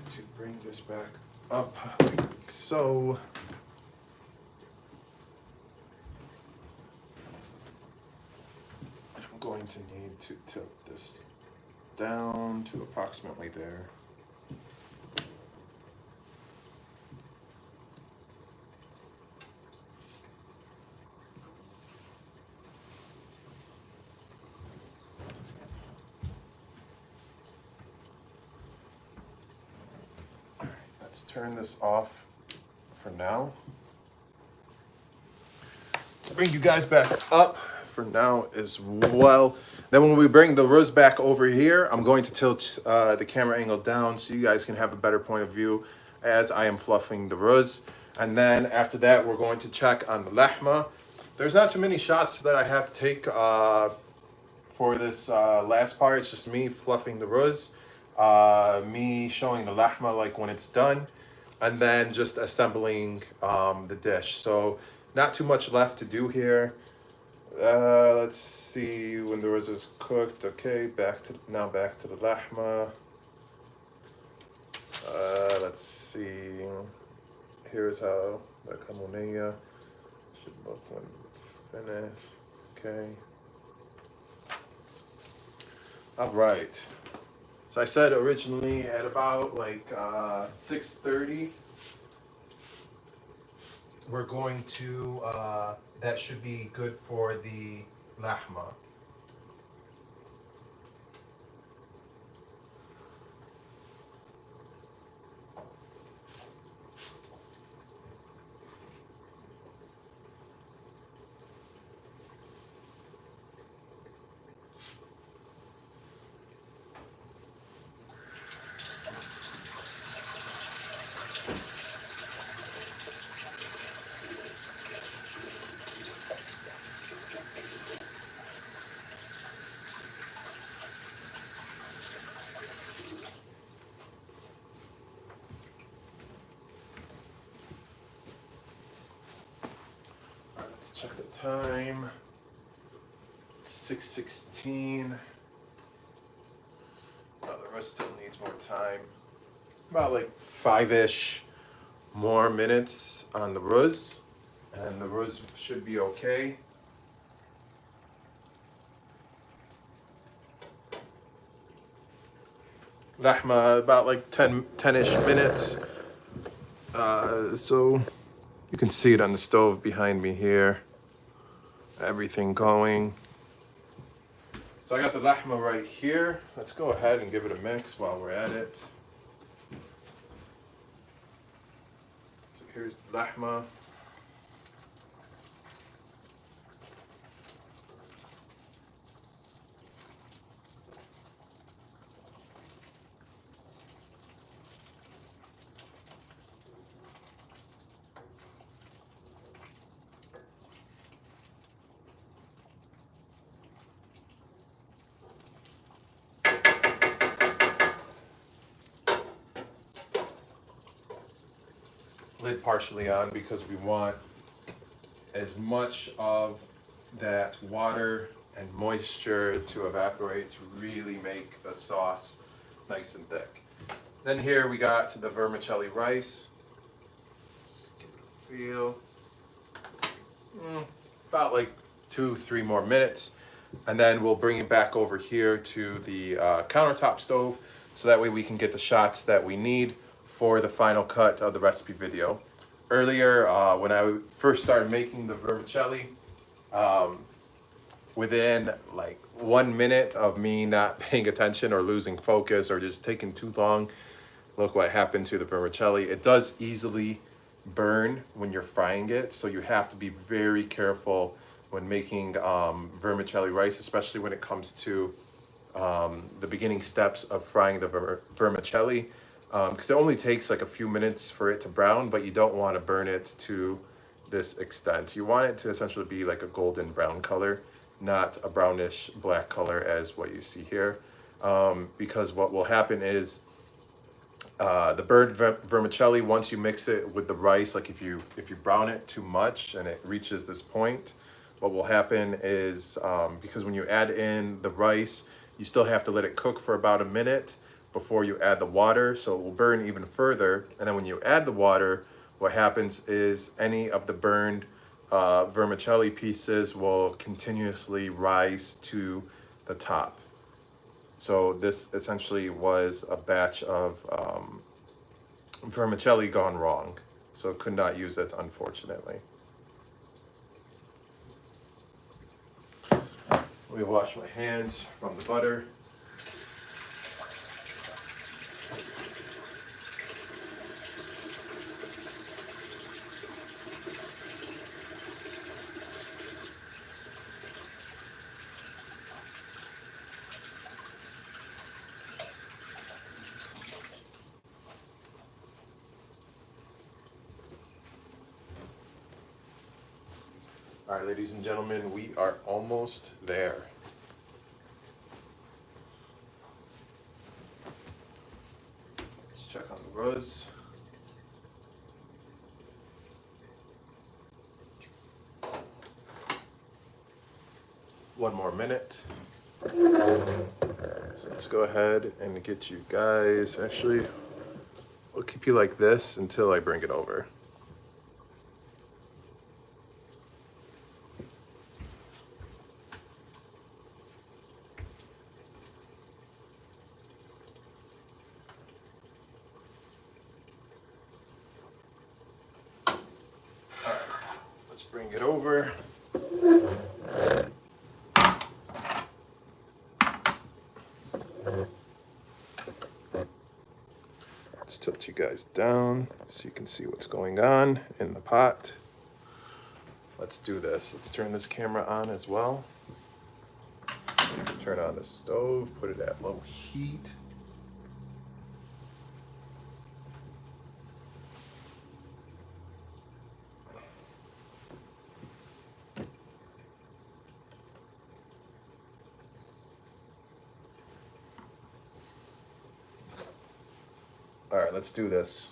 to bring this back up like so. I'm going to need to tilt this down to approximately there. All right, let's turn this off for now. Let's bring you guys back up for now as well. Then when we bring the ruz back over here, I'm going to tilt the camera angle down so you guys can have a better point of view as I am fluffing the ruz. And then after that, we're going to check on the lahma. There's not too many shots that I have to take for this last part. It's just me fluffing the ruz, me showing the lahma like when it's done, and then just assembling the dish. So not too much left to do here. Let's see, when the ruz is cooked. Okay, back to the lahma. Let's see. Here's how the Kamounia should look when finished. Okay. All right. So I said originally at about like 6:30. We're going to, that should be good for the lahma. Let's check the time. It's 6:16. Another ruz still needs more time. About like 5-ish more minutes on the ruz, and the ruz should be okay. Lahma about like 10-ish minutes. So you can see it on the stove behind me here. Everything going. So I got the lahma right here. Let's go ahead and give it a mix while we're at it. So here's the lahma. Lid partially on because we want as much of that water and moisture to evaporate to really make the sauce nice and thick. Then here we got the vermicelli rice. Let's give it a feel. About like 2-3 more minutes, and then we'll bring it back over here to the countertop stove, so that way we can get the shots that we need for the final cut of the recipe video. Earlier, when I first started making the vermicelli, within like 1 minute of me not paying attention or losing focus or just taking too long, look what happened to the vermicelli. It does easily burn when you're frying it, so you have to be very careful when making vermicelli rice, especially when it comes to the beginning steps of frying the vermicelli, because it only takes like a few minutes for it to brown, but you don't want to burn it to this extent. You want it to essentially be like a golden brown color, not a brownish black color as what you see here, because what will happen is the burnt vermicelli, once you mix it with the rice, like if you brown it too much and it reaches this point, what will happen is, because when you add in the rice, you still have to let it cook for about a minute before you add the water, so it will burn even further. And then when you add the water, what happens is any of the burned vermicelli pieces will continuously rise to the top. So this essentially was a batch of vermicelli gone wrong, so could not use it, unfortunately. Let me wash my hands from the butter. All right, ladies and gentlemen, we are almost there. Let's check on the ruz. One more minute. So let's go ahead and get you guys, actually, I'll keep you like this until I bring it over. Bring it over. Let's tilt you guys down so you can see what's going on in the pot. Let's do this. Let's turn this camera on as well. Turn on the stove, put it at low heat. All right, let's do this.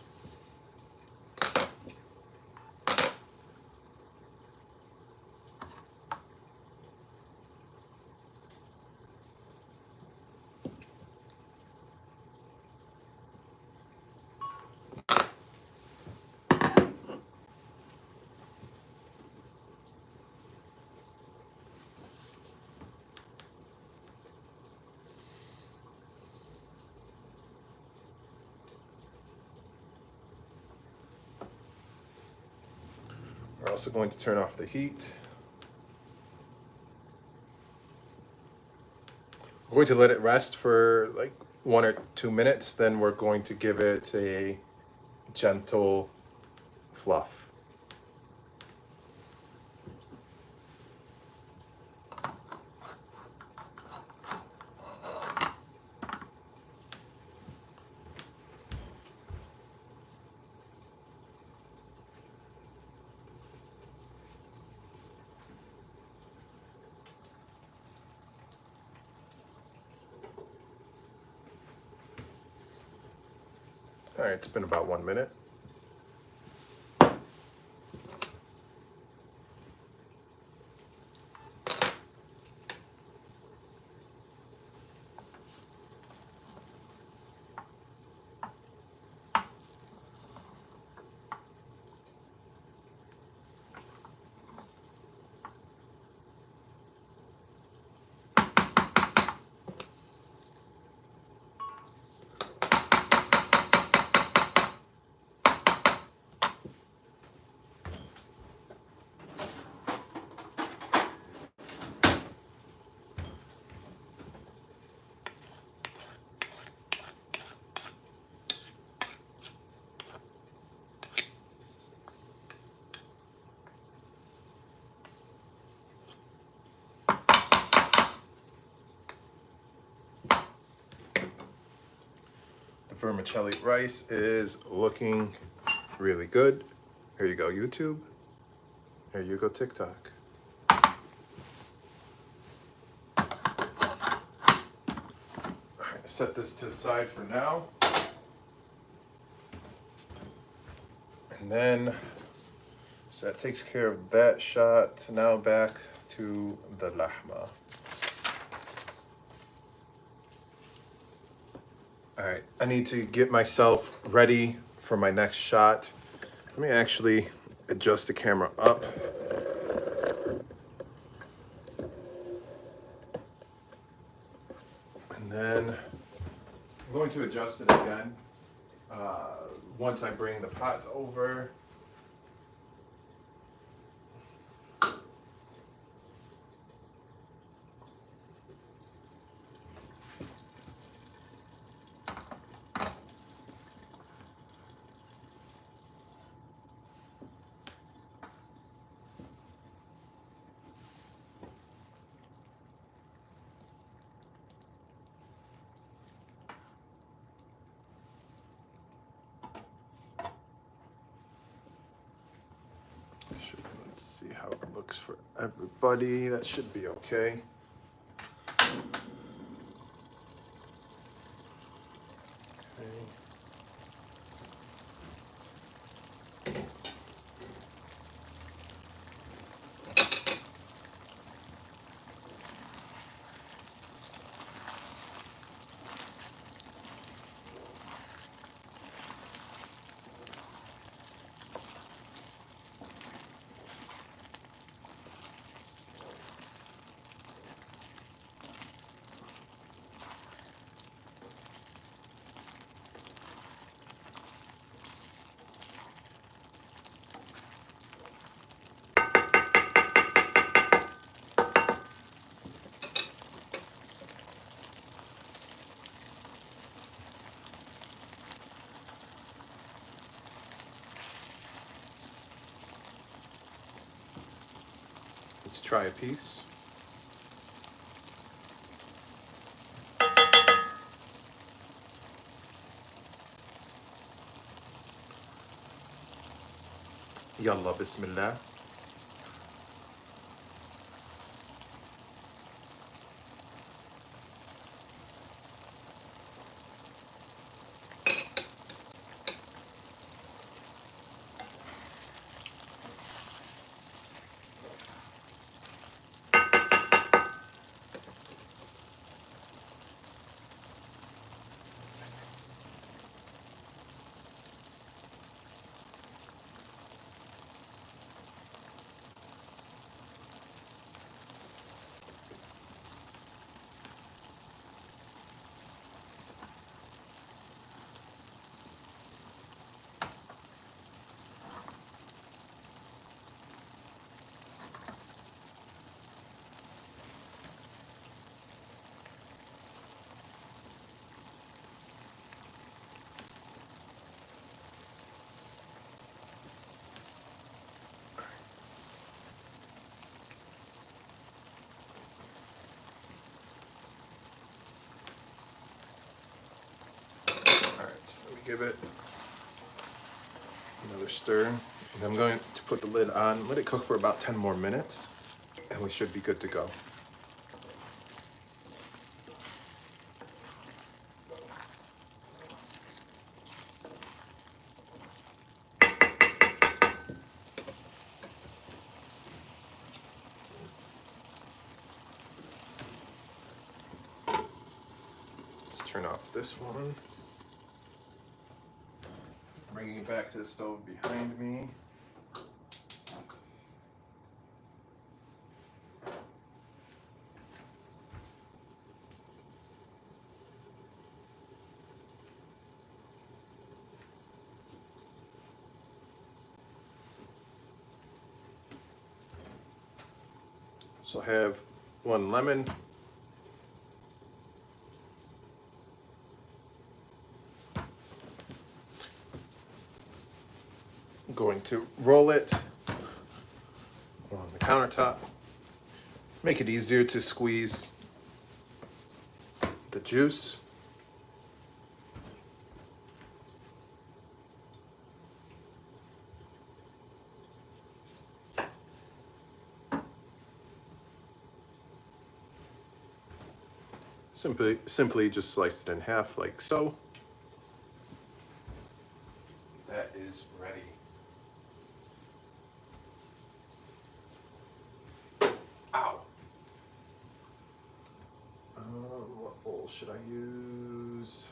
also going to turn off the heat. We're going to let it rest for like 1 or 2 minutes. Then we're going to give it a gentle fluff. All right, it's been about 1 minute. The vermicelli rice is looking really good. Here you go, YouTube. Here you go, TikTok. All right, set this to the side for now. And then, so that takes care of that shot. Now back to the lahma. All right, I need to get myself ready for my next shot. Let me actually adjust the camera up. And then I'm going to adjust it again once I bring the pot over. Let's see how it looks for everybody. That should be okay. Let's try a piece. Yalla, bismillah. give it another stir. And I'm going to put the lid on, let it cook for about 10 more minutes, and we should be good to go. Let's turn off this one. Bringing it back to the stove behind me. So I have 1 lemon. I'm going to roll it along the countertop. Make it easier to squeeze the juice. Simply just slice it in half like so. That is ready. Ow. What bowl should I use?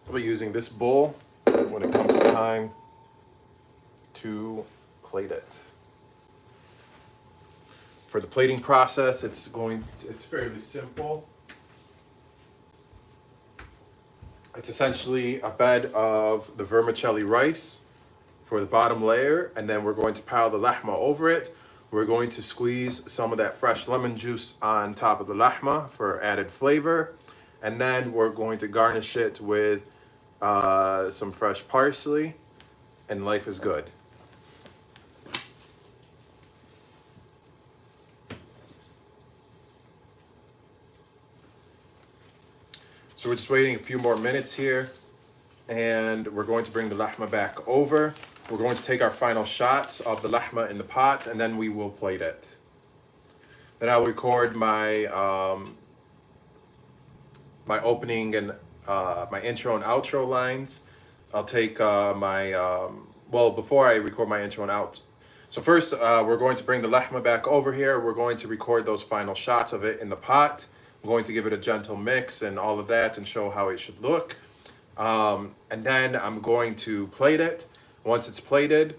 I'll be using this bowl when it comes time to plate it. For the plating process, it's fairly simple. It's essentially a bed of the vermicelli rice for the bottom layer, and then we're going to pile the lahma over it. We're going to squeeze some of that fresh lemon juice on top of the lahma for added flavor, and then we're going to garnish it with some fresh parsley, and life is good. So we're just waiting a few more minutes here, and we're going to bring the lahma back over. We're going to take our final shots of the lahma in the pot, and then we will plate it. Then I'll record my my opening and my intro and outro lines. I'll take well, before I record my intro and out. So first, we're going to bring the lahma back over here. We're going to record those final shots of it in the pot. I'm going to give it a gentle mix and all of that and show how it should look. And then I'm going to plate it. Once it's plated,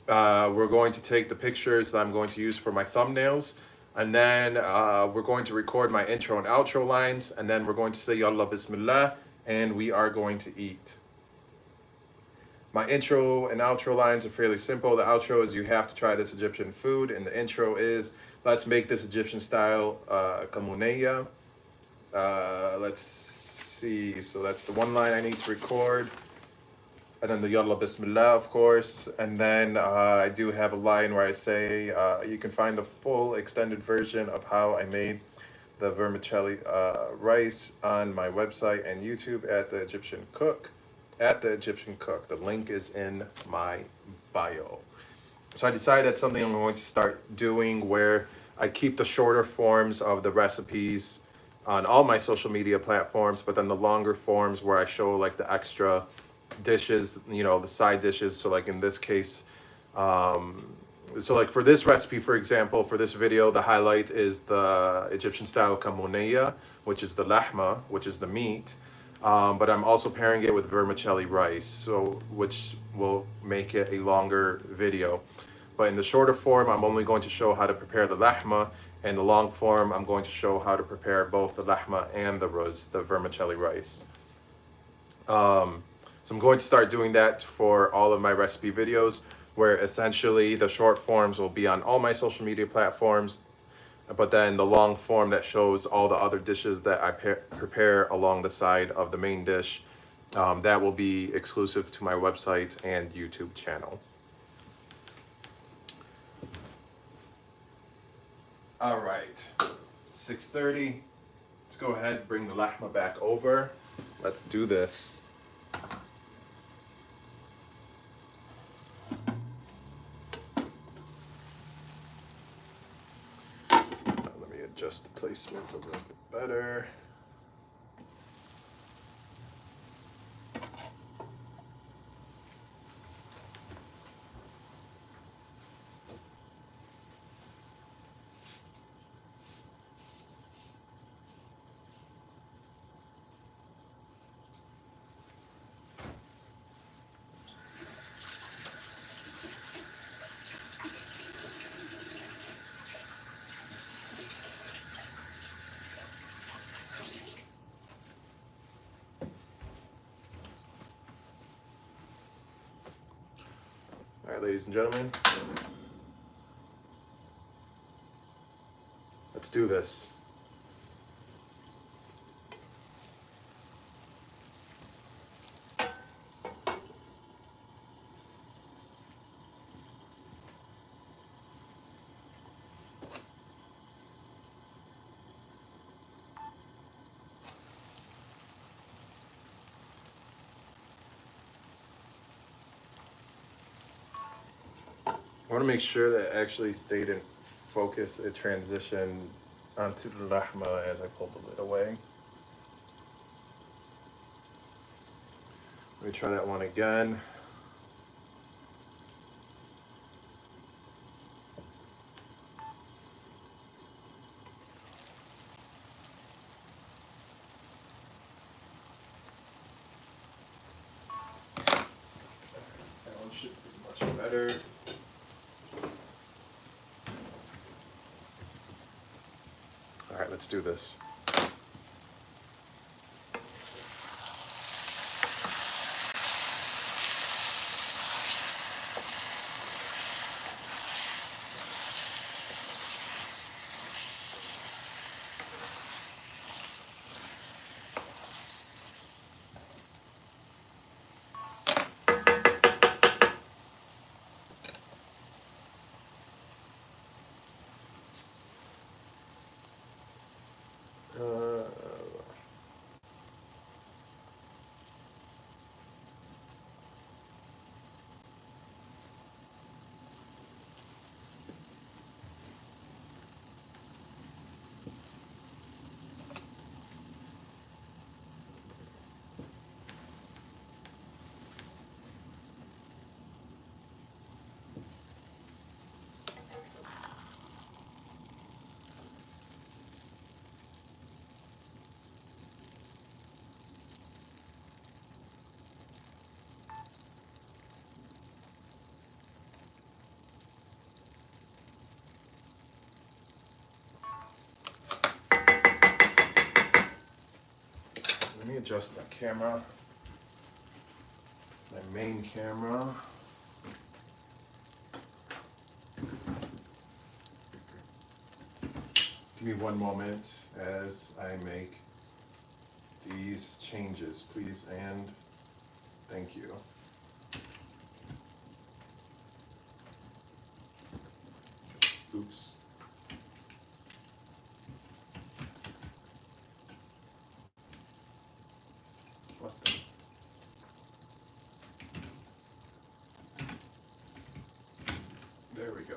we're going to take the pictures that I'm going to use for my thumbnails. And then we're going to record my intro and outro lines. And then we're going to say Yallah Bismillah, and we are going to eat. My intro and outro lines are fairly simple. The outro is you have to try this Egyptian food, and the intro is let's make this Egyptian style Kamounia. Let's see, so that's the one line I need to record. And then the Yallah Bismillah, of course. And then I do have a line where I say, you can find the full extended version of how I made the vermicelli rice on my website and YouTube at The Egyptian Cook. The link is in my bio. So I decided that's something I'm going to start doing, where I keep the shorter forms of the recipes on all my social media platforms, but then the longer forms where I show like the extra dishes, you know, the side dishes. So like in this case, so like for this recipe, for example, for this video, the highlight is the Egyptian style Kamounia, which is the lahma, which is the meat. But I'm also pairing it with vermicelli rice, so which will make it a longer video. But in the shorter form, I'm only going to show how to prepare the lahma. And the long form, I'm going to show how to prepare both the lahma and the ruz, the vermicelli rice. So I'm going to start doing that for all of my recipe videos, where essentially the short forms will be on all my social media platforms, but then the long form that shows all the other dishes that I prepare along the side of the main dish That will be exclusive to my website and YouTube channel. All right, 6:30. Let's go ahead, bring the lahma back over. Let's do this. Let me adjust the placement a little bit better. All right, ladies and gentlemen, let's do this. I want to make sure that it actually stayed in focus. It transitioned onto the lahma as I pulled the lid away. Let me try that one again. That one should be much better. All right, let's do this. Let me adjust my camera, my main camera. Give me one moment as I make these changes, please, and thank you. Oops. What the? There we go.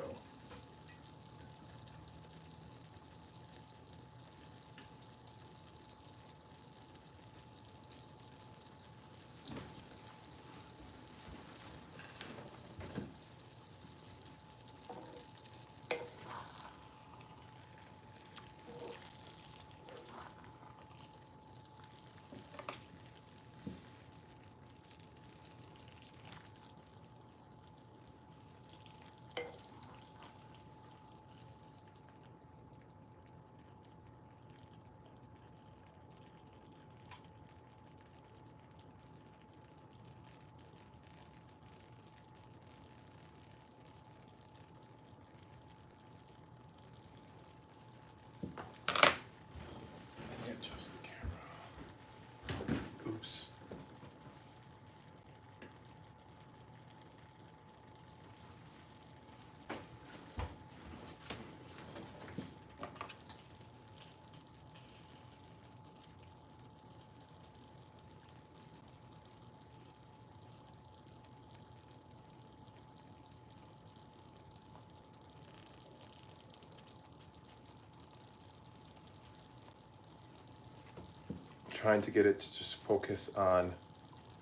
trying to get it to just focus on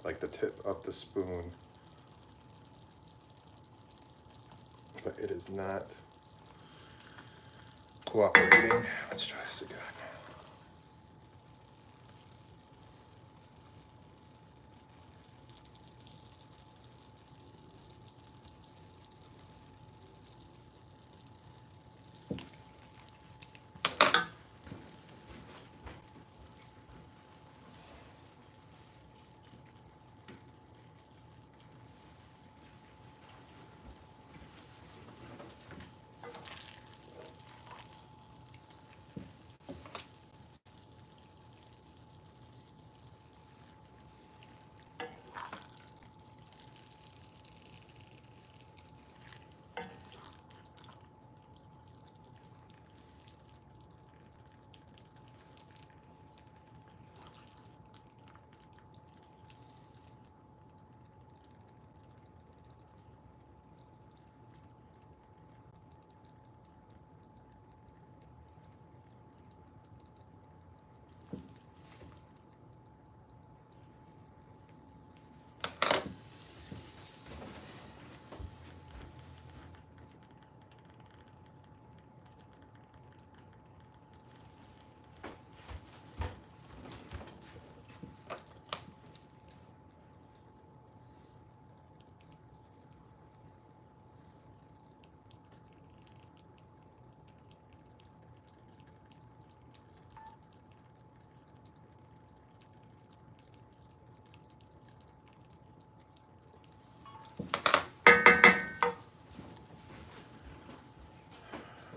like the tip of the spoon, but it is not cooperating. Let's try this again.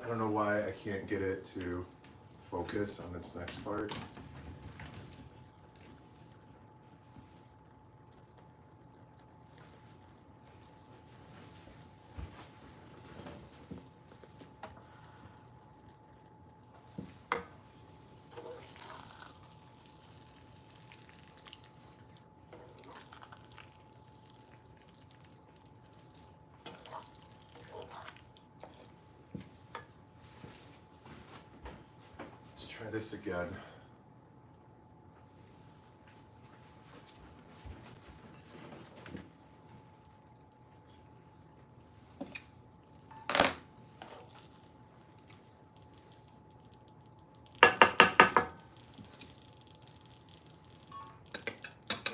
I don't know why I can't get it to focus on this next part. Let's try this again.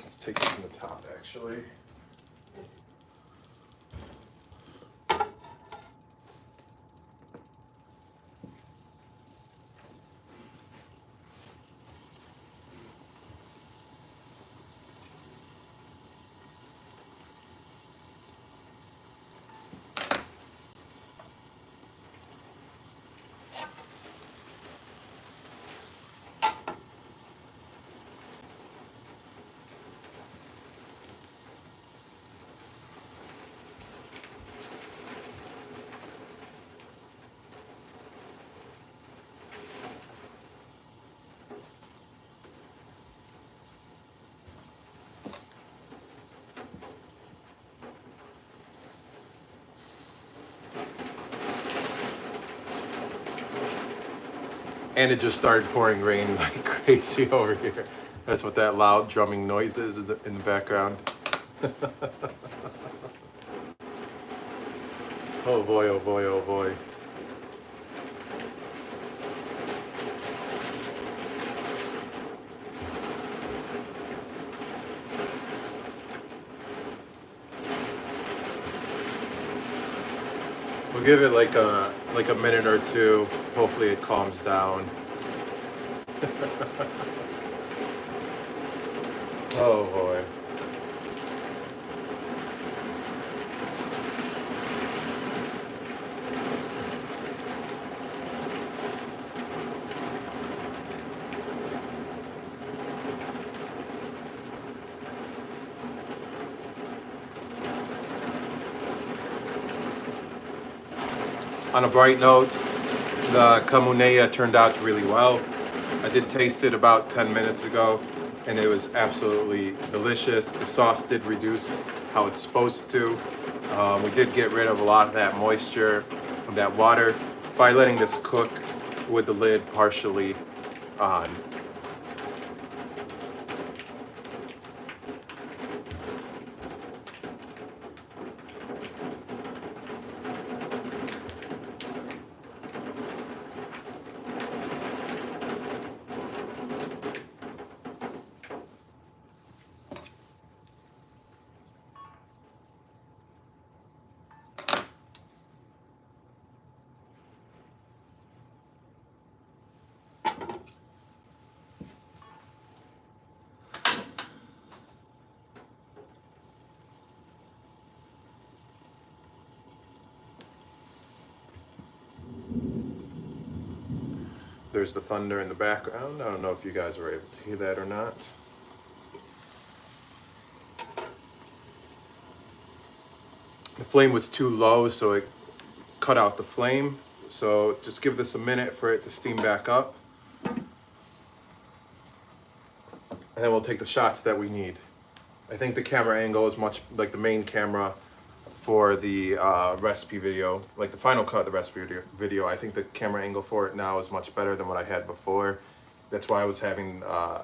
Let's take it from the top, actually. And it just started pouring rain like crazy over here. That's what that loud drumming noise is in the background. Oh boy, oh boy, oh boy. We'll give it like a minute or two. Hopefully it calms down. Oh boy. On a bright note, the Kamounia turned out really well. I did taste it about 10 minutes ago, and it was absolutely delicious. The sauce did reduce how it's supposed to. We did get rid of a lot of that moisture, of that water, by letting this cook with the lid partially on. There's the thunder in the background. I don't know if you guys were able to hear that or not. The flame was too low, so it cut out the flame. So just give this a minute for it to steam back up. And then we'll take the shots that we need. I think the camera angle is much like the main camera for the recipe video, like the final cut of the recipe video. I think the camera angle for it now is much better than what I had before. That's why I was having, I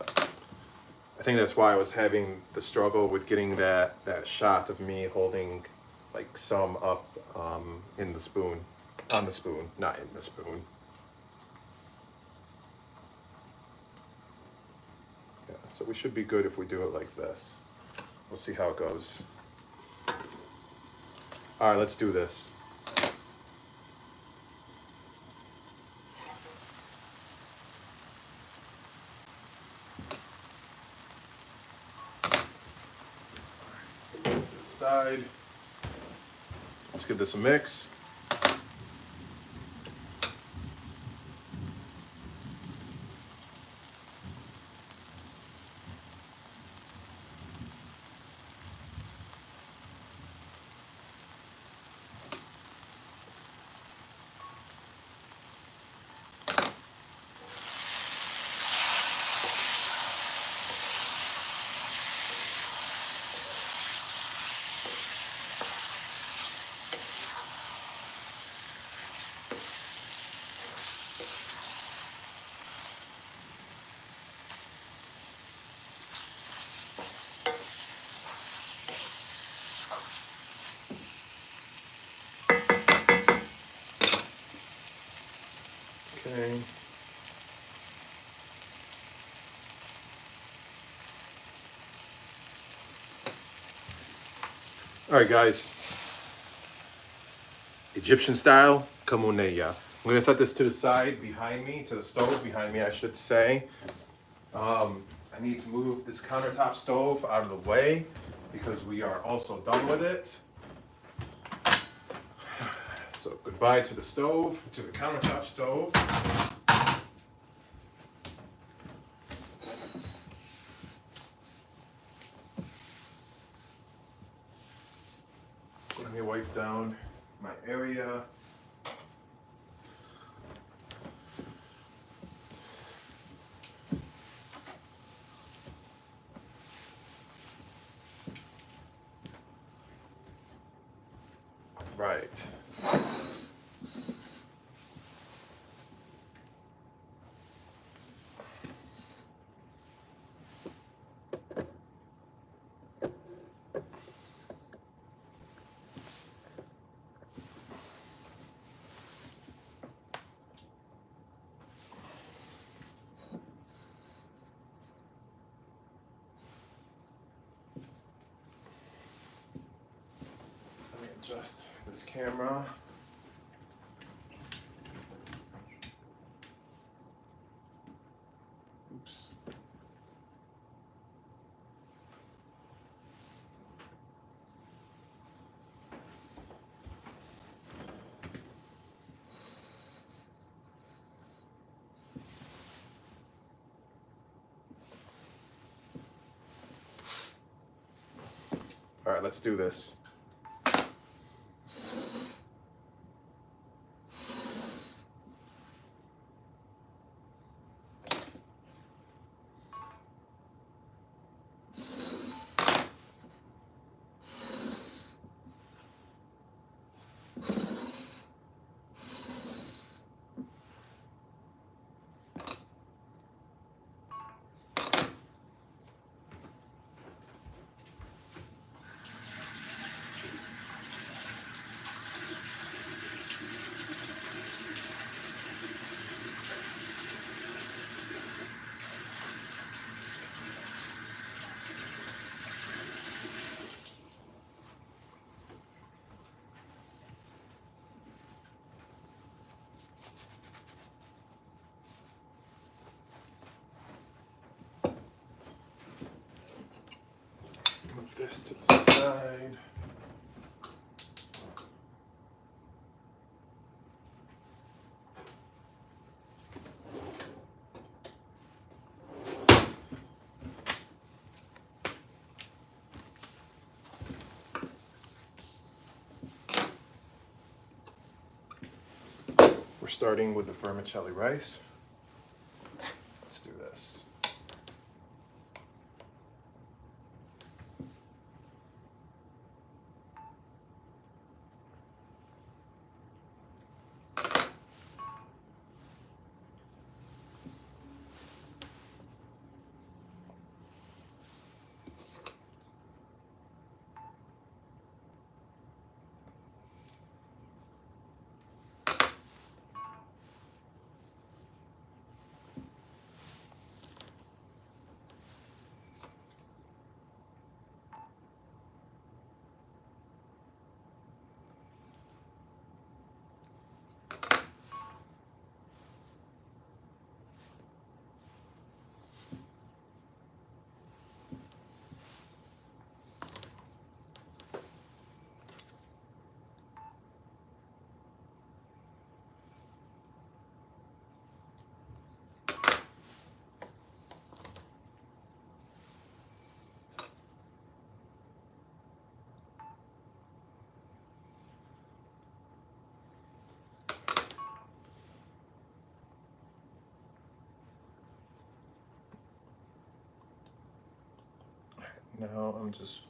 think that's why I was having the struggle with getting that shot of me holding like some up in the spoon, on the spoon, not in the spoon. Yeah, so we should be good if we do it like this. We'll see how it goes. All right, let's do this. Put that to the side. Let's give this a mix. Okay. All right, guys. Egyptian style Kamounia. I'm gonna set this to the side behind me, to the stove behind me, I should say. I need to move this countertop stove out of the way because we are also done with it. So goodbye to the stove, to the countertop stove. Let me wipe down my area. Right. Let me adjust this camera. Oops. All right, let's do this. this to the side. We're starting with the vermicelli rice. Let's do this. Now I'm just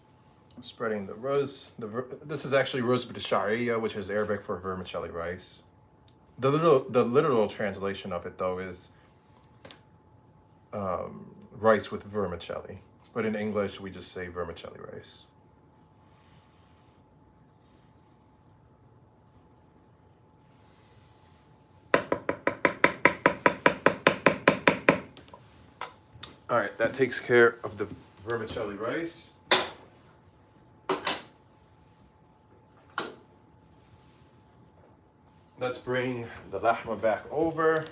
spreading the rose. This is actually rose b'shariya, which is Arabic for vermicelli rice. The literal translation of it though is rice with vermicelli, but in English we just say vermicelli rice. All right, that takes care of the vermicelli rice. Let's bring the lahma back over.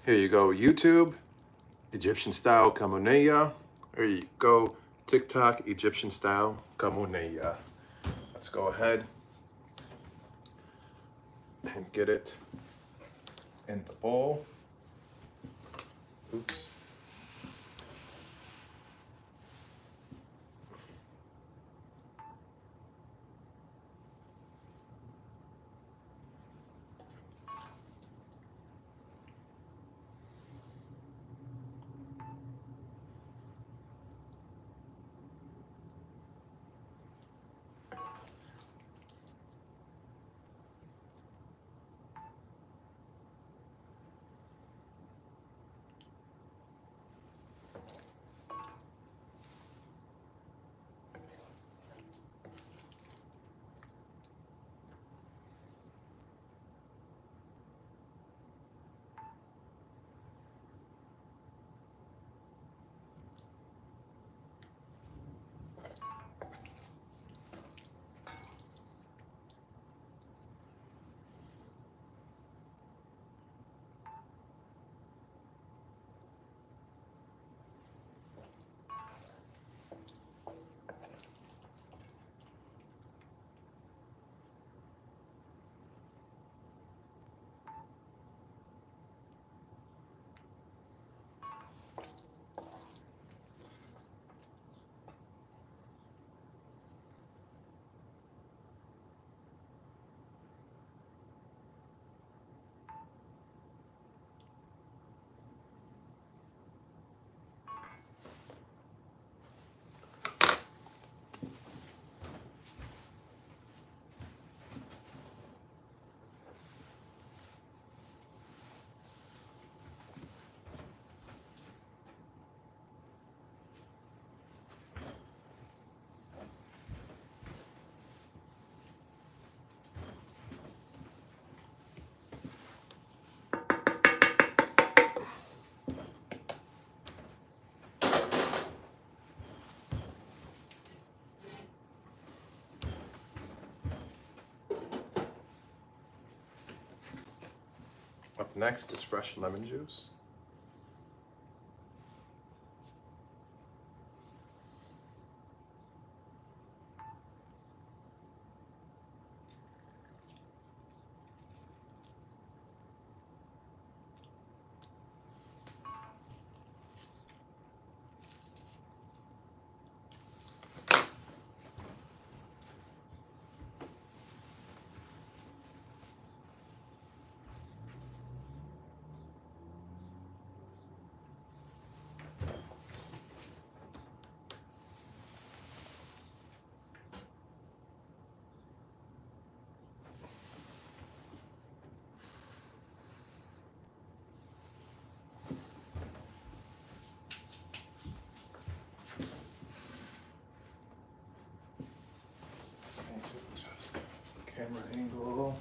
Here you go, YouTube, Egyptian style Kamounia. There you go, TikTok, Egyptian style Kamounia. Let's go ahead and get it in the bowl. Oops. Up next is fresh lemon juice. Just camera angle.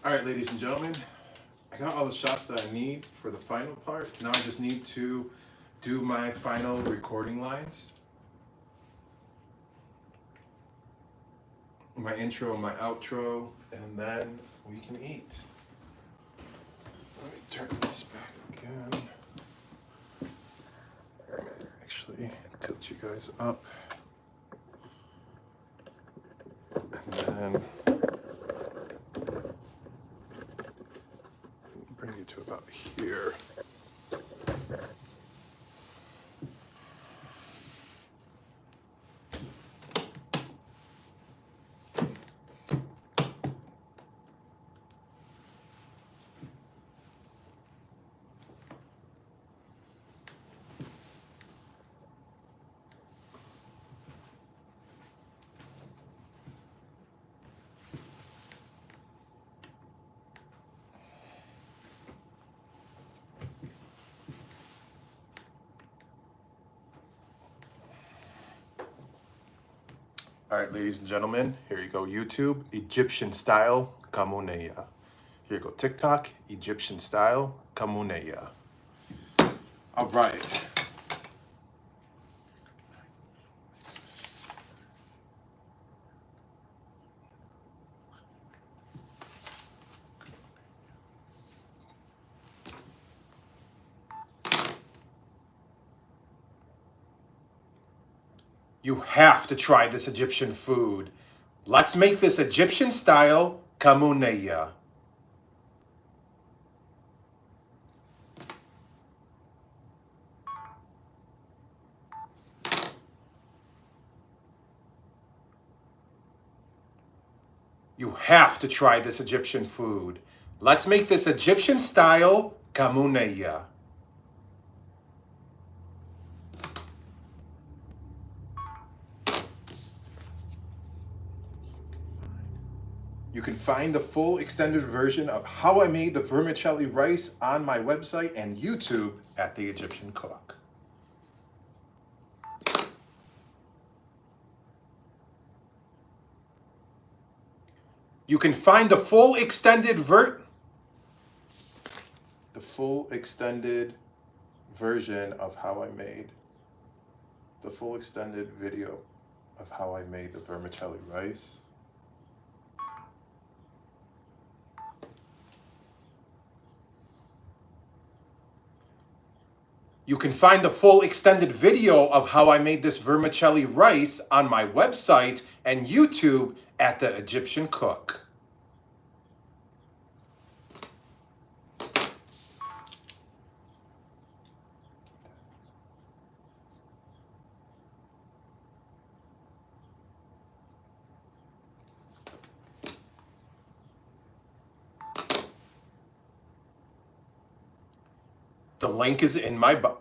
All right, ladies and gentlemen, I got all the shots that I need for the final part. Now I just need to do my final recording lines. My intro, my outro, and then we can eat. Let me turn this back again. Actually, tilt you guys up. And then bring you to about here. All right, ladies and gentlemen, here you go, YouTube, Egyptian style, Kamounia. Here you go, TikTok, Egyptian style, Kamounia. All right. You have to try this Egyptian food. Let's make this Egyptian style Kamounia. You have to try this Egyptian food. Let's make this Egyptian style Kamounia. You can find the full extended version of how I made the vermicelli rice on my website and YouTube at The Egyptian Cook. You can find the full extended version of how I made the full extended video of how I made the vermicelli rice. You can find the full extended video of how I made this vermicelli rice on my website and YouTube at The Egyptian Cook. The link is in my bio.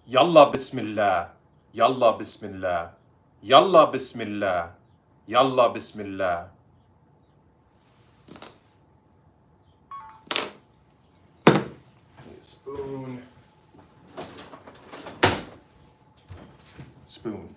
Yalla bismillah. Yalla bismillah. Yalla bismillah. Yalla bismillah. Spoon. Spoon.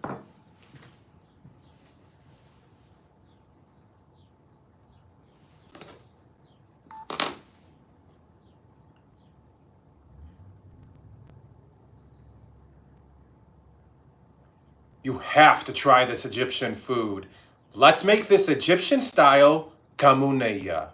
You have to try this Egyptian food. Let's make this Egyptian style Kamounia.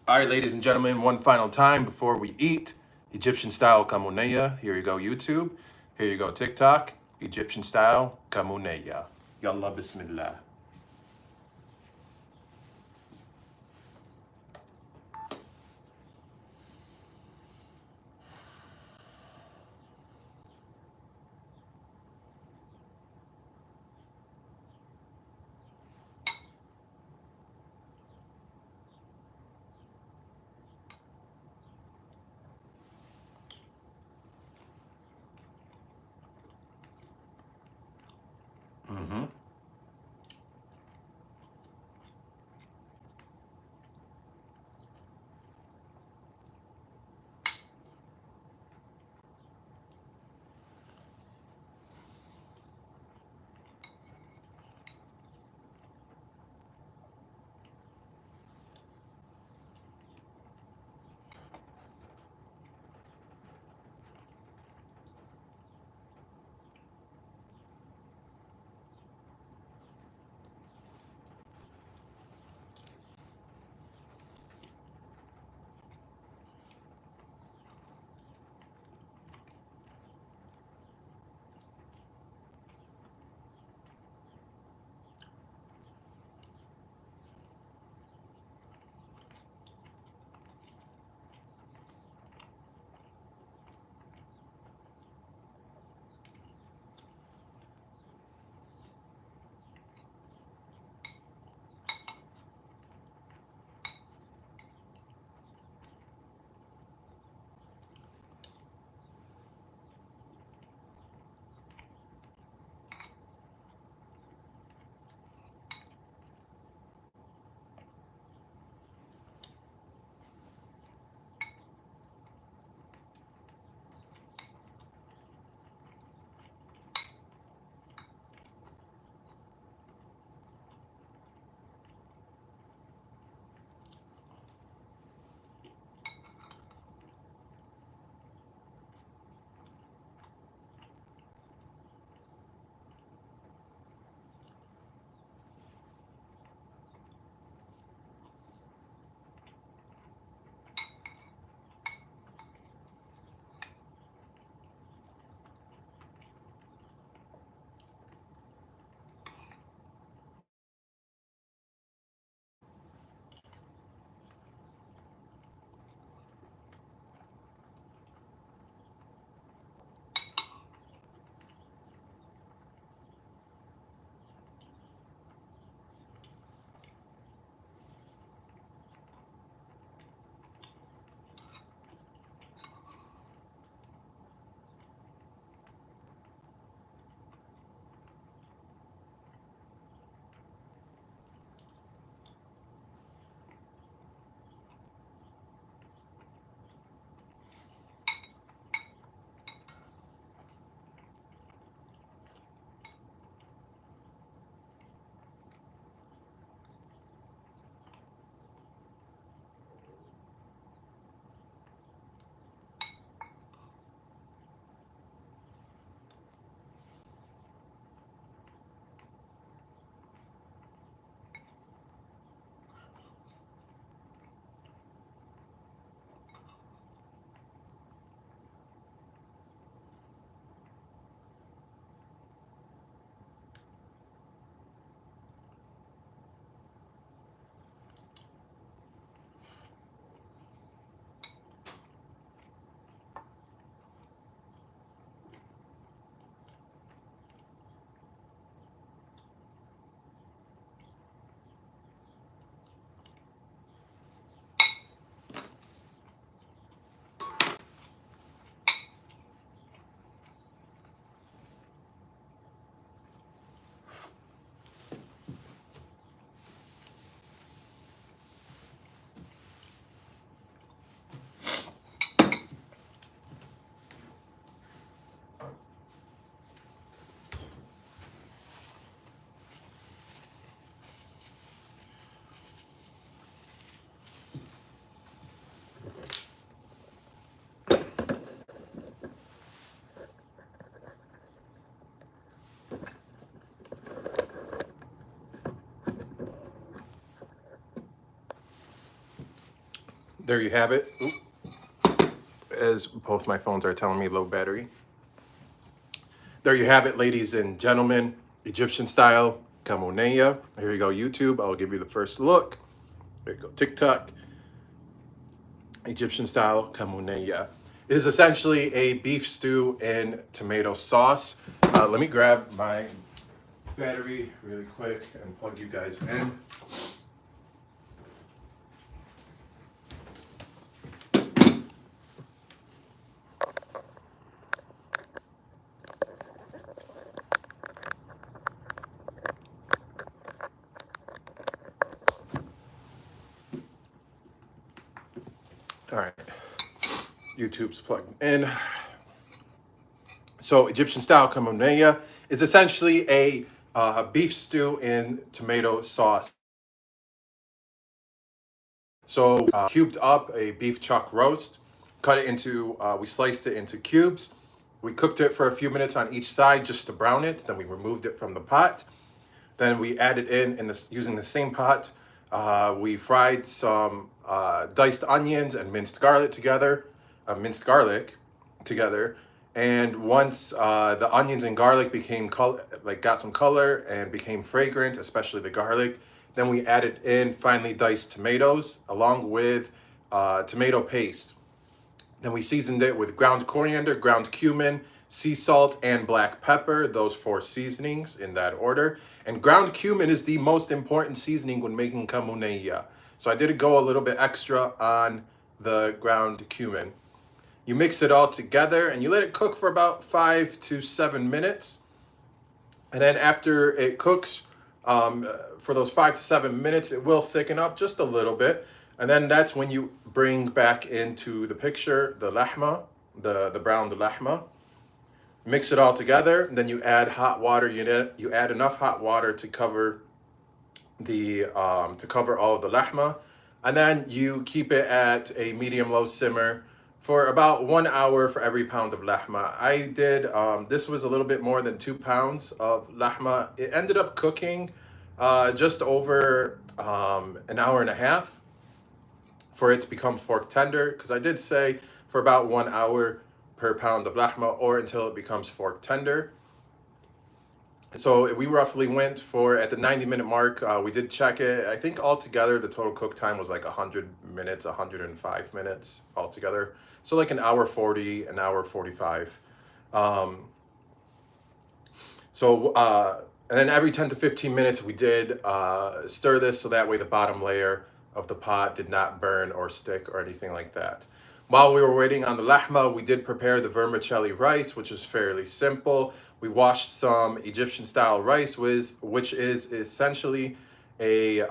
All right, ladies and gentlemen, one final time before we eat. Egyptian style Kamounia. Here you go, YouTube. Here you go, TikTok. Egyptian style Kamounia. Yalla bismillah. There you have it. Oop. As both my phones are telling me low battery. There you have it, ladies and gentlemen. Egyptian style Kamounia. Here you go, YouTube. I'll give you the first look. There you go, TikTok. Egyptian style Kamounia. It is essentially a beef stew in tomato sauce. Let me grab my battery really quick and plug you guys in. All right, YouTube's plugged in. So Egyptian style Kamounia is essentially a beef stew in tomato sauce. So cubed up a beef chuck roast, cut it into, we sliced it into cubes. We cooked it for a few minutes on each side just to brown it. Then we removed it from the pot. Then we added in this using the same pot. We fried some diced onions and minced garlic together. And once the onions and garlic became got some color and became fragrant, especially the garlic, then we added in finely diced tomatoes along with tomato paste. Then we seasoned it with ground coriander, ground cumin, sea salt, and black pepper, those 4 seasonings in that order. And ground cumin is the most important seasoning when making kamounia. So I did go a little bit extra on the ground cumin. You mix it all together and you let it cook for about 5 to 7 minutes. And then after it cooks, for those 5 to 7 minutes, it will thicken up just a little bit. And then that's when you bring back into the picture the lahma, the browned lahma. Mix it all together, and then you add hot water. You add enough hot water to cover all of the lahma, and then you keep it at a medium-low simmer for about 1 hour for every pound of lahma. I did, this was a little bit more than 2 pounds of lahma. It ended up cooking just over an hour and a half for it to become fork tender, because I did say for about 1 hour per pound of lahma or until it becomes fork tender. So we roughly went for, at the 90-minute mark, we did check it. I think altogether the total cook time was like 100 minutes, 105 minutes altogether. So like an hour 40, an hour 45. And then every 10 to 15 minutes we did stir this so that way the bottom layer of the pot did not burn or stick or anything like that. While we were waiting on the lahma, we did prepare the vermicelli rice, which is fairly simple. We washed some Egyptian style rice, which is essentially a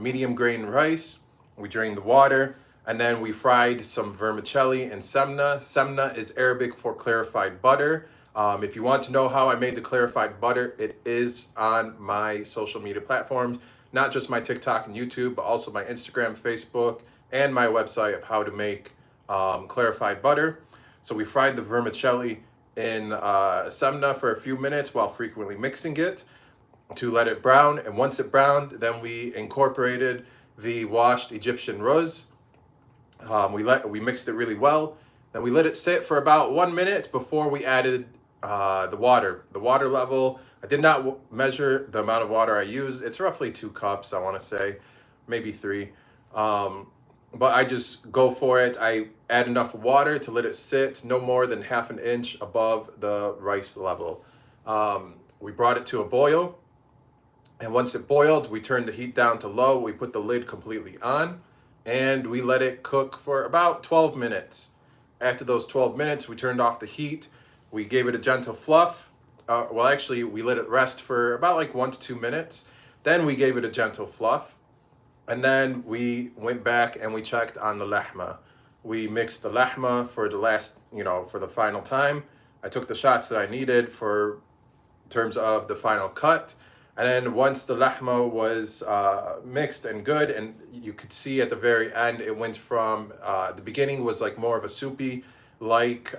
medium grain rice. We drained the water, and then we fried some vermicelli in semna. Semna is Arabic for clarified butter. If you want to know how I made the clarified butter, it is on my social media platforms, not just my TikTok and YouTube, but also my Instagram, Facebook, and my website of how to make clarified butter. So we fried the vermicelli in semna for a few minutes while frequently mixing it to let it brown. And once it browned, then we incorporated the washed Egyptian ruz. We mixed it really well. Then we let it sit for about 1 minute before we added the water. The water level, I did not measure the amount of water I used. It's roughly 2 cups, I want to say, maybe 3. But I just go for it. I add enough water to let it sit no more than ½ an inch above the rice level. We brought it to a boil. And once it boiled, we turned the heat down to low. We put the lid completely on and we let it cook for about 12 minutes. After those 12 minutes, we turned off the heat. We gave it a gentle fluff. Well, actually, we let it rest for about like 1 to 2 minutes. Then we gave it a gentle fluff. And then we went back and we checked on the lahma. We mixed the lahma for the last, for the final time. I took the shots that I needed in terms of the final cut. And then once the lahma was mixed and good, and you could see at the very end, it went from, the beginning was like more of a soupy, like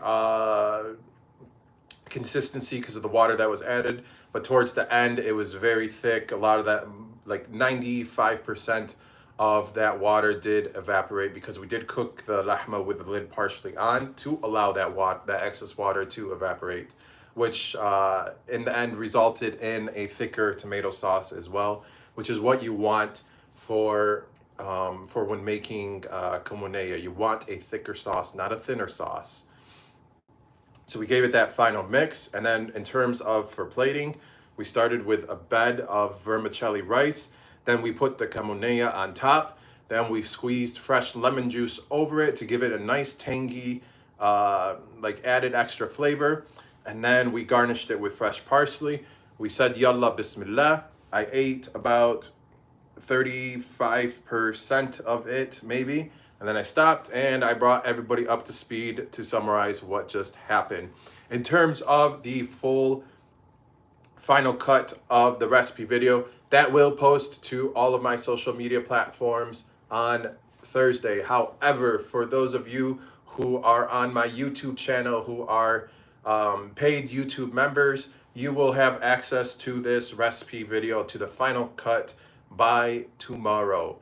consistency because of the water that was added. But towards the end, it was very thick. A lot of that, like 95% of that water did evaporate because we did cook the lahma with the lid partially on to allow that excess water to evaporate, which in the end resulted in a thicker tomato sauce as well, which is what you want for when making kamounia. You want a thicker sauce, not a thinner sauce. So we gave it that final mix, and then in terms of for plating, we started with a bed of vermicelli rice. Then we put the kamounia on top. Then we squeezed fresh lemon juice over it to give it a nice tangy, like added extra flavor. And then we garnished it with fresh parsley. We said Yalla Bismillah. I ate about 35% of it, maybe. And then I stopped and I brought everybody up to speed to summarize what just happened. In terms of the full final cut of the recipe video, that will post to all of my social media platforms on Thursday. However, for those of you who are on my YouTube channel, who are paid YouTube members, you will have access to this recipe video, to the final cut, by tomorrow.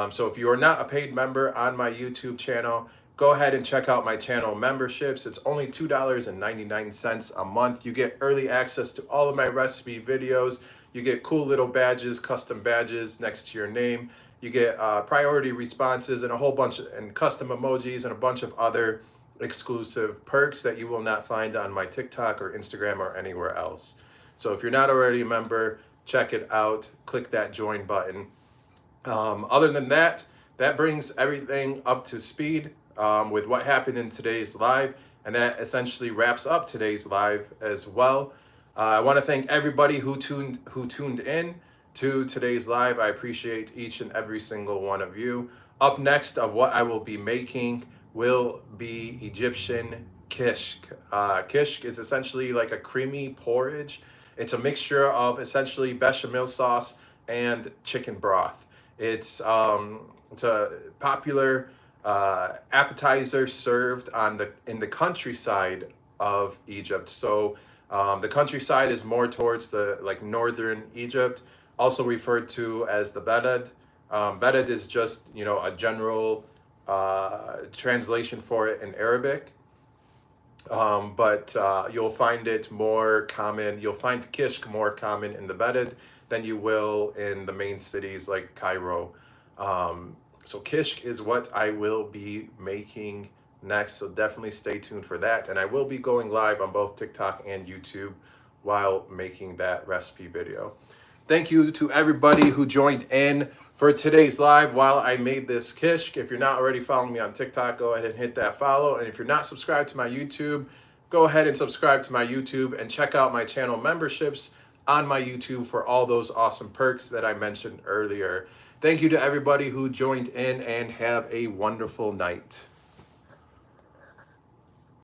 So if you are not a paid member on my YouTube channel, go ahead and check out my channel memberships. It's only $2.99 a month. You get early access to all of my recipe videos. You get cool little badges, custom badges next to your name. You get priority responses and a whole bunch and custom emojis and a bunch of other exclusive perks that you will not find on my TikTok or Instagram or anywhere else. So if you're not already a member, check it out. Click that join button. Other than that, that brings everything up to speed with what happened in today's live, and that essentially wraps up today's live as well. I want to thank everybody who tuned in to today's live. I appreciate each and every single one of you. Up next of what I will be making will be Egyptian kishk. Kishk is essentially like a creamy porridge. It's a mixture of essentially bechamel sauce and chicken broth. It's a popular appetizer served in the countryside of Egypt. So the countryside is more towards the northern Egypt, also referred to as the Beled. Beled is just a general translation for it in Arabic. But you'll find it more common. You'll find kishk more common in the Beled than you will in the main cities like Cairo. So kishk is what I will be making next. So definitely stay tuned for that. And I will be going live on both TikTok and YouTube while making that recipe video. Thank you to everybody who joined in for today's live while I made this kishk. If you're not already following me on TikTok, go ahead and hit that follow. And if you're not subscribed to my YouTube, go ahead and subscribe to my YouTube and check out my channel memberships on my YouTube for all those awesome perks that I mentioned earlier. Thank you to everybody who joined in, and have a wonderful night.